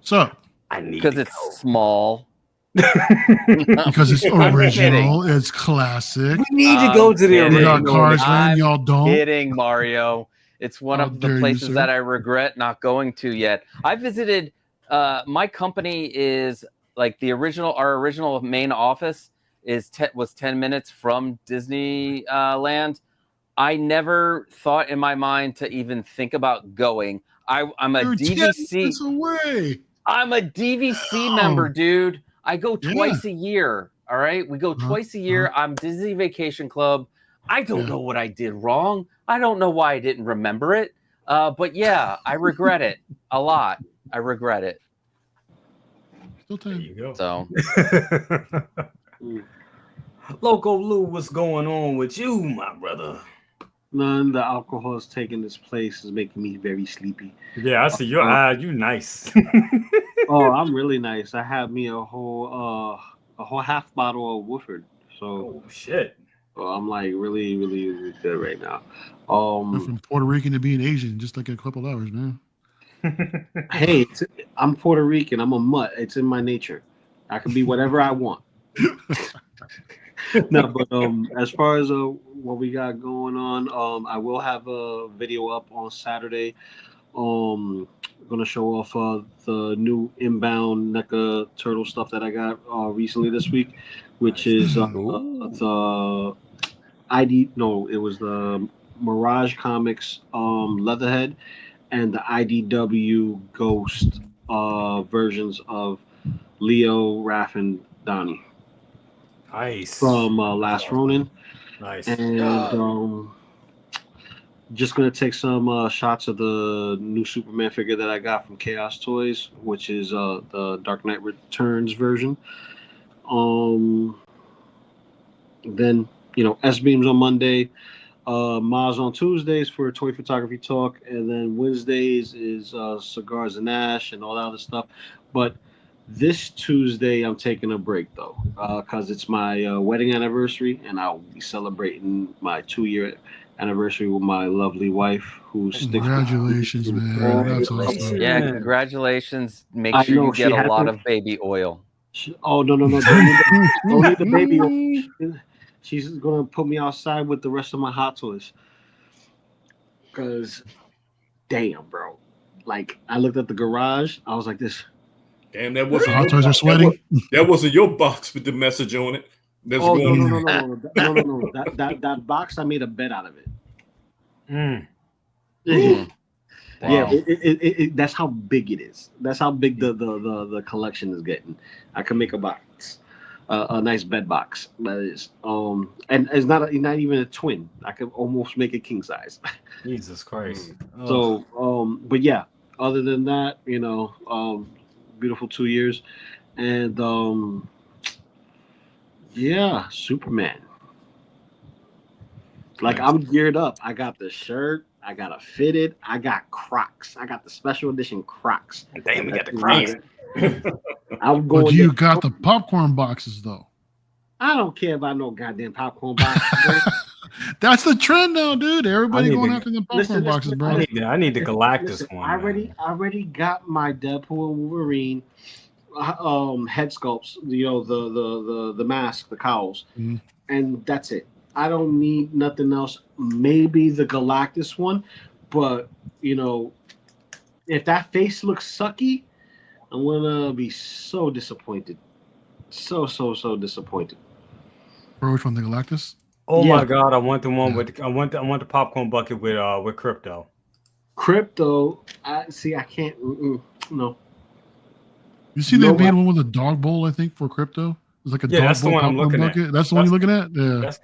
So I need because it's small. Because it's original, it's classic. We need to go to the original. Cars, man. Y'all don't. Kidding, Mario. It's one of the places that I regret not going to yet. I visited. My company is like our original main office was 10 minutes from Disneyland. I never thought in my mind to even think about going. I'm a DVC. Away. I'm a DVC member, dude. I go twice a year. All right, we go twice a year. I'm Disney Vacation Club. I don't know what I did wrong. I don't know why I didn't remember it. But yeah, I regret it a lot. I regret it. Still time. There you go. So, Loco Lu, what's going on with you, my brother? None. The alcohol is taking its place is making me very sleepy. Yeah, I see your eye. You nice. Oh, I'm really nice. I have me a whole half bottle of Woodford. So shit. So I'm like really, really, really good right now. Went from Puerto Rican to being Asian, just like a couple hours, man. Hey, I'm Puerto Rican. I'm a mutt. It's in my nature. I can be whatever I want. No, but as far as what we got going on, I will have a video up on Saturday. Gonna show off the new inbound NECA turtle stuff that I got recently this week, which is the ID. No, it was the Mirage Comics Leatherhead and the IDW Ghost versions of Leo, Raph, and Donnie. Nice. From Last Ronin. Nice. And just going to take some shots of the new Superman figure that I got from Chaos Toys, which is the Dark Knight Returns version. Then, S-Beams on Monday, Maz on Tuesdays for Toy Photography Talk, and then Wednesdays is Cigars and Ash and all that other stuff. But this Tuesday, I'm taking a break, though, because it's my wedding anniversary, and I'll be celebrating my 2-year anniversary with my lovely wife, who sticks. Congratulations, man! That's awesome. Yeah, congratulations. Make sure you get a lot of baby oil. Oh no! Don't need the baby oil. She's gonna put me outside with the rest of my Hot Toys. Cause, damn, bro. Like I looked at the garage, I was like this. Damn, that wasn't Hot your Toys are box. sweating. That wasn't your box with the message on it. That's Oh going no. That box, I made a bed out of it. Wow. That's how big it is. That's how big the collection is getting. I can make a box, a nice bed box. That is, and it's not even a twin. I could almost make it king size. Jesus Christ. So, but yeah. Other than that, beautiful 2 years, and yeah, Superman. Like I'm geared up. I got the shirt. I got a fitted. I got Crocs. I got the special edition Crocs. Damn, we got the Crocs. I'm going. But you got the popcorn boxes though. I don't care about no goddamn popcorn boxes. That's the trend now, dude. Everybody going after the popcorn boxes, bro. I need the Galactus one. I already got my Deadpool and Wolverine head sculpts. The mask, the cowls, and that's it. I don't need nothing else. Maybe the Galactus one, but if that face looks sucky, I'm gonna be so disappointed. So disappointed. For which one, the Galactus? Oh my God! I want the one with I want the popcorn bucket with Crypto. Crypto, I can't. No. You see, they made one with a dog bowl. I think for Crypto. It's like a dog that's the bowl one I'm popcorn looking bucket. at. That's the one you're looking at. Yeah. That's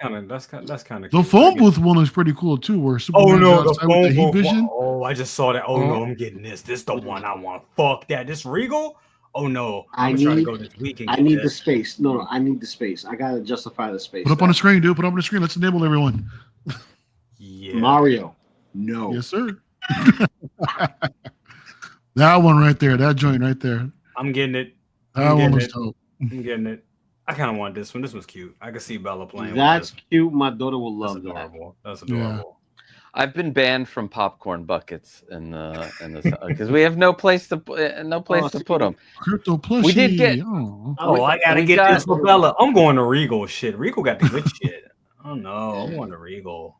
kind of. The phone booth one is pretty cool too. Where Superman's the outside with the heat phone vision. booth. Oh, I just saw that. Oh no, I'm getting this. This is the one I want. Fuck that. This Regal. Oh no, I'm trying to go this weekend. I need the space. No, I need the space. I gotta justify the space. Put up on the screen, dude. Put up on the screen. Let's enable everyone. Yeah. Mario. No. Yes, sir. That one right there. That joint right there. I'm getting it. That one was dope. I'm getting it. I kind of want this one. This one's cute. I can see Bella playing. That's cute. My daughter will love that. Adorable. That's adorable. I've been banned from popcorn buckets in the because we have no place to put them. Crypto plushie. We did get. I gotta get this for Bella. I'm going to Regal. Shit, Regal got the good shit. Oh no, I'm going to Regal.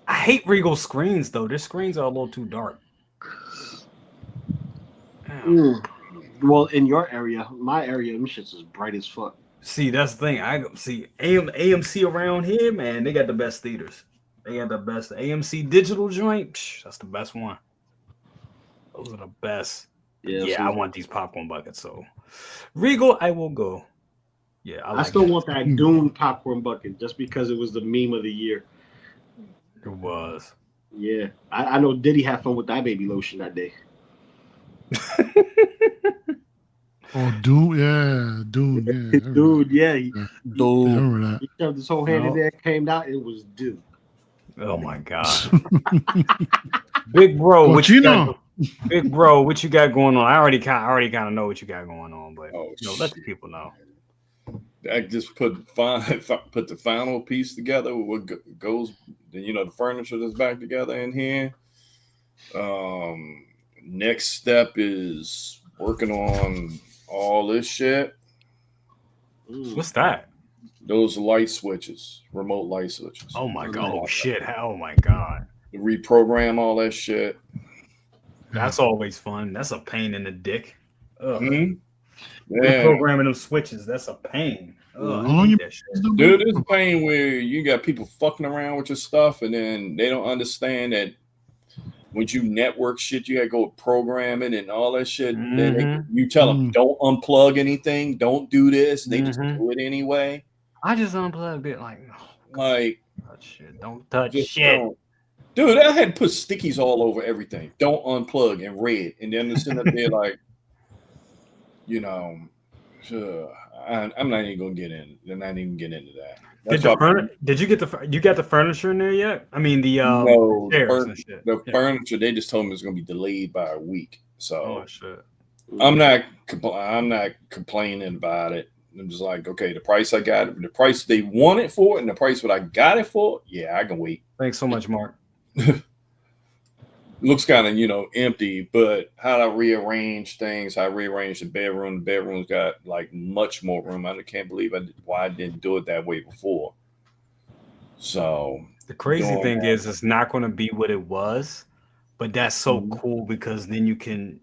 I hate Regal screens though. Their screens are a little too dark. Well, in your area, my area, them shits is bright as fuck. See, that's the thing. I see AMC around here, man. They got the best theaters. They got the best AMC digital joint. Psh, that's the best one. Those are the best. Yeah, I want these popcorn buckets. So, Regal, I will go. Yeah, I still want that Dune popcorn bucket just because it was the meme of the year. It was. Yeah, I know Diddy had fun with that baby lotion that day. Oh, Dune, yeah, Dune, yeah. Dude, yeah. Dude. He shoved his whole hand in there, came out, it was Dune. Oh my God. Big bro, what you got going on? I already kind of know what you got going on, but let the people know. I just put the final piece together with what goes, the furniture that's back together in here. Next step is working on all this shit. What's that? Those light switches, remote light switches. Oh my God! Oh shit! Oh my God! Reprogram all that shit. That's always fun. That's a pain in the dick. Yeah. Reprogramming them switches. That's a pain. Dude, it's a pain where you got people fucking around with your stuff, and then they don't understand that when you network shit, you gotta go program it and all that shit. Then you tell them don't unplug anything, don't do this. They just do it anyway. I just unplugged it. Like touch shit. Don't touch shit. Don't. Dude, I had to put stickies all over everything. Don't unplug in red, and then they're sitting up there like, I'm not even gonna get in. They're not even getting into that. Did you get the furniture in there yet? I mean the chairs and shit. The furniture. They just told me it's gonna be delayed by a week. So shit. I'm not complaining about it. I'm just like, okay, the price I got it, the price they want it for, and the price what I got it for. Yeah, I can wait. Thanks so much, Mark. looks kind of, you know, empty, but how I rearrange things, I rearrange the bedroom. The bedroom's got like much more room. I can't believe why I didn't do it that way before. So the crazy thing is, it's not going to be what it was, but that's so cool because then you can,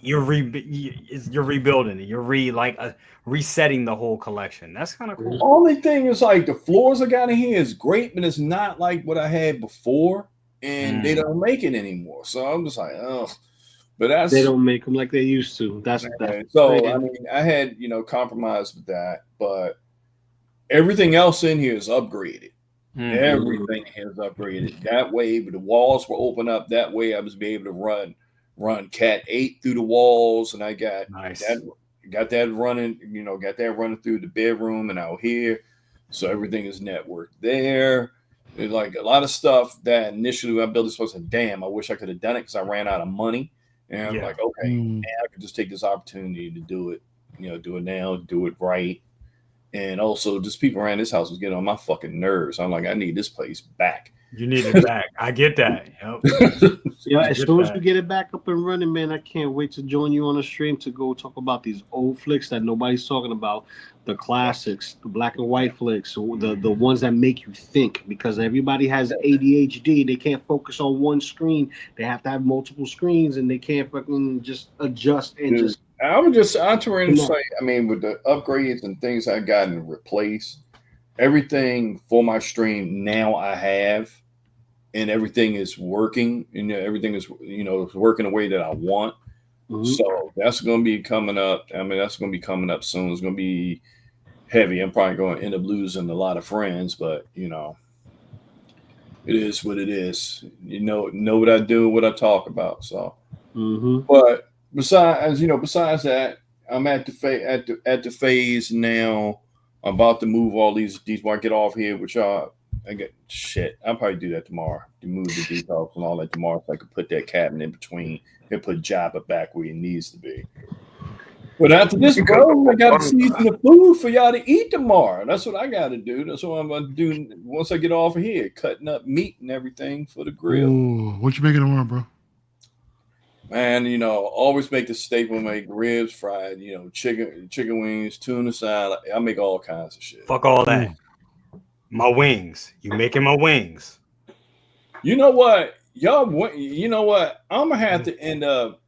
you're rebuilding it. You're resetting the whole collection. That's kind of cool. Only thing is like the floors I got in here is great, but it's not like what I had before, and they don't make it anymore. So I'm just like, oh, but that's they don't make them like they used to. That's so. I mean, I had, you know, compromised with that, but everything else in here is upgraded. Everything is upgraded. That way, but the walls will open up. That way, I was be able to run Cat 8 through the walls, and I got that running. You know, got that running through the bedroom and out here. So everything is networked there. There's like a lot of stuff that initially when I built this, I was like, damn, I wish I could have done it because I ran out of money. And I'm like, okay, man, I could just take this opportunity to do it. You know, do it now, do it right. And also, just people around this house was getting on my fucking nerves. I'm like, I need this place back. You need it back. I get that. Yep. Yeah, as soon as we get it back up and running, man, I can't wait to join you on a stream to go talk about these old flicks that nobody's talking about, the classics, the black and white flicks, the ones that make you think, because everybody has ADHD. They can't focus on one screen. They have to have multiple screens, and they can't fucking just adjust and just. I turn and say, I mean, with the upgrades and things I got to replace, everything for my stream now I have, and everything is working, and everything is, you know, working the way that I want. So that's going to be coming up. I mean, that's going to be coming up soon. It's going to be heavy. I'm probably going to end up losing a lot of friends, but you know, it is what it is. You know what I do, what I talk about. So, but. Besides that, I'm at the phase now. I'm about to move all these when I get off here, which I get shit. I'll probably do that tomorrow. To move the details and all that tomorrow, so I can put that cabinet in between and put Jabba back where he needs to be. But after this, bro, I got to season the food for y'all to eat tomorrow. That's what I got to do. That's what I'm going to do once I get off of here, cutting up meat and everything for the grill. Ooh, what you making tomorrow, bro? Man, you know, always make the staple, make ribs, fried, you know, chicken wings, tuna salad. I make all kinds of shit. Fuck all that. My wings. You making my wings. You know what? You know what? I'm going to have to end up,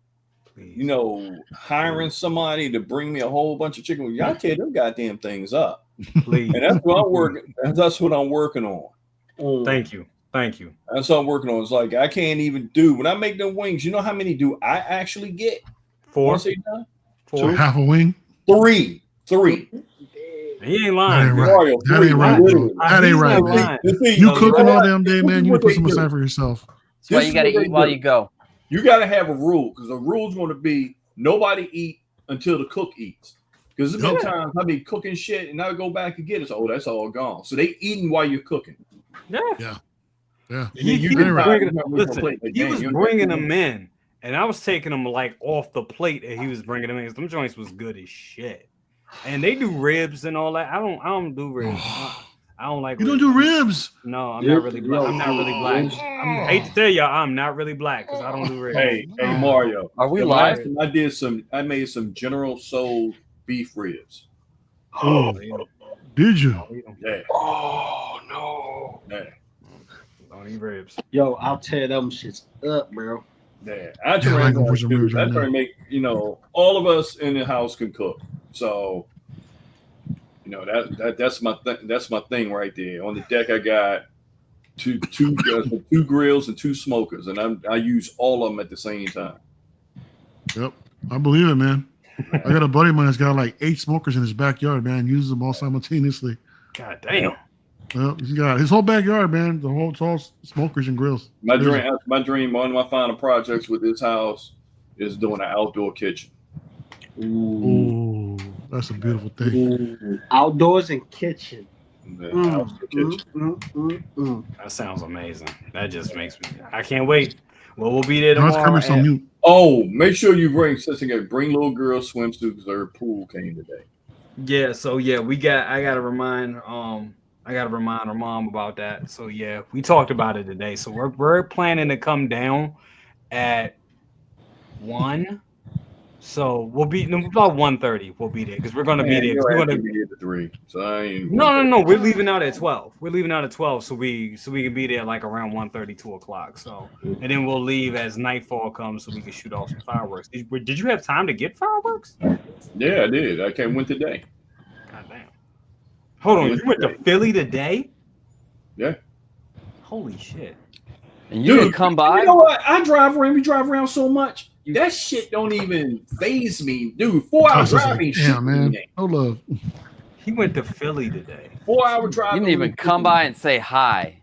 you know, hiring somebody to bring me a whole bunch of chicken wings. Y'all tear them goddamn things up. Please. And that's what I'm working. That's what I'm working on. Thank you. Thank you. That's what I'm working on. It's like I can't even do when I make them wings. You know how many do I actually get? 4. So half a wing? 3. He ain't lying. That ain't right. You cooking all damn day, man. You need to put some aside for yourself. That's why you got to eat while you go. You got to have a rule, because the rule's going to be nobody eat until the cook eats. Because there's been times I be cooking shit and I go back and get it. So, that's all gone. So they eating while you're cooking. Yeah. He was bringing them in, and I was taking them like off the plate, and he was bringing them in. Them joints was good as shit, and they do ribs and all that. I don't do ribs. I don't like. You don't do ribs? No, I'm not really black. I'm not really black. I hate to tell y'all, I'm not really black because I don't do ribs. Hey, Mario, are we live? I made some General Soul beef ribs. Oh, did you? Yeah. Oh no. Yeah. Don't eat ribs. Yo, I'll tear them shits up, bro. Yeah, I try to make, you know, all of us in the house can cook. So, you know, that's my thing right there. On the deck, I got two grills and 2 smokers, and I use all of them at the same time. Yep, I believe it, man. I got a buddy of mine that's got like 8 smokers in his backyard, man. Uses them all simultaneously. God damn. Well, he's got his whole backyard, man. It's all smokers and grills. My dream, one of my final projects with this house is doing an outdoor kitchen. Ooh, that's a beautiful thing. Outdoors and kitchen. Outdoor kitchen. That sounds amazing. That just makes me. I can't wait. Well, we'll be there tomorrow. Oh, make sure you bring little girl swimsuits because her pool came today. Yeah. So yeah, I gotta remind I gotta remind her mom about that. So yeah, we talked about it today. So we're planning to come down at 1. So we'll be about 1:30. We'll be there because we're gonna be there. We're gonna be here at 3. So I ain't. No. We're leaving out at 12. We're leaving out at 12, so we can be there like around 1:30, 2 o'clock. So and then we'll leave as nightfall comes, so we can shoot off some fireworks. Did you have time to get fireworks? Yeah, I did. I went today. God damn. Hold on, you went to Philly today? Yeah. Holy shit. And you didn't come by? You know what? I drive around. We drive around so much. That shit don't even faze me, dude. 4-hour driving. Yeah, man. No love. He went to Philly today. 4-hour driving. You didn't even come by and say hi.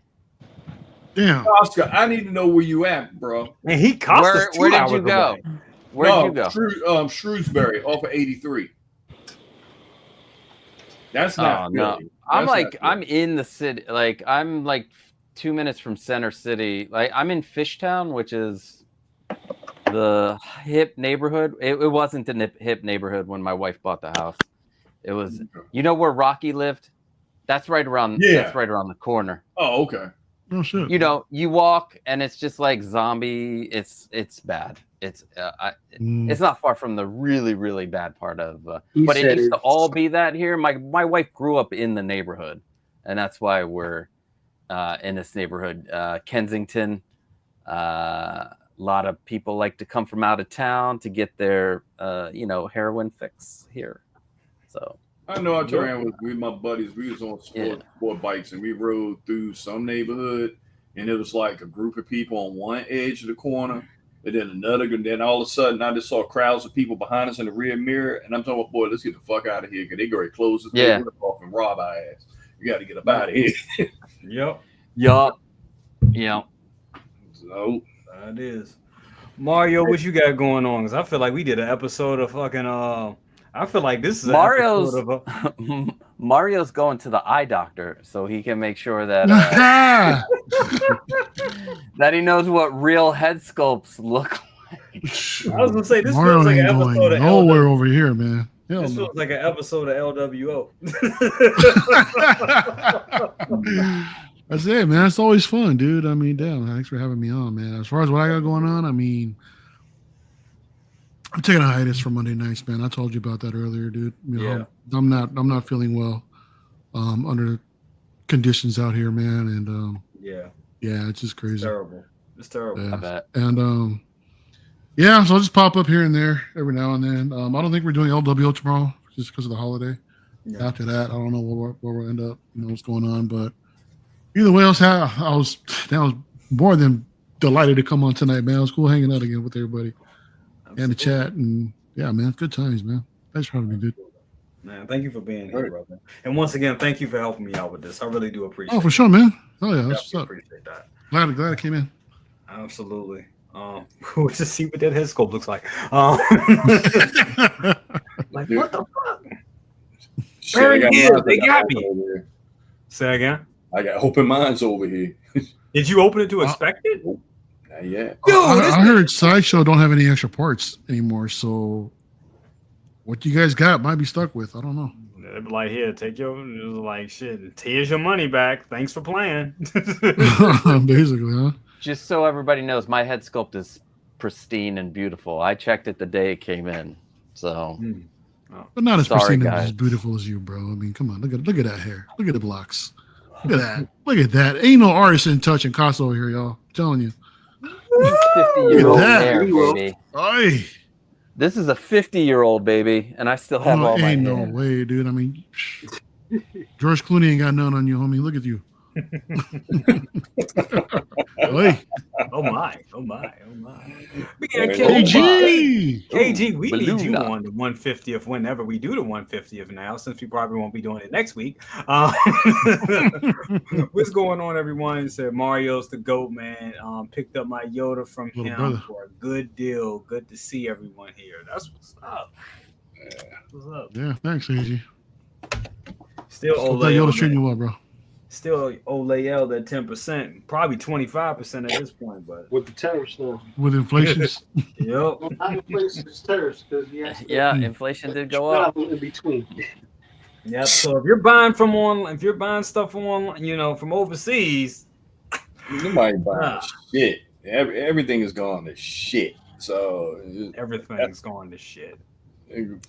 Damn. Oscar, I need to know where you at, bro. And he cost us 2 Where did hours you go? away. Where did you go? Shrewsbury, off of 83. That's not no. Philly. I'm in the city. Like I'm like 2 minutes from Center City. Like I'm in Fishtown, which is the hip neighborhood. It wasn't the hip neighborhood when my wife bought the house. It was, you know where Rocky lived? That's right around. Yeah. That's right around the corner. Oh, okay. Oh shit. You know, you walk and it's just like zombie. It's bad. It's not far from the really, really bad part of. But it used to all be that here. My wife grew up in the neighborhood, and that's why we're in this neighborhood. Kensington. A lot of people like to come from out of town to get their, heroin fix here. So I know I told around with my buddies. We was on sport bikes and we rode through some neighborhood, and it was like a group of people on one edge of the corner, and then another. And then all of a sudden, I just saw crowds of people behind us in the rear mirror, and I'm talking, boy, let's get the fuck out of here because they go to close this thing off and rob our ass. You got to get up out of here. Yup. So. That is. Mario, what you got going on? Because I feel like we did an episode of fucking. I feel like this is Mario's going to the eye doctor so he can make sure that that he knows what real head sculpts look like. I was gonna say this Mario feels like an ain't episode of nowhere over here, man. This feels like an episode of LWO. That's it, man. It's always fun, dude. I mean, damn, thanks for having me on, man. As far as what I got going on, I mean, I'm taking a hiatus from Monday nights, man. I told you about that earlier, dude. You know, I'm not feeling well under conditions out here, man. And it's just crazy. It's terrible. Yeah. I bet. And so I'll just pop up here and there every now and then. I don't think we're doing LWO tomorrow just because of the holiday. Yeah. After that, I don't know where we'll end up. You know what's going on, but either way, I was more than delighted to come on tonight, man. It was cool hanging out again with everybody and the chat, and yeah, man, good times, man. Thanks for having me, dude. Man, thank you for being here, brother. And once again, thank you for helping me out with this. I really do appreciate it. Oh, for sure, man. Oh yeah, that's what's up. Appreciate that. Glad I came in. Absolutely. We'll just see what that head sculpt looks like. Like, what the fuck? Very good. They got me. Say again. I got open minds over here. Did you open it to expect it? Not yet. I heard Sideshow don't have any extra parts anymore, so what you guys got might be stuck with. I don't know. They'd be like, here, take your, like, shit. Here's your money back. Thanks for playing. Basically, huh? Just so everybody knows, my head sculpt is pristine and beautiful. I checked it the day it came in, so. But not as pristine and guys. as beautiful as you, bro. I mean, come on, look at that hair. Look at the blocks. Look at that. Look at that. Ain't no artisan touching Casa over here, y'all. I'm telling you. 50-year-old hair, baby. Aye. This is a 50-year-old baby, and I still have all my ain't hair. no way, dude. I mean, George Clooney ain't got none on you, homie. Look at you. Oy. Oh my. Yeah, KG, we need you on the 150th whenever we do the 150th now, since we probably won't be doing it next week. What's going on, everyone? Said Mario's the GOAT, man. Picked up my Yoda from him for a good deal. Good to see everyone here. That's what's up. What's up? Yeah, thanks, AG. Still Yoda treating you well, bro. Still Olael at 10%, probably 25% at this point, but with the tariffs now. With inflations. Yep. Not inflation, it's tariffs, because inflation did go up. In between. Yep. So if you're buying stuff on, from overseas, nobody buying shit. Everything is gone to shit. So everything's going to shit.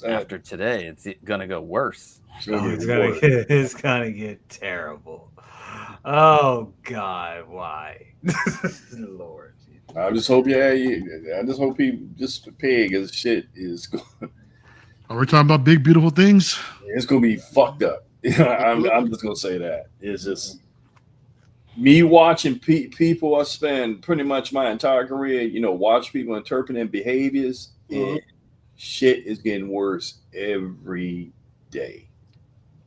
After today, it's gonna go worse. It's gonna get terrible. Oh God, why? Lord. I just hope I just hope he just prepared because shit is going. Are we talking about big beautiful things? It's gonna be fucked up. I'm just gonna say that. It's just me watching people. I spend pretty much my entire career, watch people interpreting behaviors, and shit is getting worse every day.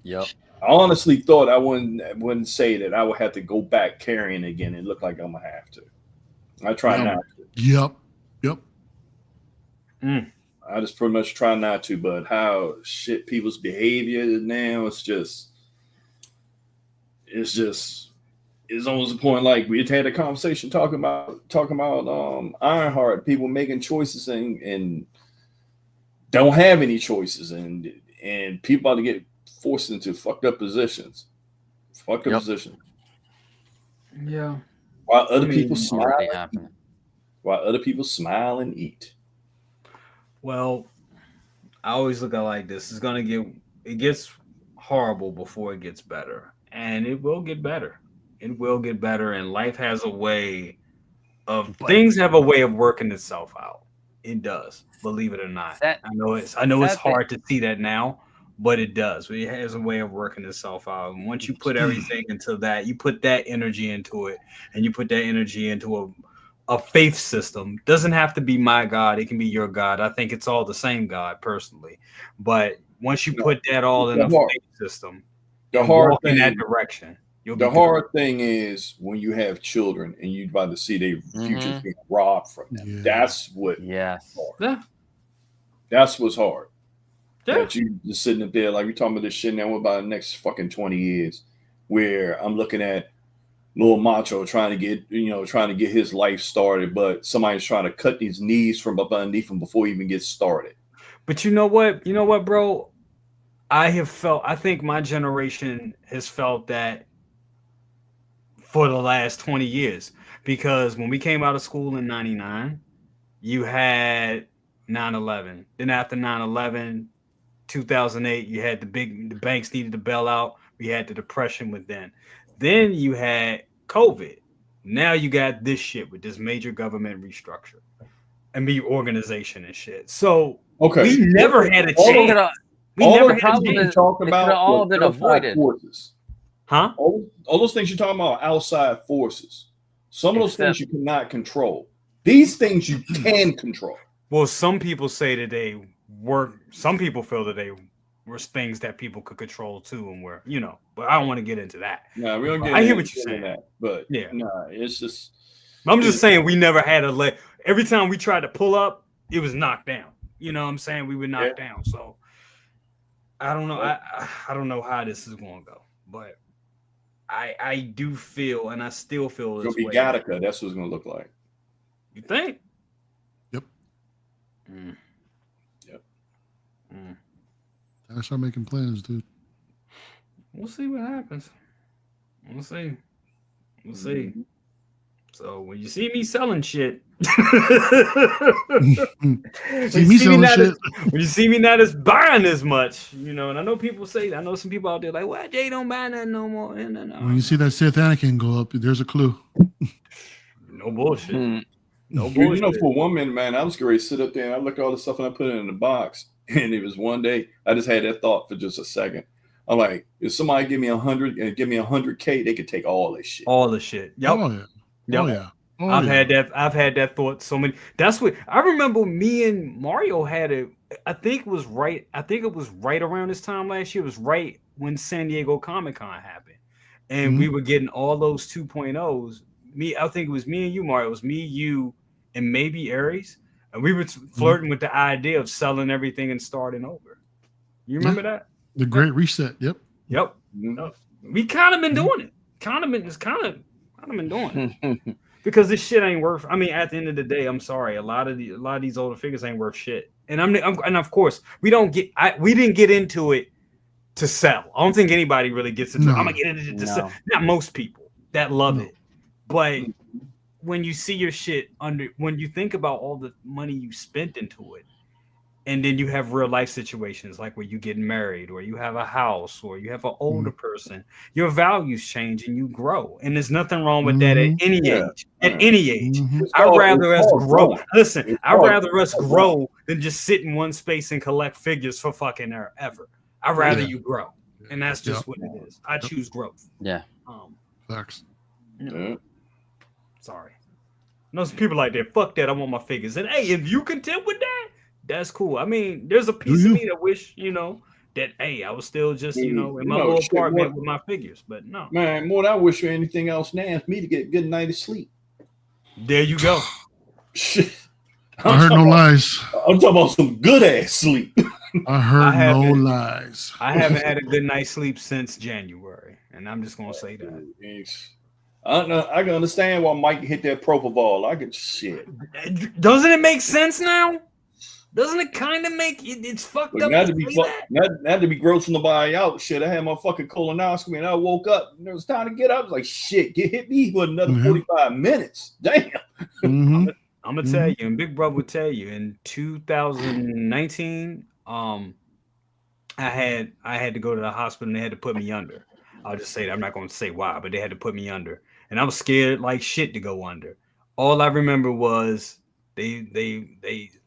Yep. I honestly thought I wouldn't say that I would have to go back carrying again. It looked like I'm gonna have to. I try not to. Yep. I just pretty much try not to, but how shit people's behavior now, it's almost a point like we had a conversation talking about Ironheart, people making choices and don't have any choices, and people about to get forced into fucked up positions. Yeah. While other people smile and eat. Well, I always look at it like this. It gets horrible before it gets better. And it will get better. It will get better. And life has a way of things have a way of working itself out. It does, believe it or not. I know it's hard to see that now, but it does. It has a way of working itself out. And once you put everything into that, you put that energy into it, and you put that energy into a faith system. Doesn't have to be my God. It can be your God. I think it's all the same God personally. But once you put that all in a faith system, the hard walk in that direction. The hard thing is when you have children and you're about to see their futures being robbed from them. Yeah. That's what. Yes. Yeah. That's what's hard. Yeah. That you just sitting up there like we're talking about this shit now about the next fucking 20 years, where I'm looking at Lil Macho trying to get his life started, but somebody's trying to cut these knees from up underneath him before he even gets started. But you know what, bro? I think my generation has felt that for the last 20 years, because when we came out of school in 99, you had 9/11. Then after 9/11, 2008, you had the banks needed to bail out. We had the depression within. Then you had COVID. Now you got this shit with this major government restructure and reorganization and shit. So we never had a chance. We never had a chance. Talking about all been avoided. Forces. Huh? All those things you're talking about are outside forces. Some of those things you cannot control. These things you can control. Well, some people say that they were. Some people feel that they were things that people could control too, and were, But I don't want to get into that. No, we don't get. I hear what you're saying. That, but yeah, it's just. I'm just saying we never had a leg. Every time we tried to pull up, it was knocked down. You know what I'm saying? We were knocked down. So I don't know. I don't know how this is going to go, but I do feel, and I still feel this way. Gattaca, that's what it's going to look like. You think? Yep. Yep. I start making plans, dude. We'll see what happens. We'll see. We'll see. So when you see me selling shit, when you see me not as buying as much, and I know people say, I know some people out there like, well, Jay don't buy that no more. When you see that Sith Anakin go up, there's a clue. No bullshit. No bullshit. For one minute, man, I was going to sit up there and I look at all the stuff and I put it in the box. And it was one day I just had that thought for just a second. I'm like, if somebody give me 100 and give me 100K, they could take all this shit. All the shit. Yep. Oh, yeah. Yep. Oh, yeah. Oh, I've had that thought so many. That's what I remember. Me and Mario had it. I think it was right around this time last year. It was right when San Diego Comic-Con happened, and we were getting all those 2.0s. I think it was me and you, Mario. It was me, you, and maybe Aries, and we were flirting with the idea of selling everything and starting over. You remember that? The Great Reset. Yep. Yep. We kind of been doing it. Kind of been doing it. Because this shit ain't worth. I mean, at the end of the day, I'm sorry. A lot of these older figures ain't worth shit. And of course we didn't get into it to sell. I don't think anybody really gets it. No. I'm gonna get it to sell. Not most people that love it, but when you see your shit when you think about all the money you spent into it, and then you have real life situations like where you get married, or you have a house, or you have an older person, your values change and you grow. And there's nothing wrong with that at any age. At any age, I'd rather us grow. Listen, I'd rather us grow than just sit in one space and collect figures for fucking ever. I'd rather you grow, and that's just what it is. I choose growth. Yeah. Facts. Sorry. No, some people like that. Fuck that. I want my figures. And hey, if you content with that, that's cool. I mean, there's a piece of me that wish, that hey, I was still just, in my little apartment with my figures. But no. Man, more than I wish for anything else now is me to get a good night of sleep. There you go. I heard no lies. I'm talking about some good ass sleep. I heard no lies. I haven't had a good night's sleep since January, and I'm just gonna say that. I can understand why Mike hit that propofol. I get shit. Doesn't it make sense now? Doesn't it kind of make it's fucked up? Not to be grossing nobody out. Shit, I had my fucking colonoscopy and I woke up and it was time to get up. I was like, shit, hit me for another 45 minutes. Damn. I'm gonna tell you, and Big Brother would tell you, in 2019, I had to go to the hospital and they had to put me under. I'll just say that. I'm not going to say why, but they had to put me under, and I was scared like shit to go under. All I remember was they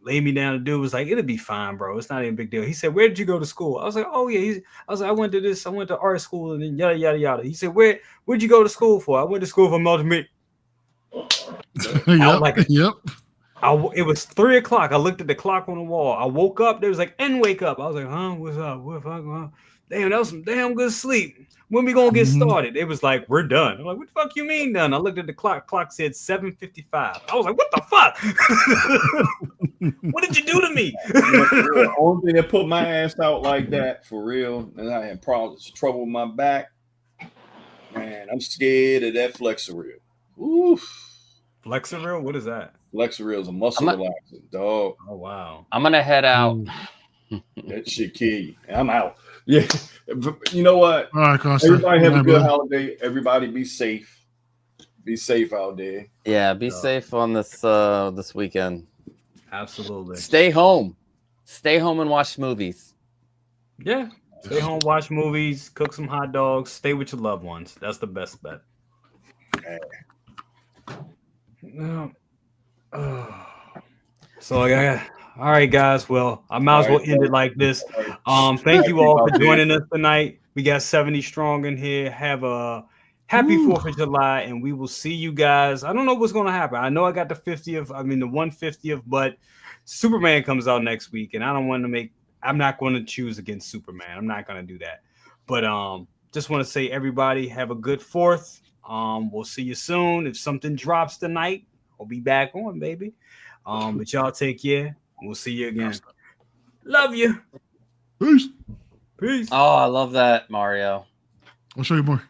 laid me down to do was like, it'll be fine, bro. It's not even a big deal. He said, where did you go to school? I was like, oh yeah. I was like, I went to art school, and then yada yada yada. He said, where'd you go to school for? I went to school for multimedia. It was 3 o'clock. I looked at the clock on the wall. I woke up. There was like, and wake up. I was like, huh? What's up? What fuck? Damn, that was some damn good sleep. When we gonna get started? It was like, we're done. I'm like, what the fuck you mean done? I looked at the clock. Clock said 7:55. I was like, what the fuck? What did you do to me? The only thing that put my ass out like that for real, and I had trouble with my back. Man, I'm scared of that Flexoril. Oof. Flexoril? What is that? Flexoril is a muscle relaxant, dog. Oh wow. I'm gonna head out. That shit kill you. I'm out. Yeah. You know what? All right, Costa. Everybody have a good holiday. Everybody be safe. Be safe out there. Yeah, be safe on this weekend. Absolutely. Stay home. Stay home and watch movies. Yeah. Stay home, watch movies, cook some hot dogs, stay with your loved ones. That's the best bet. So all right, guys. Well, I might as well end it like this. Thank you all for joining us tonight. We got 70 strong in here. Have a happy 4th of July, and we will see you guys. I don't know what's going to happen. I know I got the 150th, but Superman comes out next week, and I'm not going to choose against Superman. I'm not going to do that. But just want to say, everybody, have a good 4th. We'll see you soon. If something drops tonight, I'll be back on, baby. But y'all take care. We'll see you again. Love you. Peace. Peace. Oh, I love that, Mario. I'll show you more.